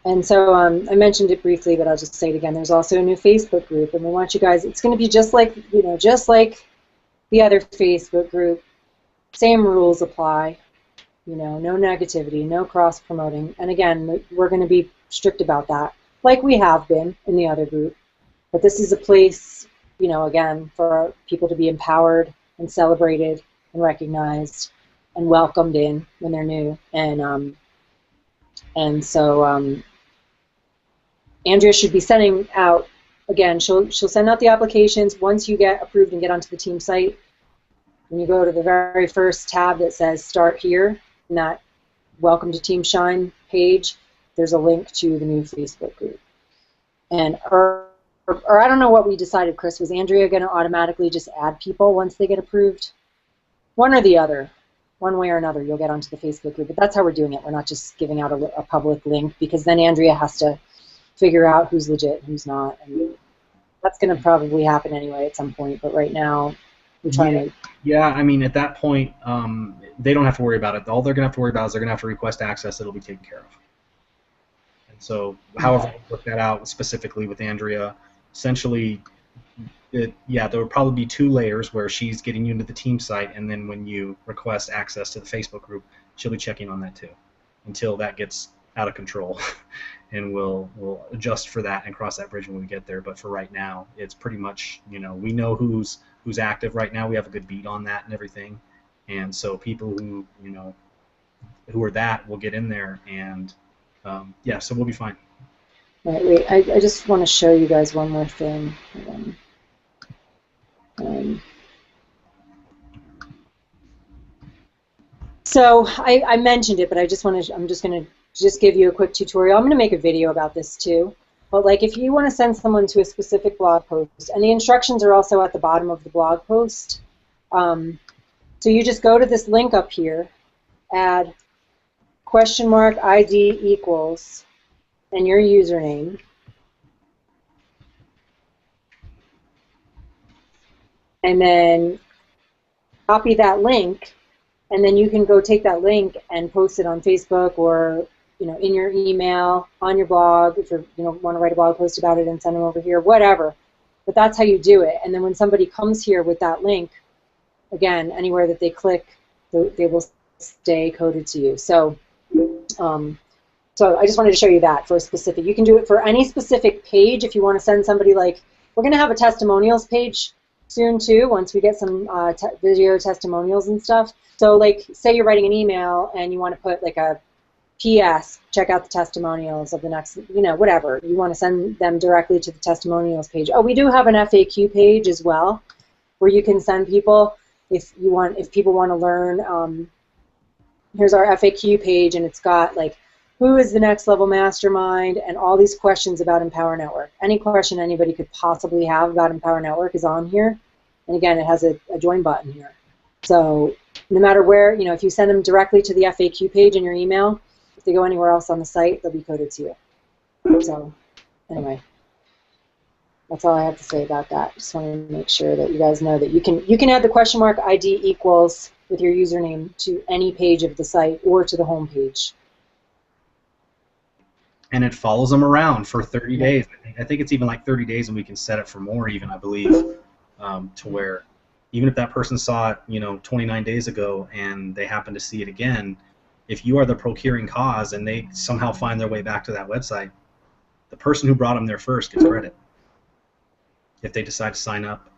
And so I mentioned it briefly, but I'll just say it again. There's also a new Facebook group, and we want you guys. It's going to be just like just like the other Facebook group. Same rules apply. No negativity, no cross promoting. And again, we're going to be strict about that, like we have been in the other group. But this is a place, again, for people to be empowered and celebrated and recognized and welcomed in when they're new. And so Andrea should be sending out, again, she'll send out the applications once you get approved and get onto the team site. When you go to the very first tab that says Start Here, in that Welcome to Team Shine page, there's a link to the new Facebook group. And or I don't know what we decided, Chris. Was Andrea going to automatically just add people once they get approved? One or the other. One way or another, you'll get onto the Facebook group. But that's how we're doing it. We're not just giving out a public link, because then Andrea has to figure out who's legit and who's not. And that's going to probably happen anyway at some point. But right now, we're trying to... Yeah, I mean, at that point, they don't have to worry about it. All they're going to have to worry about is they're going to have to request access. It'll be taken care of. And so, however we work that out specifically with Andrea, essentially, there would probably be 2 layers where she's getting you into the team site, and then when you request access to the Facebook group, she'll be checking on that too, until that gets out of control. And we'll adjust for that and cross that bridge when we get there. But for right now, it's pretty much, we know who's active right now. We have a good beat on that and everything. And so people who are that will get in there, and so we'll be fine. Right, wait, I just want to show you guys one more thing. So I mentioned it, but I'm just going to give you a quick tutorial. I'm going to make a video about this too. But like, if you want to send someone to a specific blog post, and the instructions are also at the bottom of the blog post, so you just go to this link up here, add $ID equals, and your username. And then copy that link, and then you can go take that link and post it on Facebook, or in your email, on your blog, if you want to write a blog post about it and send them over here, whatever. But that's how you do it. And then when somebody comes here with that link, again, anywhere that they click, they will stay coded to you. So I just wanted to show you that for a specific. You can do it for any specific page if you want to send somebody, like, we're going to have a testimonials page soon too, once we get some video testimonials and stuff. So like, say you're writing an email and you want to put like a PS, check out the testimonials of the next, whatever. You want to send them directly to the testimonials page. Oh, we do have an FAQ page as well, where you can send people if people want to learn. Here's our FAQ page, and it's got like, who is the next level mastermind, and all these questions about Empower Network. Any question anybody could possibly have about Empower Network is on here. And again, it has a join button here. So no matter where, if you send them directly to the FAQ page in your email, if they go anywhere else on the site, they'll be coded to you. So anyway, that's all I have to say about that. Just wanted to make sure that you guys know that you can add the $ID equals with your username to any page of the site or to the home page. And it follows them around for 30 days. I think it's even like 30 days, and we can set it for more even, I believe, to where even if that person saw it, 29 days ago, and they happen to see it again, if you are the procuring cause and they somehow find their way back to that website, the person who brought them there first gets credit if they decide to sign up.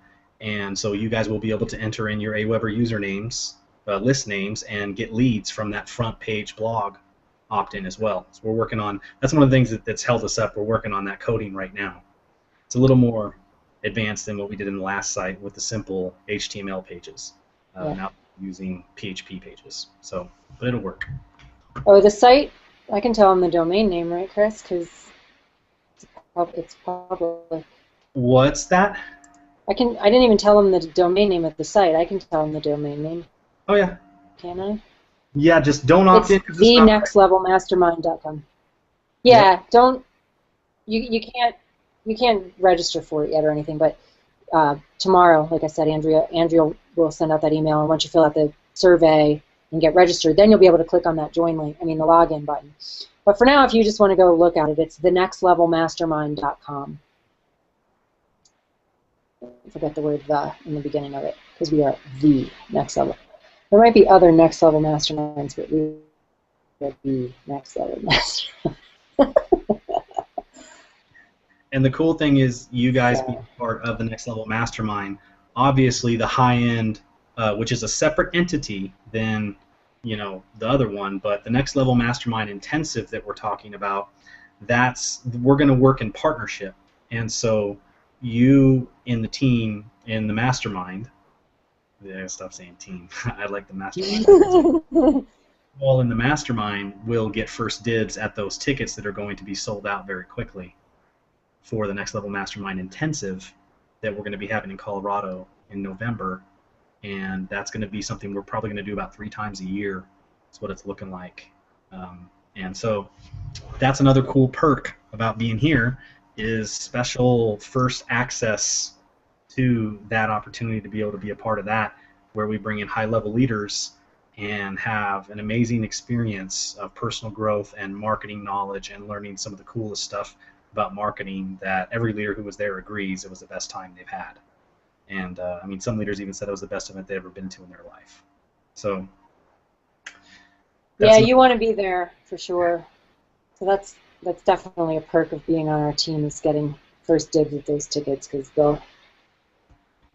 And so you guys will be able to enter in your AWeber usernames, list names, and get leads from that front page blog opt-in as well. So we're working on, that's one of the things that's held us up. We're working on that coding right now. It's a little more advanced than what we did in the last site with the simple HTML pages, now using PHP pages. So, but it'll work. Oh, the site, I can tell them the domain name, right, Chris? Because it's public. What's that? I didn't even tell them the domain name of the site. I can tell them the domain name. Oh yeah. Can I? Yeah, just don't opt in. It's thenextlevelmastermind.com. Yeah, don't. You can't register for it yet or anything, but tomorrow, like I said, Andrea will send out that email, and once you fill out the survey, and get registered. Then you'll be able to click on that join link, the login button. But for now, if you just want to go look at it, it's thenextlevelmastermind.com. Forget the word "the" in the beginning of it, because we are the next level. There might be other next level masterminds, but we are the next level mastermind. And the cool thing is, you guys being part of the Next Level Mastermind, obviously the high end, which is a separate entity than the other one, but the Next Level Mastermind Intensive that we're talking about, we're going to work in partnership. And so you in the team, in the mastermind, stop saying team, I like the mastermind. All in the mastermind will get first dibs at those tickets that are going to be sold out very quickly for the Next Level Mastermind Intensive that we're going to be having in Colorado in November. And that's going to be something we're probably going to do about 3 times a year. That's what it's looking like. And so that's another cool perk about being here, is special first access to that opportunity to be able to be a part of that, where we bring in high-level leaders and have an amazing experience of personal growth and marketing knowledge and learning some of the coolest stuff about marketing that every leader who was there agrees it was the best time they've had. And some leaders even said it was the best event they've ever been to in their life. So yeah, you want to be there for sure. So that's definitely a perk of being on our team, is getting first dibs at those tickets, because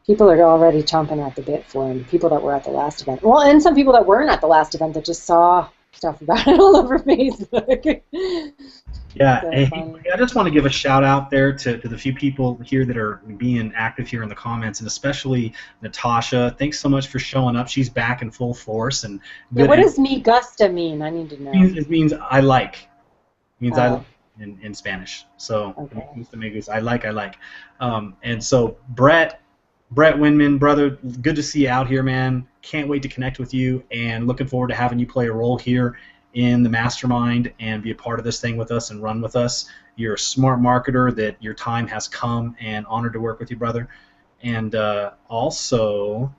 people are already chomping at the bit for them. People that were at the last event, well, and some people that weren't at the last event that just saw stuff about it all over Facebook. Yeah, so hey, I just want to give a shout out there to the few people here that are being active here in the comments, and especially Natasha. Thanks so much for showing up. She's back in full force. And what does "me gusta" mean? I need to know. It means I like. It means I like in Spanish. So okay. I like. And so Brett Winman, brother, good to see you out here, man. Can't wait to connect with you, and looking forward to having you play a role here in the mastermind and be a part of this thing with us and run with us. You're a smart marketer, that your time has come, and honored to work with you, brother. And also,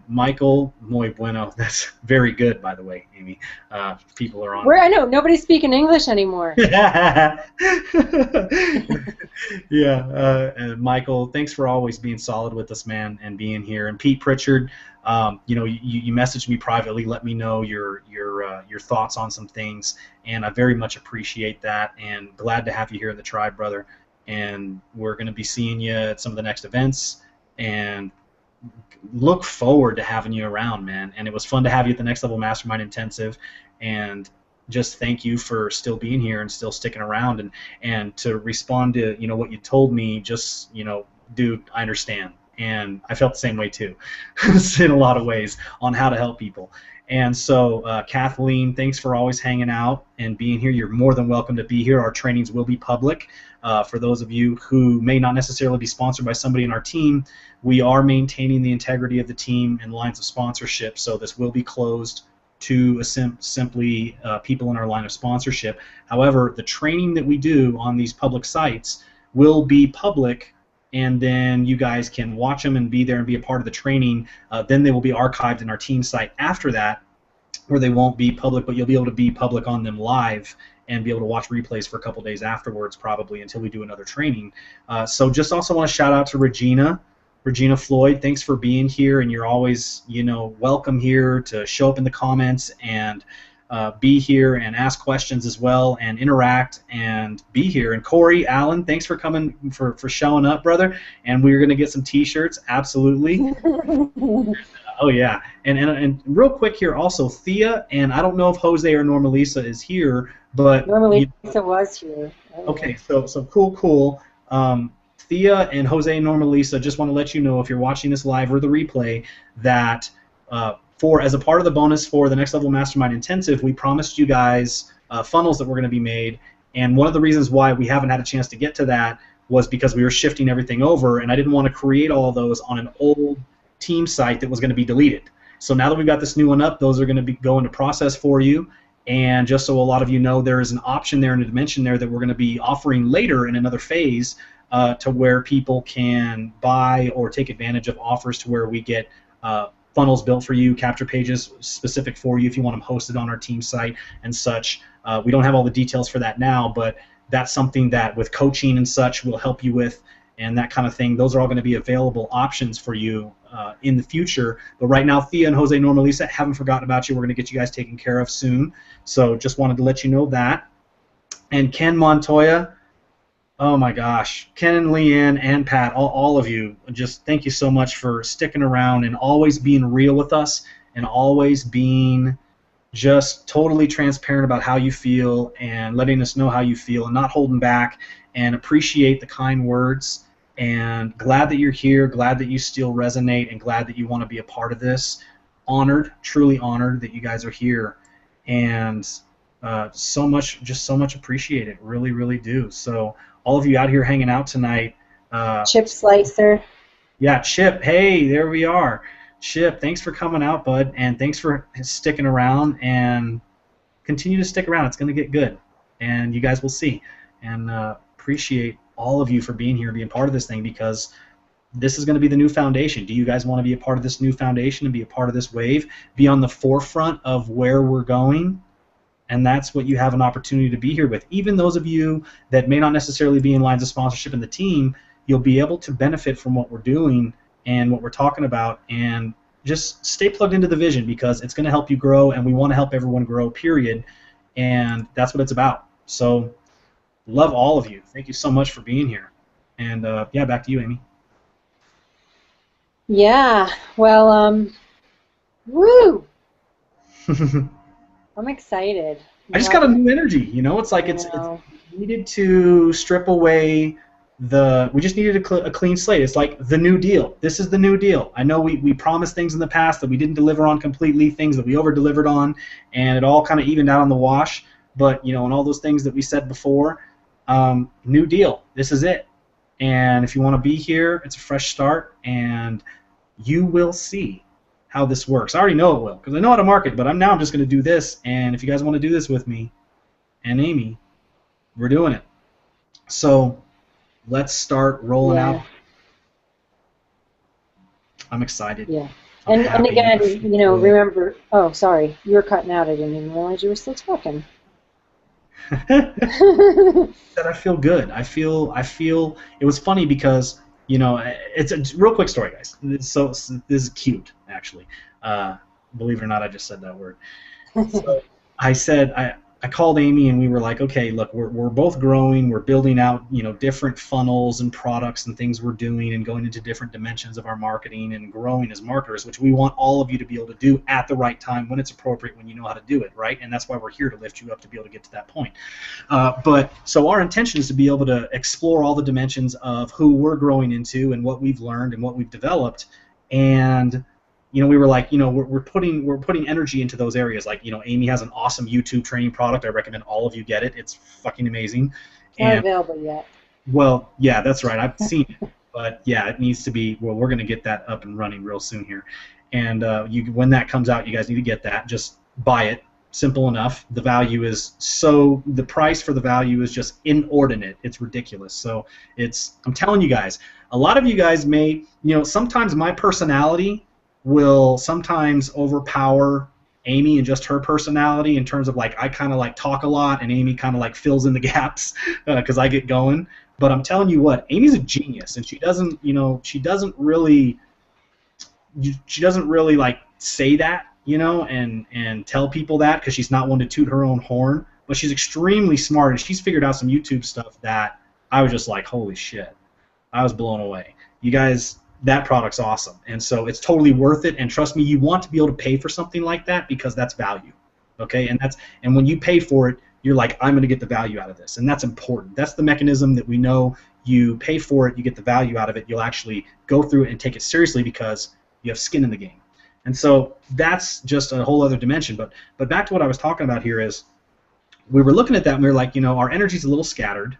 Michael Muy Bueno. That's very good, by the way, Amy. People are on. I know nobody's speaking English anymore. Yeah, and Michael, thanks for always being solid with us, man, and being here. And Pete Pritchard, you messaged me privately, let me know your thoughts on some things, and I very much appreciate that. And glad to have you here in the tribe, brother. And we're going to be seeing you at some of the next events, and look forward to having you around, man. And it was fun to have you at the Next Level Mastermind Intensive, and just thank you for still being here and still sticking around, and to respond to what you told me. Just dude, I understand, and I felt the same way too in a lot of ways on how to help people. And so Kathleen, thanks for always hanging out and being here. You're more than welcome to be here. Our trainings will be public. For those of you who may not necessarily be sponsored by somebody in our team, we are maintaining the integrity of the team and lines of sponsorship, so this will be closed to simply people in our line of sponsorship. However, the training that we do on these public sites will be public, and then you guys can watch them and be there and be a part of the training. Then they will be archived in our team site after that, where they won't be public, but you'll be able to be public on them live and be able to watch replays for a couple days afterwards, probably, until we do another training. So just also want to shout out to Regina Floyd. Thanks for being here, and you're always welcome here to show up in the comments and be here and ask questions as well and interact and be here. And Corey Allen, thanks for coming, for showing up, brother. And we're gonna get some T-shirts, absolutely. Oh yeah, and real quick here also, Thea, and I don't know if Jose or Normalisa is here, but Normalisa was here. Okay, so cool. Thea and Jose and Normalisa, just want to let you know, if you're watching this live or the replay, that as a part of the bonus for the Next Level Mastermind Intensive, we promised you guys funnels that were going to be made, and one of the reasons why we haven't had a chance to get to that was because we were shifting everything over, and I didn't want to create all of those on an old team site that was going to be deleted. So now that we've got this new one up, those are going to go into process for you. And just so a lot of you know, there is an option there and a dimension there that we're going to be offering later in another phase to where people can buy or take advantage of offers to where we get funnels built for you, capture pages specific for you if you want them hosted on our team site and such. We don't have all the details for that now, but that's something that with coaching and such we'll help you with, and that kind of thing. Those are all going to be available options for you in the future. But right now, Thea and Jose Normalisa haven't forgotten about you. We're going to get you guys taken care of soon. So just wanted to let you know that. And Ken Montoya, oh my gosh, Ken and Leanne and Pat, all of you, just thank you so much for sticking around and always being real with us and always being just totally transparent about how you feel and letting us know how you feel and not holding back, and appreciate the kind words, and glad that you're here, glad that you still resonate, and glad that you want to be a part of this. Honored, truly honored that you guys are here, and so much appreciated, really, really do. So all of you out here hanging out tonight. Chip Slicer. Yeah, Chip, hey, there we are. Chip, thanks for coming out, bud, and thanks for sticking around, and continue to stick around. It's going to get good, and you guys will see. And appreciate all of you for being here and being part of this thing, because this is going to be the new foundation. Do you guys want to be a part of this new foundation and be a part of this wave, be on the forefront of where we're going? And that's what you have an opportunity to be here with. Even those of you that may not necessarily be in lines of sponsorship in the team, you'll be able to benefit from what we're doing and what we're talking about, and just stay plugged into the vision, because it's going to help you grow, and we want to help everyone grow, period. And that's what it's about. So love all of you. Thank you so much for being here. And yeah, back to you, Amy. Yeah, well, woo! I'm excited. I just got a new energy, you know? It's like it's needed to strip away we just needed a clean slate. It's like the new deal. This is the new deal. I know we promised things in the past that we didn't deliver on completely, things that we over-delivered on, and it all kind of evened out on the wash. But, you know, and all those things that we said before, new deal. This is it. And if you want to be here, it's a fresh start, and you will see how this works. I already know it will, because I know how to market, but I'm just going to do this, and if you guys want to do this with me and Amy, we're doing it. So let's start rolling out. I'm excited. Yeah. And again, you know, remember, oh, sorry, you were cutting out. I didn't even realize you were still talking. That I feel good. I feel it was funny because, you know, it's a real quick story, guys. So this is cute, actually. Believe it or not, I just said that word. So I called Amy, and we were like, okay, look, we're both growing. We're building out, you know, different funnels and products and things we're doing, and going into different dimensions of our marketing and growing as marketers, which we want all of you to be able to do at the right time, when it's appropriate, when you know how to do it, right? And that's why we're here, to lift you up to be able to get to that point. But so our intention is to be able to explore all the dimensions of who we're growing into and what we've learned and what we've developed. And you know, we were like, you know, we're putting energy into those areas. Like, you know, Amy has an awesome YouTube training product. I recommend all of you get it. It's fucking amazing. Not available yet. Well, yeah, that's right. I've seen it, but yeah, it needs to be. Well, we're gonna get that up and running real soon here. And when that comes out, you guys need to get that. Just buy it. Simple enough. The value is the price for the value is just inordinate. It's ridiculous. So I'm telling you guys, a lot of you guys may, you know, sometimes my personality will sometimes overpower Amy and just her personality, in terms of, like, I kind of like talk a lot, and Amy kind of like fills in the gaps because I get going. But I'm telling you what, Amy's a genius, and she doesn't really like say that, you know, and tell people that, because she's not one to toot her own horn. But she's extremely smart, and she's figured out some YouTube stuff that I was just like, holy shit, I was blown away. You guys, that product's awesome, and so it's totally worth it. And trust me, you want to be able to pay for something like that, because that's value, okay? And when you pay for it, you're like, I'm going to get the value out of this, and that's important. That's the mechanism that we know. You pay for it, you get the value out of it. You'll actually go through it and take it seriously, because you have skin in the game. And so that's just a whole other dimension. But back to what I was talking about here is, we were looking at that, and we were like, you know, our energy's a little scattered.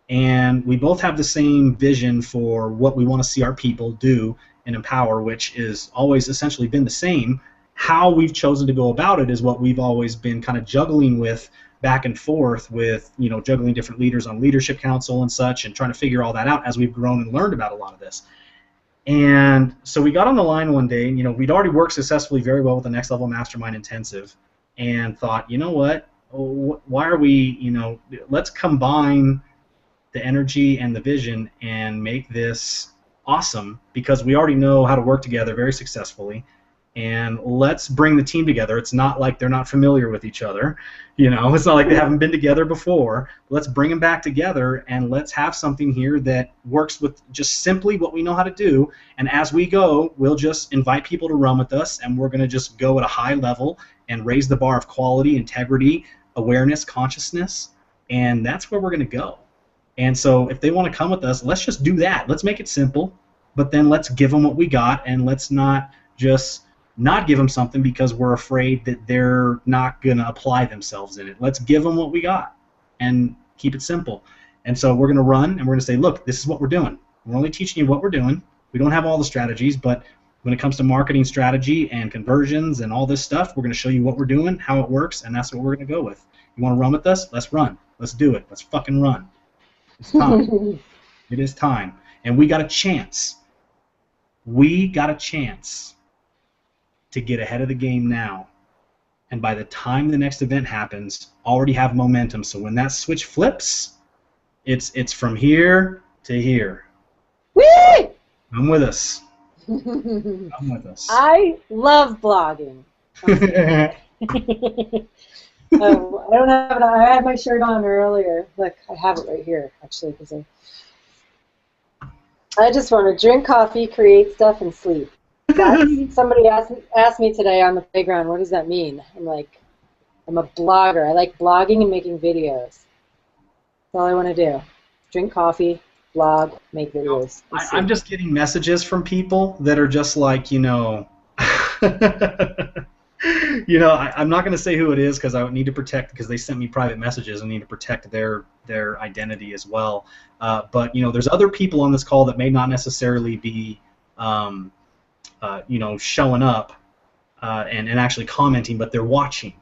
And we both have the same vision for what we want to see our people do and empower, which is always essentially been the same. How we've chosen to go about it is what we've always been kind of juggling with, back and forth with, you know, juggling different leaders on leadership council and such, and trying to figure all that out as we've grown and learned about a lot of this. And so we got on the line one day, and we'd already worked successfully very well with the Next Level Mastermind Intensive, and thought, you know what? Why are we, let's combine the energy and the vision and make this awesome, because we already know how to work together very successfully, and let's bring the team together. It's not like they're not familiar with each other, it's not like they haven't been together before. Let's bring them back together, and let's have something here that works with just simply what we know how to do, and as we go, we'll just invite people to run with us, and we're going to just go at a high level and raise the bar of quality, integrity, awareness, consciousness, and that's where we're going to go. And so if they want to come with us, let's just do that. Let's make it simple, but then let's give them what we got, and let's not just not give them something because we're afraid that they're not going to apply themselves in it. Let's give them what we got and keep it simple. And so we're going to run, and we're going to say, look, this is what we're doing. We're only teaching you what we're doing. We don't have all the strategies, but when it comes to marketing strategy and conversions and all this stuff, we're going to show you what we're doing, how it works, and that's what we're going to go with. You want to run with us? Let's run. Let's do it. Let's fucking run. It's time. It is time. And we got a chance. We got a chance to get ahead of the game now. And by the time the next event happens, already have momentum. So when that switch flips, it's from here to here. Whee! Come with us. Come with us. I love blogging. I don't have it. I had my shirt on earlier. Look, I have it right here, actually, because I just want to drink coffee, create stuff, and sleep. Somebody asked me today on the playground, what does that mean? I'm like, I'm a blogger. I like blogging and making videos. That's all I want to do. Drink coffee, blog, make videos. I'm just getting messages from people that are just like, I'm not going to say who it is because I need to protect, because they sent me private messages. I need to protect their identity as well. But there's other people on this call that may not necessarily be, showing up and actually commenting, but they're watching.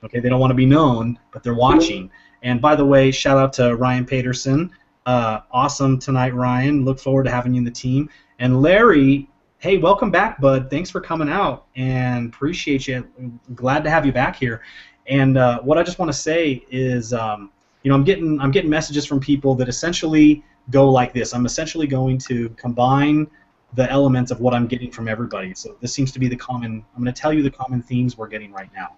Okay, they don't want to be known, but they're watching. And by the way, shout out to Ryan Paterson. Awesome tonight, Ryan. Look forward to having you in the team. And Larry. Hey, welcome back, bud. Thanks for coming out, and appreciate you. Glad to have you back here. And what I just want to say is, I'm getting messages from people that essentially go like this. I'm essentially going to combine the elements of what I'm getting from everybody. So this seems to be the common. I'm going to tell you the common themes we're getting right now.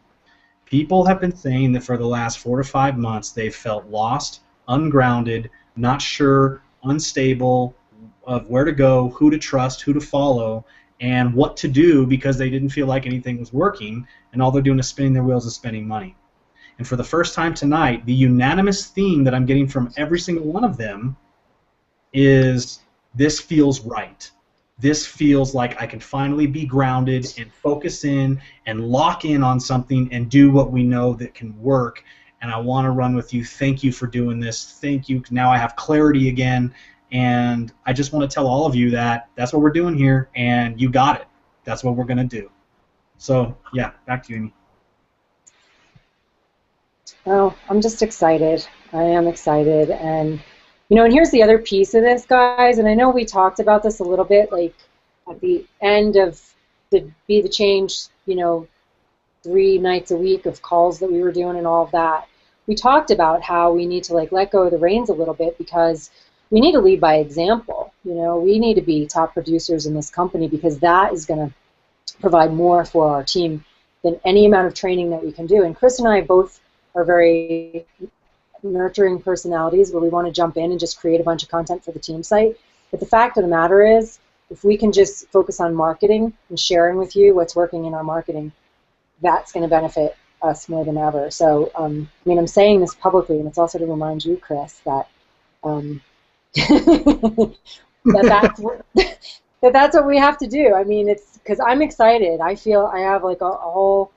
People have been saying that for the last 4 to 5 months they've felt lost, ungrounded, not sure, unstable, of where to go, who to trust, who to follow, and what to do, because they didn't feel like anything was working, and all they're doing is spinning their wheels and spending money. And for the first time tonight, the unanimous theme that I'm getting from every single one of them is, this feels right. This feels like I can finally be grounded and focus in and lock in on something and do what we know that can work, and I want to run with you. Thank you for doing this. Thank you. Now I have clarity again. And I just want to tell all of you that that's what we're doing here, and you got it. That's what we're going to do. So, yeah, back to you, Amy. Well, I'm just excited. I am excited. And, and here's the other piece of this, guys, and I know we talked about this a little bit, like, at the end of the Be the Change, 3 nights a week of calls that we were doing and all of that. We talked about how we need to, let go of the reins a little bit, because we need to lead by example. We need to be top producers in this company, because that is going to provide more for our team than any amount of training that we can do. And Chris and I both are very nurturing personalities where we want to jump in and just create a bunch of content for the team site. But the fact of the matter is, if we can just focus on marketing and sharing with you what's working in our marketing, that's going to benefit us more than ever. So, I'm saying this publicly, and it's also to remind you, Chris, that that's what we have to do. It's because I'm excited. I feel I have a whole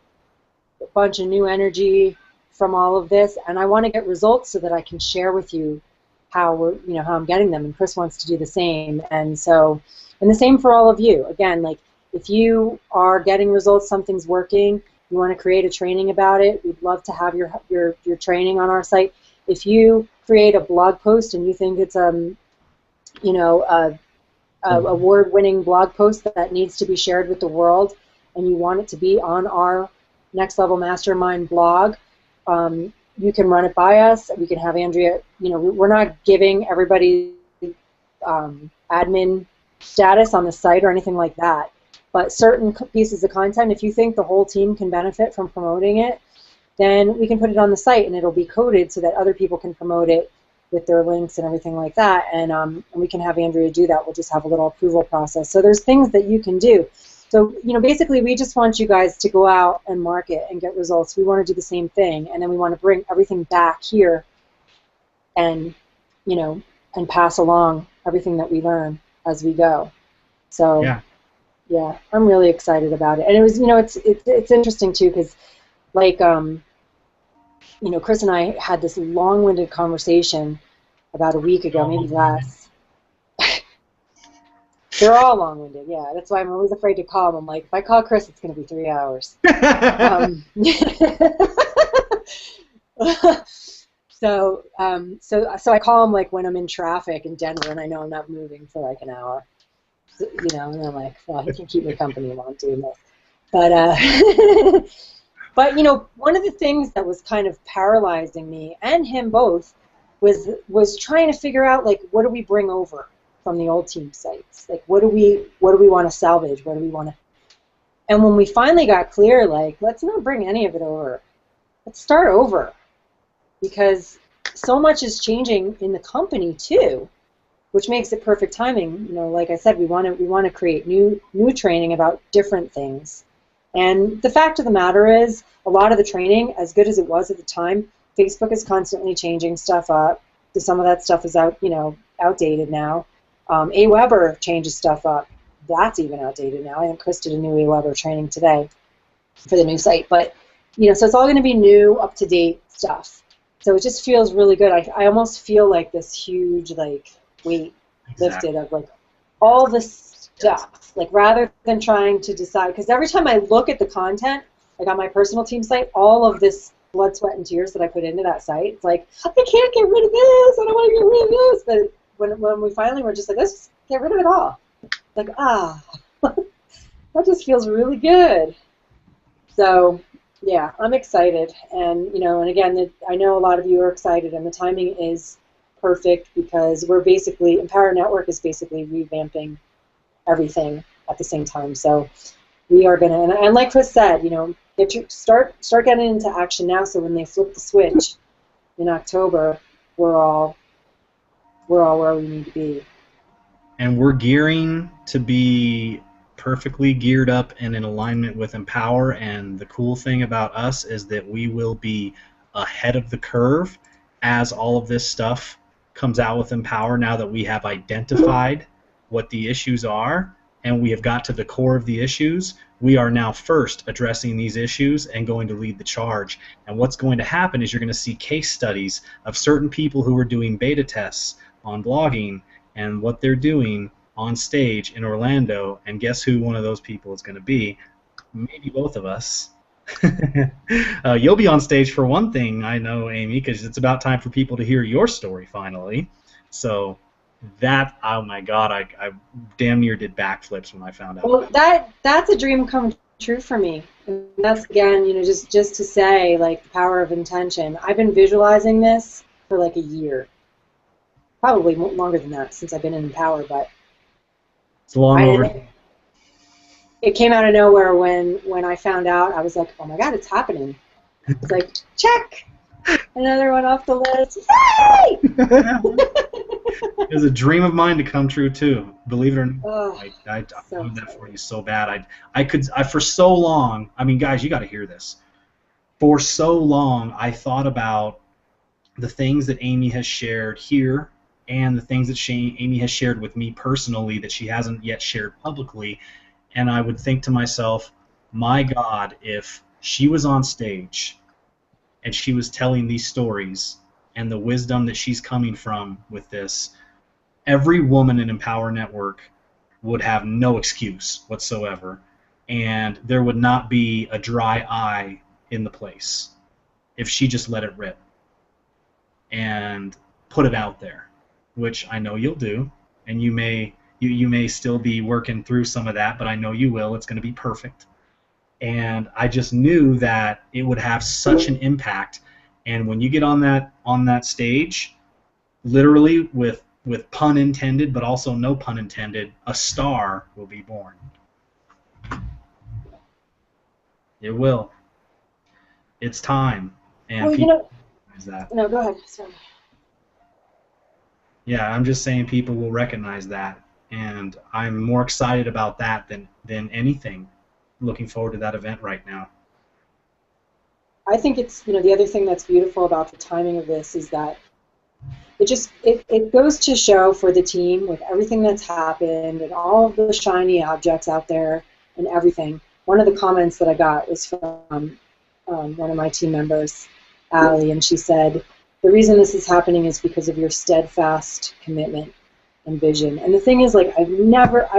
bunch of new energy from all of this, and I want to get results so that I can share with you how I'm getting them. And Chris wants to do the same, and the same for all of you. Again, if you are getting results, something's working, you want to create a training about it, we'd love to have your training on our site. If you create a blog post and you think it's award-winning blog post that needs to be shared with the world, and you want it to be on our Next Level Mastermind blog, you can run it by us. We can have Andrea, we're not giving everybody admin status on the site or anything like that, but certain pieces of content, if you think the whole team can benefit from promoting it, then we can put it on the site and it'll be coded so that other people can promote it with their links and everything like that, and we can have Andrea do that. We'll just have a little approval process. So there's things that you can do. So, basically we just want you guys to go out and market and get results. We want to do the same thing, and then we want to bring everything back here and, and pass along everything that we learn as we go. So, yeah, I'm really excited about it. And it was, it's interesting too, because like, Chris and I had this long-winded conversation about a week ago, maybe less. They're all long-winded, yeah. That's why I'm always afraid to call them. I'm like, if I call Chris, it's going to be 3 hours. So I call him like when I'm in traffic in Denver and I know I'm not moving for like an hour. So, and I'm like, well, he can keep me company while I'm doing this. But but one of the things that was kind of paralyzing me and him both was trying to figure out, like, what do we bring over from the old team sites? Like, what do we want to salvage? What do we want to? And when we finally got clear, like, let's not bring any of it over. Let's start over, because so much is changing in the company too, which makes it perfect timing. Like I said, we want to create new training about different things. And the fact of the matter is, a lot of the training, as good as it was at the time, Facebook is constantly changing stuff up. So some of that stuff is outdated now. Aweber changes stuff up. That's even outdated now. I think Chris did a new Aweber training today for the new site. But, so it's all going to be new, up-to-date stuff. So it just feels really good. I almost feel like this huge, like, weight lifted of, like, all this stuff. Like, rather than trying to decide, because every time I look at the content, like on my personal team site, all of this blood, sweat, and tears that I put into that site, it's like, I can't get rid of this, I don't want to get rid of this. But when we finally were just like, let's just get rid of it all. Like, that just feels really good. So, yeah, I'm excited. And, and again, I know a lot of you are excited, and the timing is perfect because Empower Network is basically revamping everything at the same time. So we are going to, and like Chris said, start getting into action now, so when they flip the switch in October, we're all where we need to be. And we're gearing to be perfectly geared up and in alignment with Empower, and the cool thing about us is that we will be ahead of the curve as all of this stuff comes out with Empower, now that we have identified what the issues are and we have got to the core of the issues. We are now first addressing these issues and going to lead the charge. And what's going to happen is you're going to see case studies of certain people who are doing beta tests on blogging and what they're doing on stage in Orlando, and guess who one of those people is going to be? Maybe both of us. You'll be on stage for one thing, I know, Amy, because it's about time for people to hear your story finally. So that, oh my God, I damn near did backflips when I found out. Well, that's a dream come true for me. And that's, again, just to say, like, the power of intention. I've been visualizing this for like a year. Probably longer than that since I've been in Empower, but it's long over. It came out of nowhere when I found out. I was like, oh my God, it's happening. It's like, check! Another one off the list. Yay! It was a dream of mine to come true too. Believe it or not, I so wanted that for you so bad. I for so long. I mean, guys, you got to hear this. For so long, I thought about the things that Amy has shared here and the things that Amy has shared with me personally that she hasn't yet shared publicly, and I would think to myself, my God, if she was on stage and she was telling these stories and the wisdom that she's coming from with this, every woman in Empower Network would have no excuse whatsoever, and there would not be a dry eye in the place if she just let it rip and put it out there, which I know you'll do, and you may You may still be working through some of that, but I know you will. It's going to be perfect. And I just knew that it would have such an impact. And when you get on that stage, literally with pun intended, but also no pun intended, a star will be born. It will. It's time, and Well, people recognize that. no, go ahead. Sorry. Yeah, I'm just saying people will recognize that, and I'm more excited about that than anything. Looking forward to that event right now. I think it's, the other thing that's beautiful about the timing of this is that it goes to show for the team with everything that's happened and all of the shiny objects out there and everything. One of the comments that I got was from one of my team members, Allie, and she said, the reason this is happening is because of your steadfast commitment and vision. And the thing is, like, I've never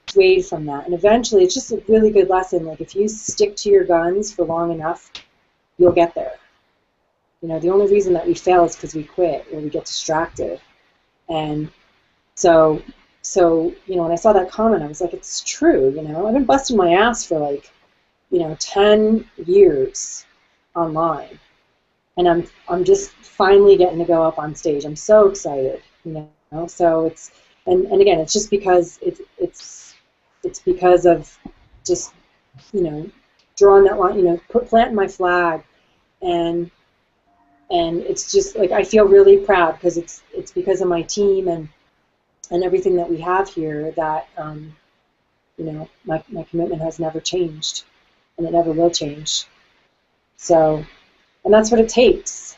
swayed from that. And eventually, it's just a really good lesson. Like, if you stick to your guns for long enough, you'll get there. The only reason that we fail is because we quit or we get distracted. And so when I saw that comment, I was like, it's true. I've been busting my ass for 10 years online, and I'm just finally getting to go up on stage. I'm so excited. So it's and again, it's just because it's because of just drawing that line, planting my flag, and it's just like I feel really proud because it's because of my team and everything that we have here that my commitment has never changed, and it never will change. So, and that's what it takes.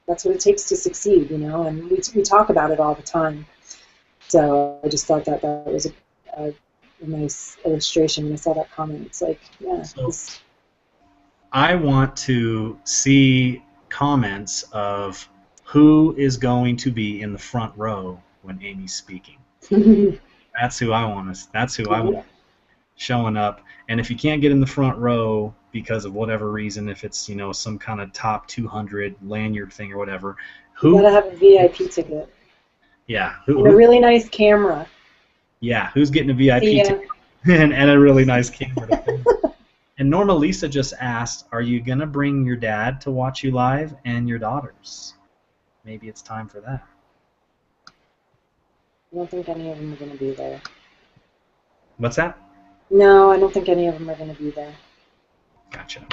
That's what it takes to succeed, and we talk about it all the time. So I just thought that was a nice illustration when I saw that comment. It's like, yeah. So I want to see comments of who is going to be in the front row when Amy's speaking. That's who I want. That's who I want showing up. And if you can't get in the front row because of whatever reason, if it's some kind of top 200 lanyard thing or whatever, you gotta have a VIP ticket. Yeah. And a really nice camera. Yeah. Who's getting a VIP ticket and a really nice camera? And Norma Lisa just asked, are you gonna bring your dad to watch you live and your daughters? Maybe it's time for that. I don't think any of them are going to be there. What's that? No, I don't think any of them are going to be there. Gotcha.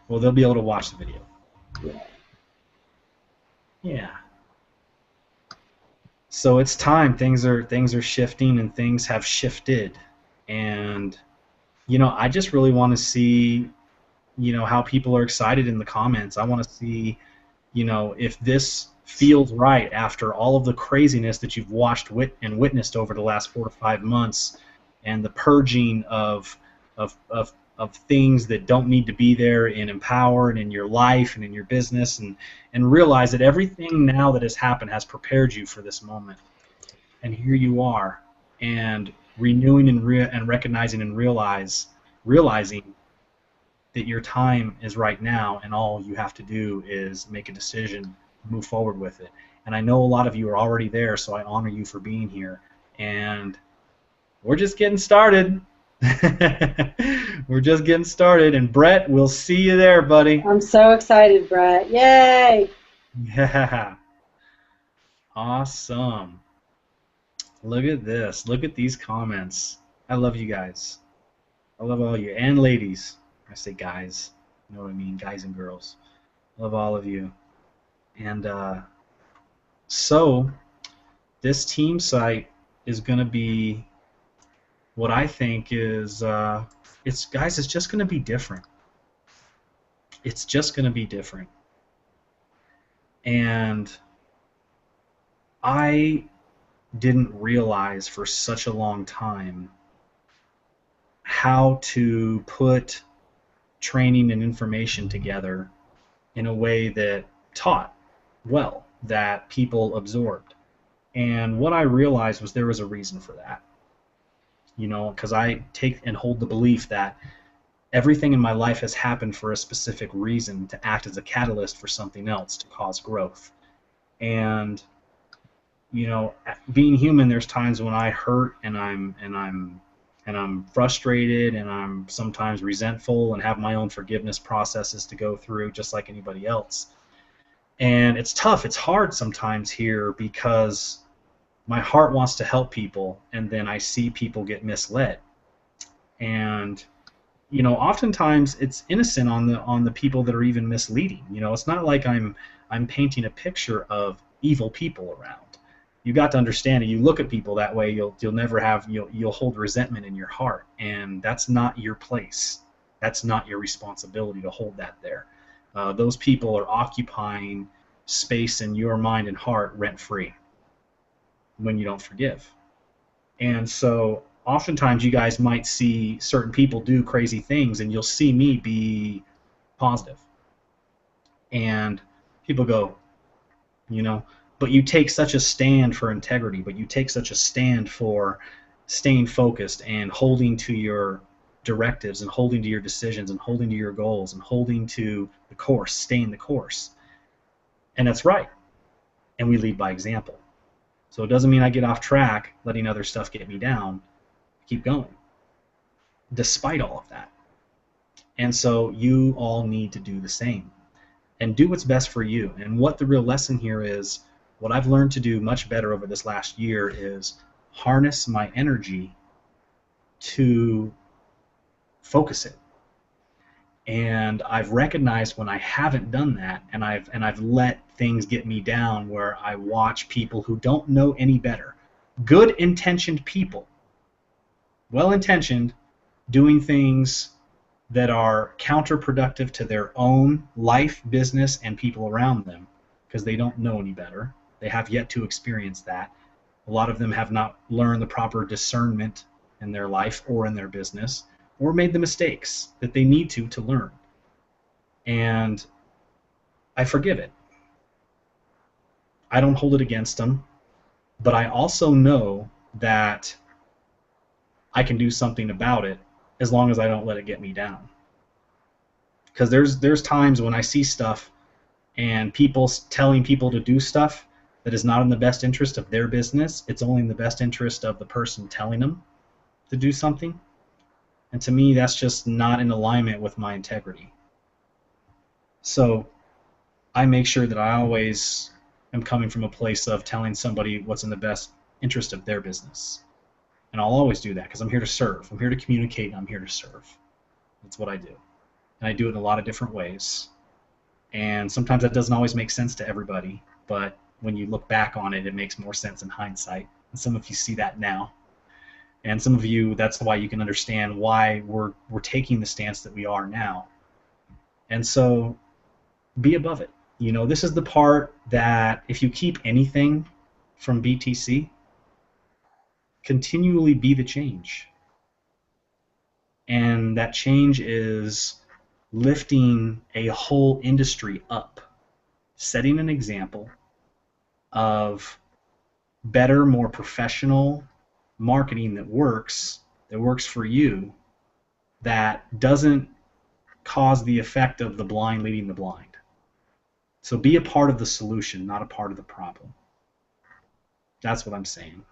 Well, they'll be able to watch the video. Yeah. Yeah. So it's time. Things are shifting, and things have shifted. And I just really want to see how people are excited in the comments. I want to see if this feels right after all of the craziness that you've watched and witnessed over the last 4 to 5 months, and the purging of things that don't need to be there in Empower and in your life and in your business, and realize that everything now that has happened has prepared you for this moment. And here you are, and renewing and recognizing and realizing that your time is right now, and all you have to do is make a decision, move forward with it. And I know a lot of you are already there, so I honor you for being here. And we're just getting started. We're just getting started. And Brett, we'll see you there, buddy. I'm so excited, Brett. Yay! Yeah. Awesome. Look at this. Look at these comments. I love you guys. I love all you. And ladies. I say guys. You know what I mean? Guys and girls. I love all of you. And so this team site is going to be what I think is, it's just going to be different. It's just going to be different. And I didn't realize for such a long time how to put training and information together in a way that taught well, that people absorbed. And what I realized was there was a reason for that. Because I take and hold the belief that everything in my life has happened for a specific reason, to act as a catalyst for something else, to cause growth. And being human, there's times when I hurt and I'm frustrated and I'm sometimes resentful and have my own forgiveness processes to go through just like anybody else. And it's tough. It's hard sometimes here because my heart wants to help people, and then I see people get misled. And oftentimes it's innocent on the people that are even misleading. It's not like I'm painting a picture of evil people around. You got to understand it. You look at people that way, you'll never have you'll hold resentment in your heart, and that's not your place. That's not your responsibility to hold that there. Those people are occupying space in your mind and heart rent free when you don't forgive. And so oftentimes you guys might see certain people do crazy things, and you'll see me be positive. And people go, you know, but you take such a stand for integrity, but you take such a stand for staying focused and holding to your directives and holding to your decisions and holding to your goals and holding to the course, staying the course. And that's right. And we lead by example. So it doesn't mean I get off track, letting other stuff get me down. Keep going, despite all of that. And so you all need to do the same and do what's best for you. And what the real lesson here is, what I've learned to do much better over this last year is harness my energy to focus it. And I've recognized when I haven't done that, and I've let things get me down where I watch people who don't know any better, good intentioned people, well intentioned, doing things that are counterproductive to their own life, business, and people around them because they don't know any better. They have yet to experience that. A lot of them have not learned the proper discernment in their life or in their business, or made the mistakes that they need to learn. And I forgive it. I don't hold it against them, but I also know that I can do something about it as long as I don't let it get me down. Because there's times when I see stuff and people telling people to do stuff that is not in the best interest of their business. It's only in the best interest of the person telling them to do something. And to me, that's just not in alignment with my integrity. So I make sure that I always am coming from a place of telling somebody what's in the best interest of their business. And I'll always do that because I'm here to serve. I'm here to communicate, and I'm here to serve. That's what I do. And I do it in a lot of different ways. And sometimes that doesn't always make sense to everybody, but when you look back on it, it makes more sense in hindsight. And some of you see that now. And some of you, that's why you can understand why we're taking the stance that we are now. And so be above it. This is the part that if you keep anything from BTC, continually be the change. And that change is lifting a whole industry up, setting an example of better, more professional marketing that works for you, that doesn't cause the effect of the blind leading the blind. So be a part of the solution, not a part of the problem. That's what I'm saying.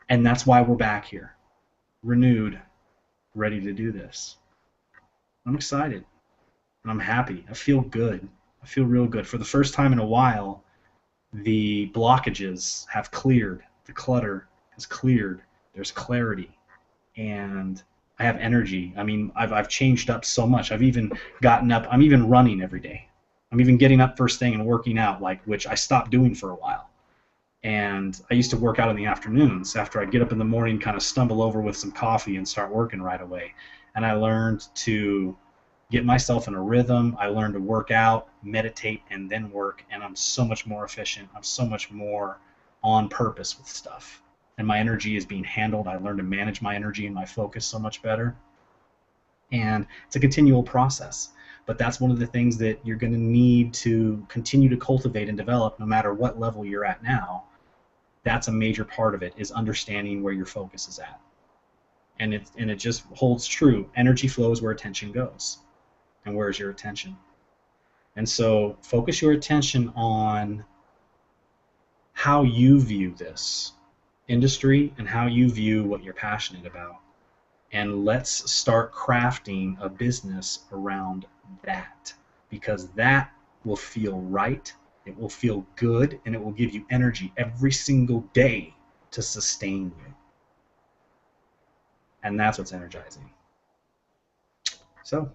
And that's why we're back here, renewed, ready to do this. I'm excited, and I'm happy. I feel good. I feel real good. For the first time in a while, the blockages have cleared. The clutter has cleared. There's clarity, and I have energy. I mean, I've changed up so much. I've even gotten up. I'm even running every day. I'm even getting up first thing and working out, which I stopped doing for a while. And I used to work out in the afternoons after I'd get up in the morning, kind of stumble over with some coffee and start working right away. And I learned to get myself in a rhythm. I learned to work out, meditate, and then work. And I'm so much more efficient. I'm so much more on purpose with stuff. And my energy is being handled. I learned to manage my energy and my focus so much better. And it's a continual process. But that's one of the things that you're going to need to continue to cultivate and develop no matter what level you're at now. That's a major part of it, is understanding where your focus is at. And it just holds true. Energy flows where attention goes. And where's your attention? And so focus your attention on how you view this industry and how you view what you're passionate about. And let's start crafting a business around that, because that will feel right, it will feel good, and it will give you energy every single day to sustain you. And that's what's energizing. So,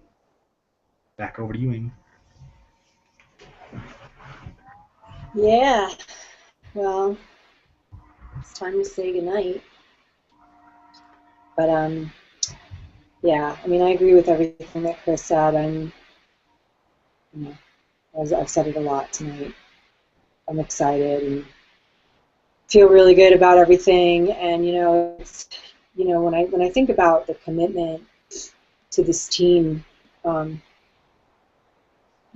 back over to you, Amy. Yeah. Well, it's time to say goodnight. But yeah. I mean, I agree with everything that Chris said. You know, I've said it a lot tonight. I'm excited and feel really good about everything. And when I think about the commitment to this team, a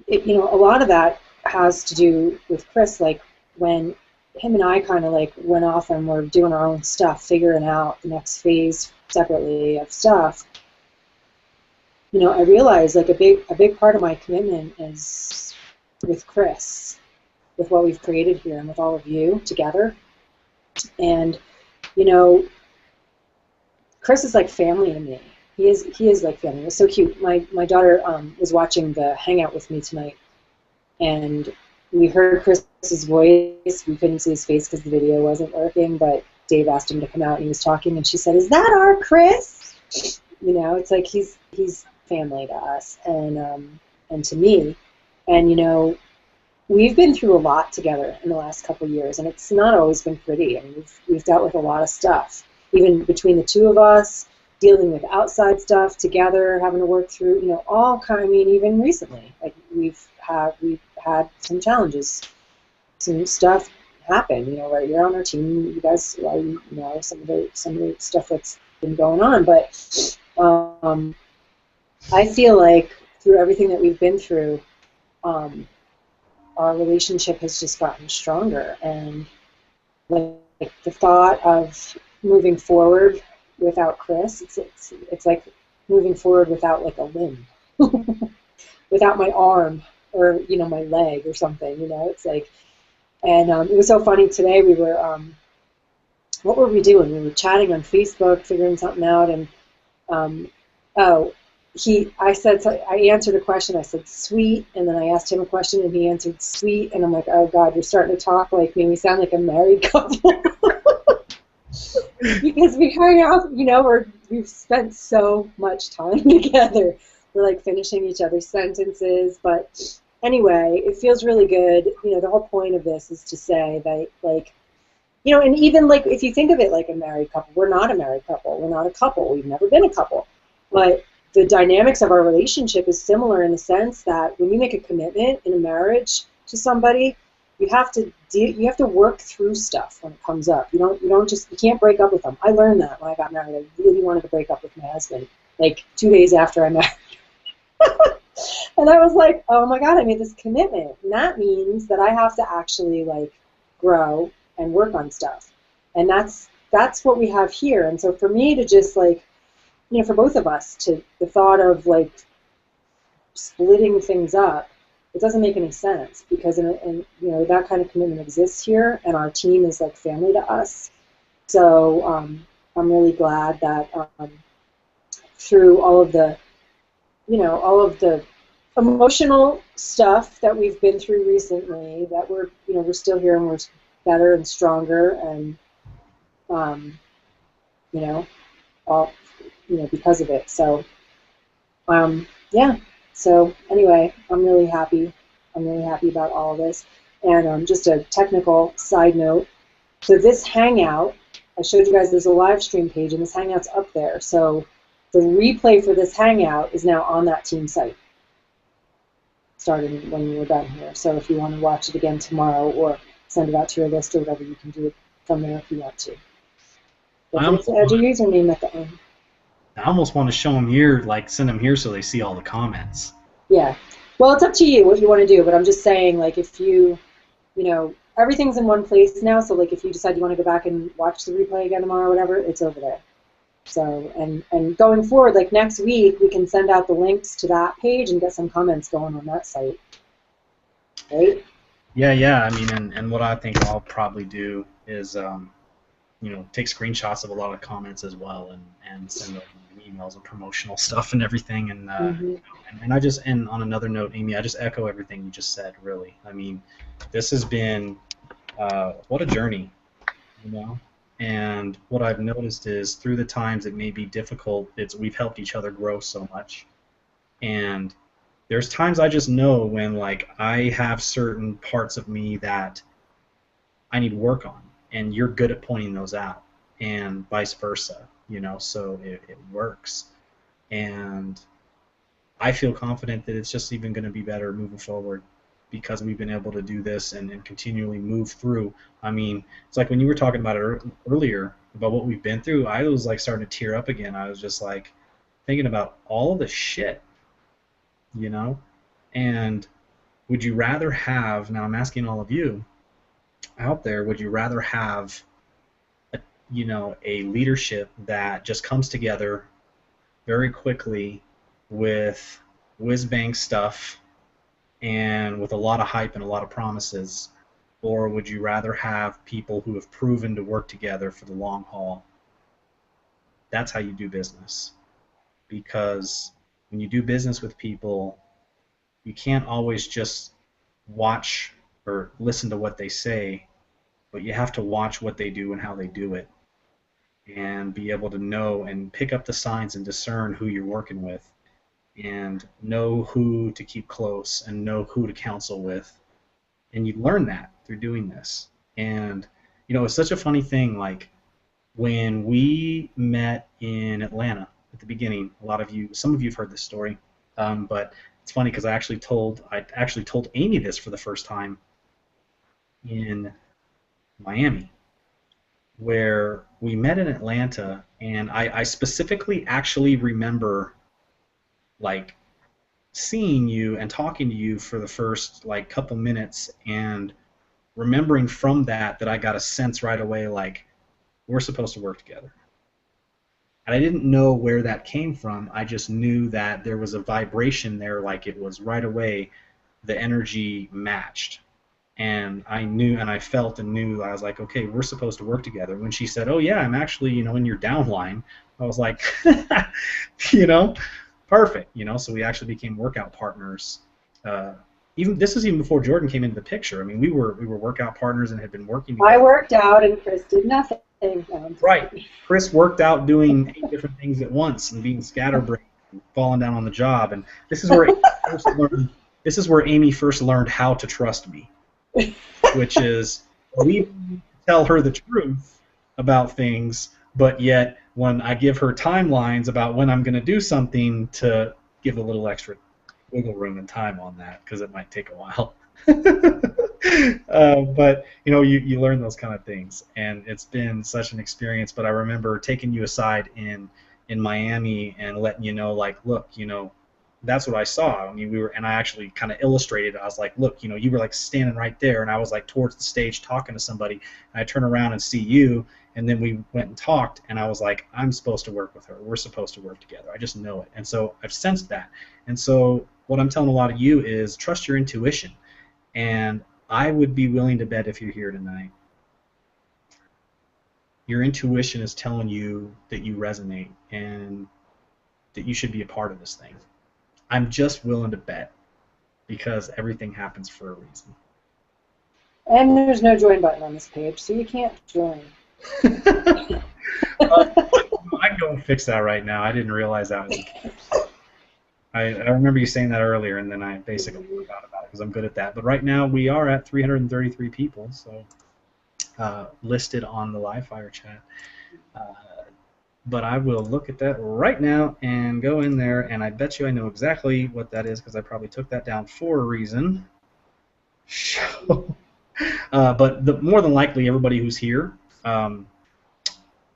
lot of that has to do with Chris. Like when him and I kind of like went off and were doing our own stuff, figuring out the next phase separately of stuff. I realized like a big part of my commitment is with Chris, with what we've created here, and with all of you together. And Chris is like family to me. He is like family. It was so cute. My daughter was watching the Hangout with me tonight, and we heard Chris's voice. We couldn't see his face because the video wasn't working, but Dave asked him to come out, and he was talking, and she said, "Is that our Chris?" It's like he's family to us, and to me, and we've been through a lot together in the last couple of years, and it's not always been pretty. I mean, we've dealt with a lot of stuff, even between the two of us, dealing with outside stuff together, having to work through, all kind. I mean, even recently, like we've had some challenges, some stuff happen. Right here on our team, you guys, some of the stuff that's been going on, but I feel like through everything that we've been through, our relationship has just gotten stronger, and like the thought of moving forward without Chris, it's like moving forward without like a limb, without my arm or my leg or something. It's like, and it was so funny today. We were what were we doing? We were chatting on Facebook, figuring something out, and I answered a question. I said sweet, and then I asked him a question, and he answered sweet, and I'm like, oh God, you're starting to talk like me. We sound like a married couple. Because we hang out, we've spent so much time together. We're like finishing each other's sentences, but anyway, it feels really good. The whole point of this is to say that, like, and even like if you think of it like a married couple, we're not a married couple. We're not a couple. We've never been a couple, but the dynamics of our relationship is similar in the sense that when you make a commitment in a marriage to somebody, you have to work through stuff when it comes up. You can't break up with them. I learned that when I got married. I really wanted to break up with my husband, like 2 days after I married. And I was like, oh my God, I made this commitment, and that means that I have to actually like grow and work on stuff, and that's what we have here. And so for me to just like, for both of us, to the thought of like splitting things up, it doesn't make any sense, because that kind of commitment exists here, and our team is like family to us. So I'm really glad that through all of the emotional stuff that we've been through recently, that we're still here, and we're better and stronger, and all because of it. So yeah. So anyway, I'm really happy. I'm really happy about all of this. And just a technical side note. So this Hangout, I showed you guys there's a live stream page, and this Hangout's up there. So the replay for this Hangout is now on that team site, starting when we're done here. So if you want to watch it again tomorrow or send it out to your list or whatever, you can do it from there if you want to. But add your username at the end. I almost want to show them here, like send them here so they see all the comments. Yeah. Well, it's up to you what you want to do, but I'm just saying, like, if everything's in one place now, so like if you decide you want to go back and watch the replay again tomorrow or whatever, it's over there. So, and going forward, like next week, we can send out the links to that page and get some comments going on that site. Right? Yeah. I mean, and what I think I'll probably do is, take screenshots of a lot of comments as well, and send those in emails and promotional stuff and everything. And, Hmm. and on another note, Amy, I just echo everything you just said. Really, I mean, this has been what a journey, you know. And what I've noticed is through the times it may be difficult, we've helped each other grow so much. And there's times I just know when like I have certain parts of me that I need work on, and you're good at pointing those out, and vice versa, so it works. And I feel confident that it's just even going to be better moving forward because we've been able to do this and continually move through. I mean, it's like when you were talking about it earlier about what we've been through, I was like starting to tear up again. I was just like thinking about all the shit, you know? And would you rather have, now I'm asking all of you out there, would you rather have a leadership that just comes together very quickly with whiz bang stuff and with a lot of hype and a lot of promises? Or would you rather have people who have proven to work together for the long haul? That's how you do business. Because when you do business with people, you can't always just watch or listen to what they say, but you have to watch what they do and how they do it, and be able to know and pick up the signs and discern who you're working with, and know who to keep close and know who to counsel with. And you learn that through doing this. And it's such a funny thing. Like when we met in Atlanta at the beginning, some of you have heard this story, but it's funny because I actually told Amy this for the first time in Miami, where we met in Atlanta, and I specifically actually remember like seeing you and talking to you for the first like couple minutes, and remembering from that I got a sense right away like we're supposed to work together. And I didn't know where that came from. I just knew that there was a vibration there, like it was right away the energy matched. And I knew and I felt and knew. I was like, okay, we're supposed to work together. When she said, oh yeah, I'm actually, in your downline, I was like, you know, perfect. So we actually became workout partners. Uh, even this is even before Jordan came into the picture. I mean, we were workout partners and had been working I together. worked out and Chris did nothing. No, I'm just Right. kidding. Chris worked out doing 8 different things at once and being scatterbrained and falling down on the job. And this is where Amy first learned. This is where Amy first learned how to trust me, which is we tell her the truth about things, but yet when I give her timelines about when I'm going to do something, to give a little extra wiggle room and time on that because it might take a while. But you learn those kind of things, and it's been such an experience. But I remember taking you aside in Miami and letting you know, like, look, that's what I saw. I mean, and I actually kind of illustrated it. I was like, look, you were like standing right there, and I was like towards the stage talking to somebody, and I turn around and see you, and then we went and talked, and I was like, I'm supposed to work with her. We're supposed to work together. I just know it. And so I've sensed that. And so what I'm telling a lot of you is trust your intuition. And I would be willing to bet if you're here tonight, your intuition is telling you that you resonate and that you should be a part of this thing. I'm just willing to bet because everything happens for a reason. And there's no join button on this page, so you can't join. I can go and fix that right now. I didn't realize that was the case. I remember you saying that earlier, and then I basically forgot about it because I'm good at that. But right now we are at 333 people, so listed on the live fire chat. But I will look at that right now and go in there, and I bet you I know exactly what that is because I probably took that down for a reason. So, but more than likely, everybody who's here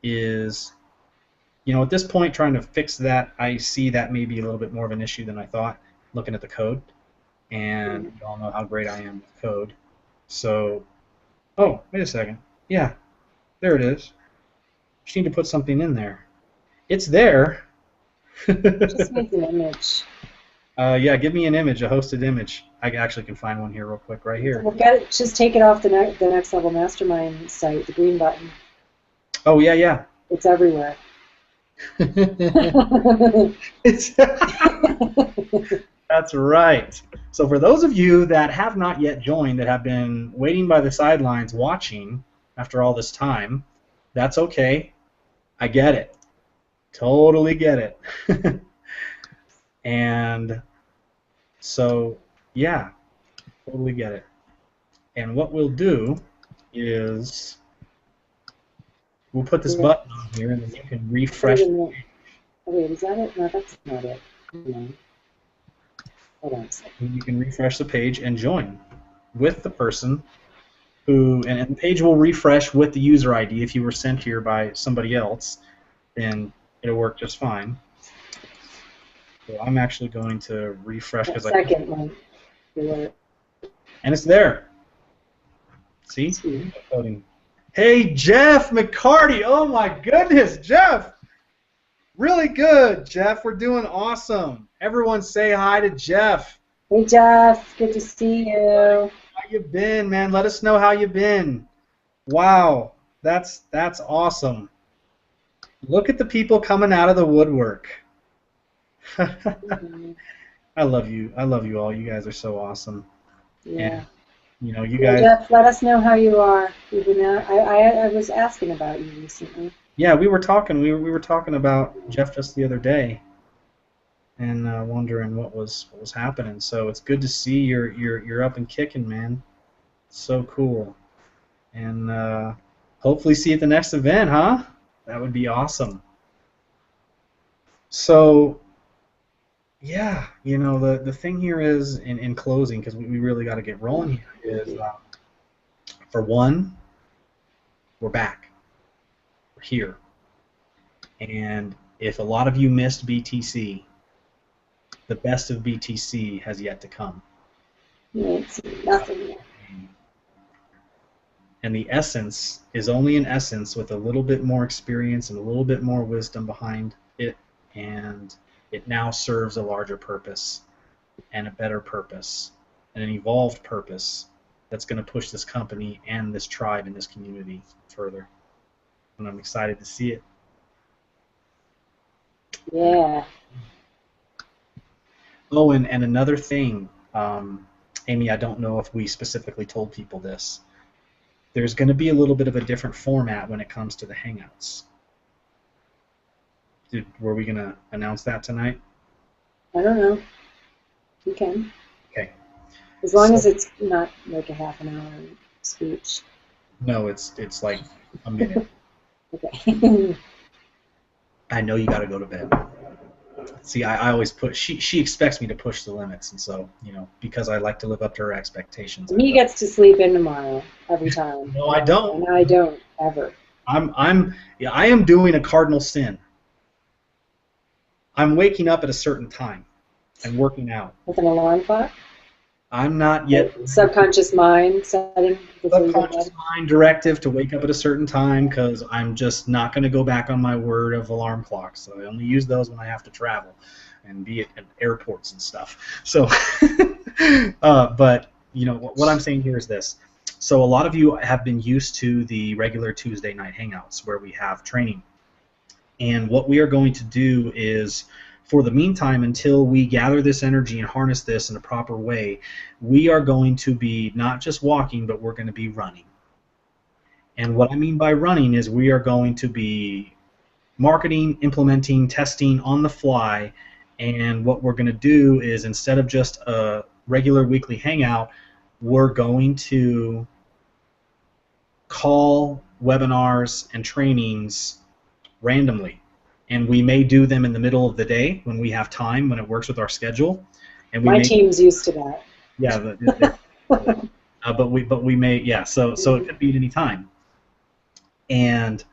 is, at this point, trying to fix that. I see that may be a little bit more of an issue than I thought, looking at the code. And you all know how great I am with code. So, oh, wait a second. Yeah, there it is. Just need to put something in there. It's there. Just needs an image. Yeah, give me an image, a hosted image. I actually can find one here real quick, right here. We'll get it. Just take it off the Next Level Mastermind site, the green button. Oh, yeah, yeah. It's everywhere. It's That's right. So for those of you that have not yet joined, that have been waiting by the sidelines watching after all this time, that's okay. I get it. Totally get it. And so, yeah, totally get it. And what we'll do is we'll put this button on here, and then you can refresh. Oh, wait, is that it? No, that's not it. No. Hold on a second. You can refresh the page and join with the person who, and the page will refresh with the user ID. If you were sent here by somebody else, then it'll work just fine. So I'm actually going to refresh because second one. And it's there. See? Hey, Jeff McCarty. Oh my goodness, Jeff. Really good, Jeff. We're doing awesome. Everyone say hi to Jeff. Hey, Jeff. Good to see you. How you been, man? Let us know how you been. Wow, that's awesome. Look at the people coming out of the woodwork. I love you. I love you all. You guys are so awesome. Yeah. And, you know, you guys. Jeff, let us know how you are. I was asking about you recently. Yeah, we were talking. We were talking about Jeff just the other day, and wondering what was happening. So it's good to see you're up and kicking, man. So cool. And hopefully see you at the next event, huh? That would be awesome. So, yeah, you know, the thing here is, in closing, because we really got to get rolling here, is, for one, we're back. We're here. And if a lot of you missed BTC, the best of BTC has yet to come. It's nothing yet. And the essence is only an essence with a little bit more experience and a little bit more wisdom behind it, and it now serves a larger purpose and a better purpose and an evolved purpose that's going to push this company and this tribe and this community further. And I'm excited to see it. Yeah. Oh, and another thing, Amy, I don't know if we specifically told people this. There's going to be a little bit of a different format when it comes to the Hangouts. Were we going to announce that tonight? I don't know. You can. Okay. As long as it's not like a half an hour speech. No, it's like a minute. Okay. I know you got to go to bed. See, I always push. She expects me to push the limits, and so, you know, because I like to live up to her expectations. He gets to sleep in tomorrow every time. No, I don't. And I don't ever. I am doing a cardinal sin. I'm waking up at a certain time and working out. With an alarm clock? I'm not yet. Subconscious mind setting. Subconscious mind directive to wake up at a certain time, because I'm just not going to go back on my word of alarm clocks. So I only use those when I have to travel and be at airports and stuff. So, but you know what I'm saying here is this. So a lot of you have been used to the regular Tuesday night hangouts where we have training, and what we are going to do is, for the meantime, until we gather this energy and harness this in a proper way, we are going to be not just walking, but we're going to be running. And what I mean by running is we are going to be marketing, implementing, testing on the fly, and what we're going to do is, instead of just a regular weekly hangout, we're going to call webinars and trainings randomly. And we may do them in the middle of the day when we have time, when it works with our schedule. And my team's used to that. Yeah, but we may, yeah. So it could be at any time. And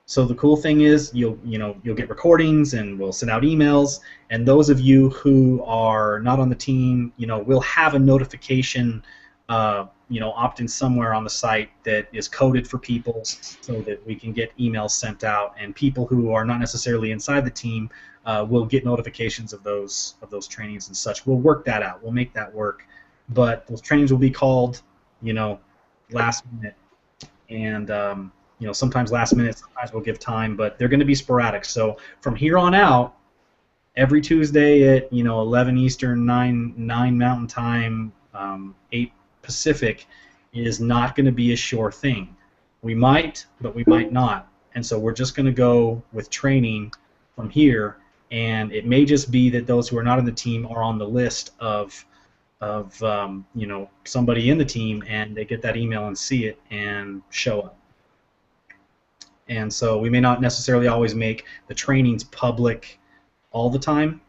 so the cool thing is, you'll get recordings, and we'll send out emails. And those of you who are not on the team, we'll have a notification opt in somewhere on the site that is coded for people so that we can get emails sent out, and people who are not necessarily inside the team will get notifications of those trainings and such. We'll work that out. We'll make that work. But those trainings will be called, last minute, and sometimes last minute, sometimes we'll give time, but they're going to be sporadic. So from here on out, every Tuesday at 11 Eastern, 9 Mountain Time, 8 Pacific is not going to be a sure thing. We might, but we might not. And so we're just going to go with training from here, and it may just be that those who are not in the team are on the list of somebody in the team, and they get that email and see it and show up. And so we may not necessarily always make the trainings public all the time,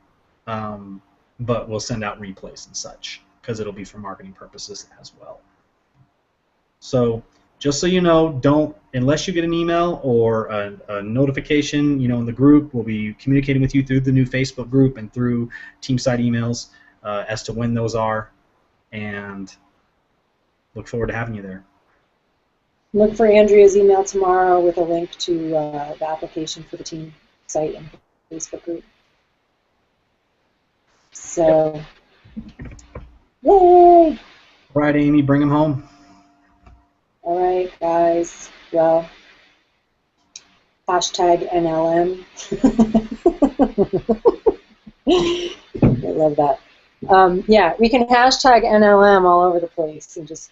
but we'll send out replays and such, because it'll be for marketing purposes as well. So just so you know, unless you get an email or a notification, in the group, we'll be communicating with you through the new Facebook group and through team site emails as to when those are, and look forward to having you there. Look for Andrea's email tomorrow with a link to the application for the team site and Facebook group. So, yay! All right, Amy, bring them home. All right, guys. Well, #NLM. I love that. Yeah, we can #NLM all over the place and just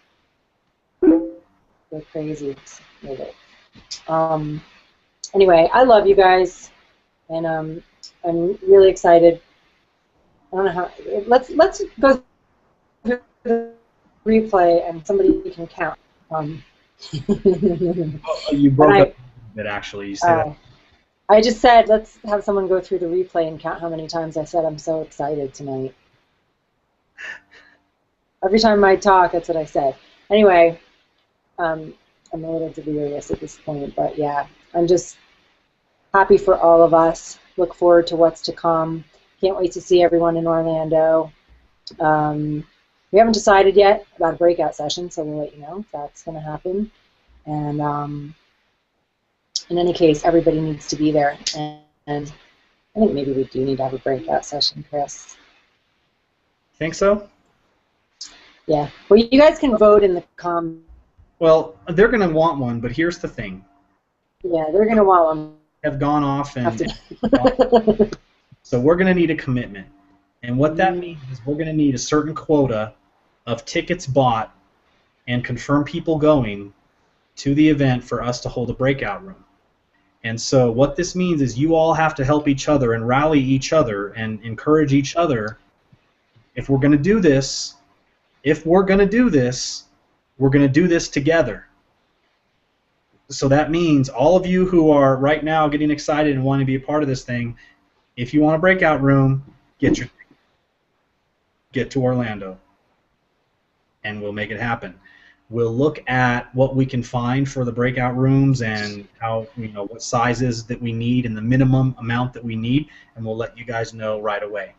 go crazy with it. Anyway, I love you guys, and I'm really excited. I don't know how. Let's go through the replay, and somebody can count. You broke up a bit, actually. You said that. I just said let's have someone go through the replay and count how many times I said I'm so excited tonight. Every time I talk, that's what I say. Anyway, I'm a little delirious at this point, but yeah, I'm just happy for all of us. Look forward to what's to come. Can't wait to see everyone in Orlando. We haven't decided yet about a breakout session, so we'll let you know if that's going to happen. And in any case, everybody needs to be there. And I think maybe we do need to have a breakout session, Chris. Think so? Yeah. Well, you guys can vote in the comments. Well, they're going to want one, but here's the thing. Yeah, they're going to want one. Have gone off and so we're going to need a commitment. And what that means is we're going to need a certain quota of tickets bought and confirmed people going to the event for us to hold a breakout room. And so what this means is you all have to help each other and rally each other and encourage each other. If we're going to do this, we're going to do this together. So that means all of you who are right now getting excited and want to be a part of this thing, if you want a breakout room, get to Orlando, and we'll make it happen. We'll look at what we can find for the breakout rooms and how, what sizes that we need and the minimum amount that we need, and we'll let you guys know right away.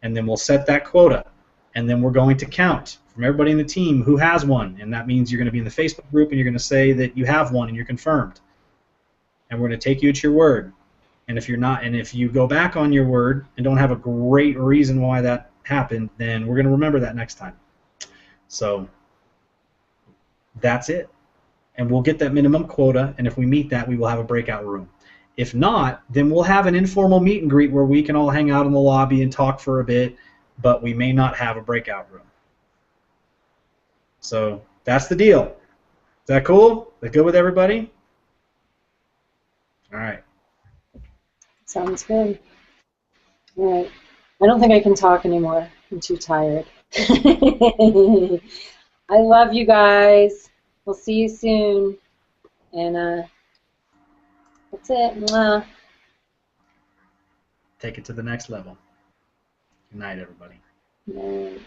And then we'll set that quota, and then we're going to count from everybody in the team who has one, and that means you're going to be in the Facebook group and you're going to say that you have one and you're confirmed. And we're going to take you at your word. And if you're not, and if you go back on your word and don't have a great reason why that happened, then we're going to remember that next time. So that's it. And we'll get that minimum quota, and if we meet that, we will have a breakout room. If not, then we'll have an informal meet and greet where we can all hang out in the lobby and talk for a bit, but we may not have a breakout room. So that's the deal. Is that cool? Is that good with everybody? All right. Sounds good. All right. I don't think I can talk anymore. I'm too tired. I love you guys. We'll see you soon. And that's it. Mwah. Take it to the next level. Good night, everybody. Good night.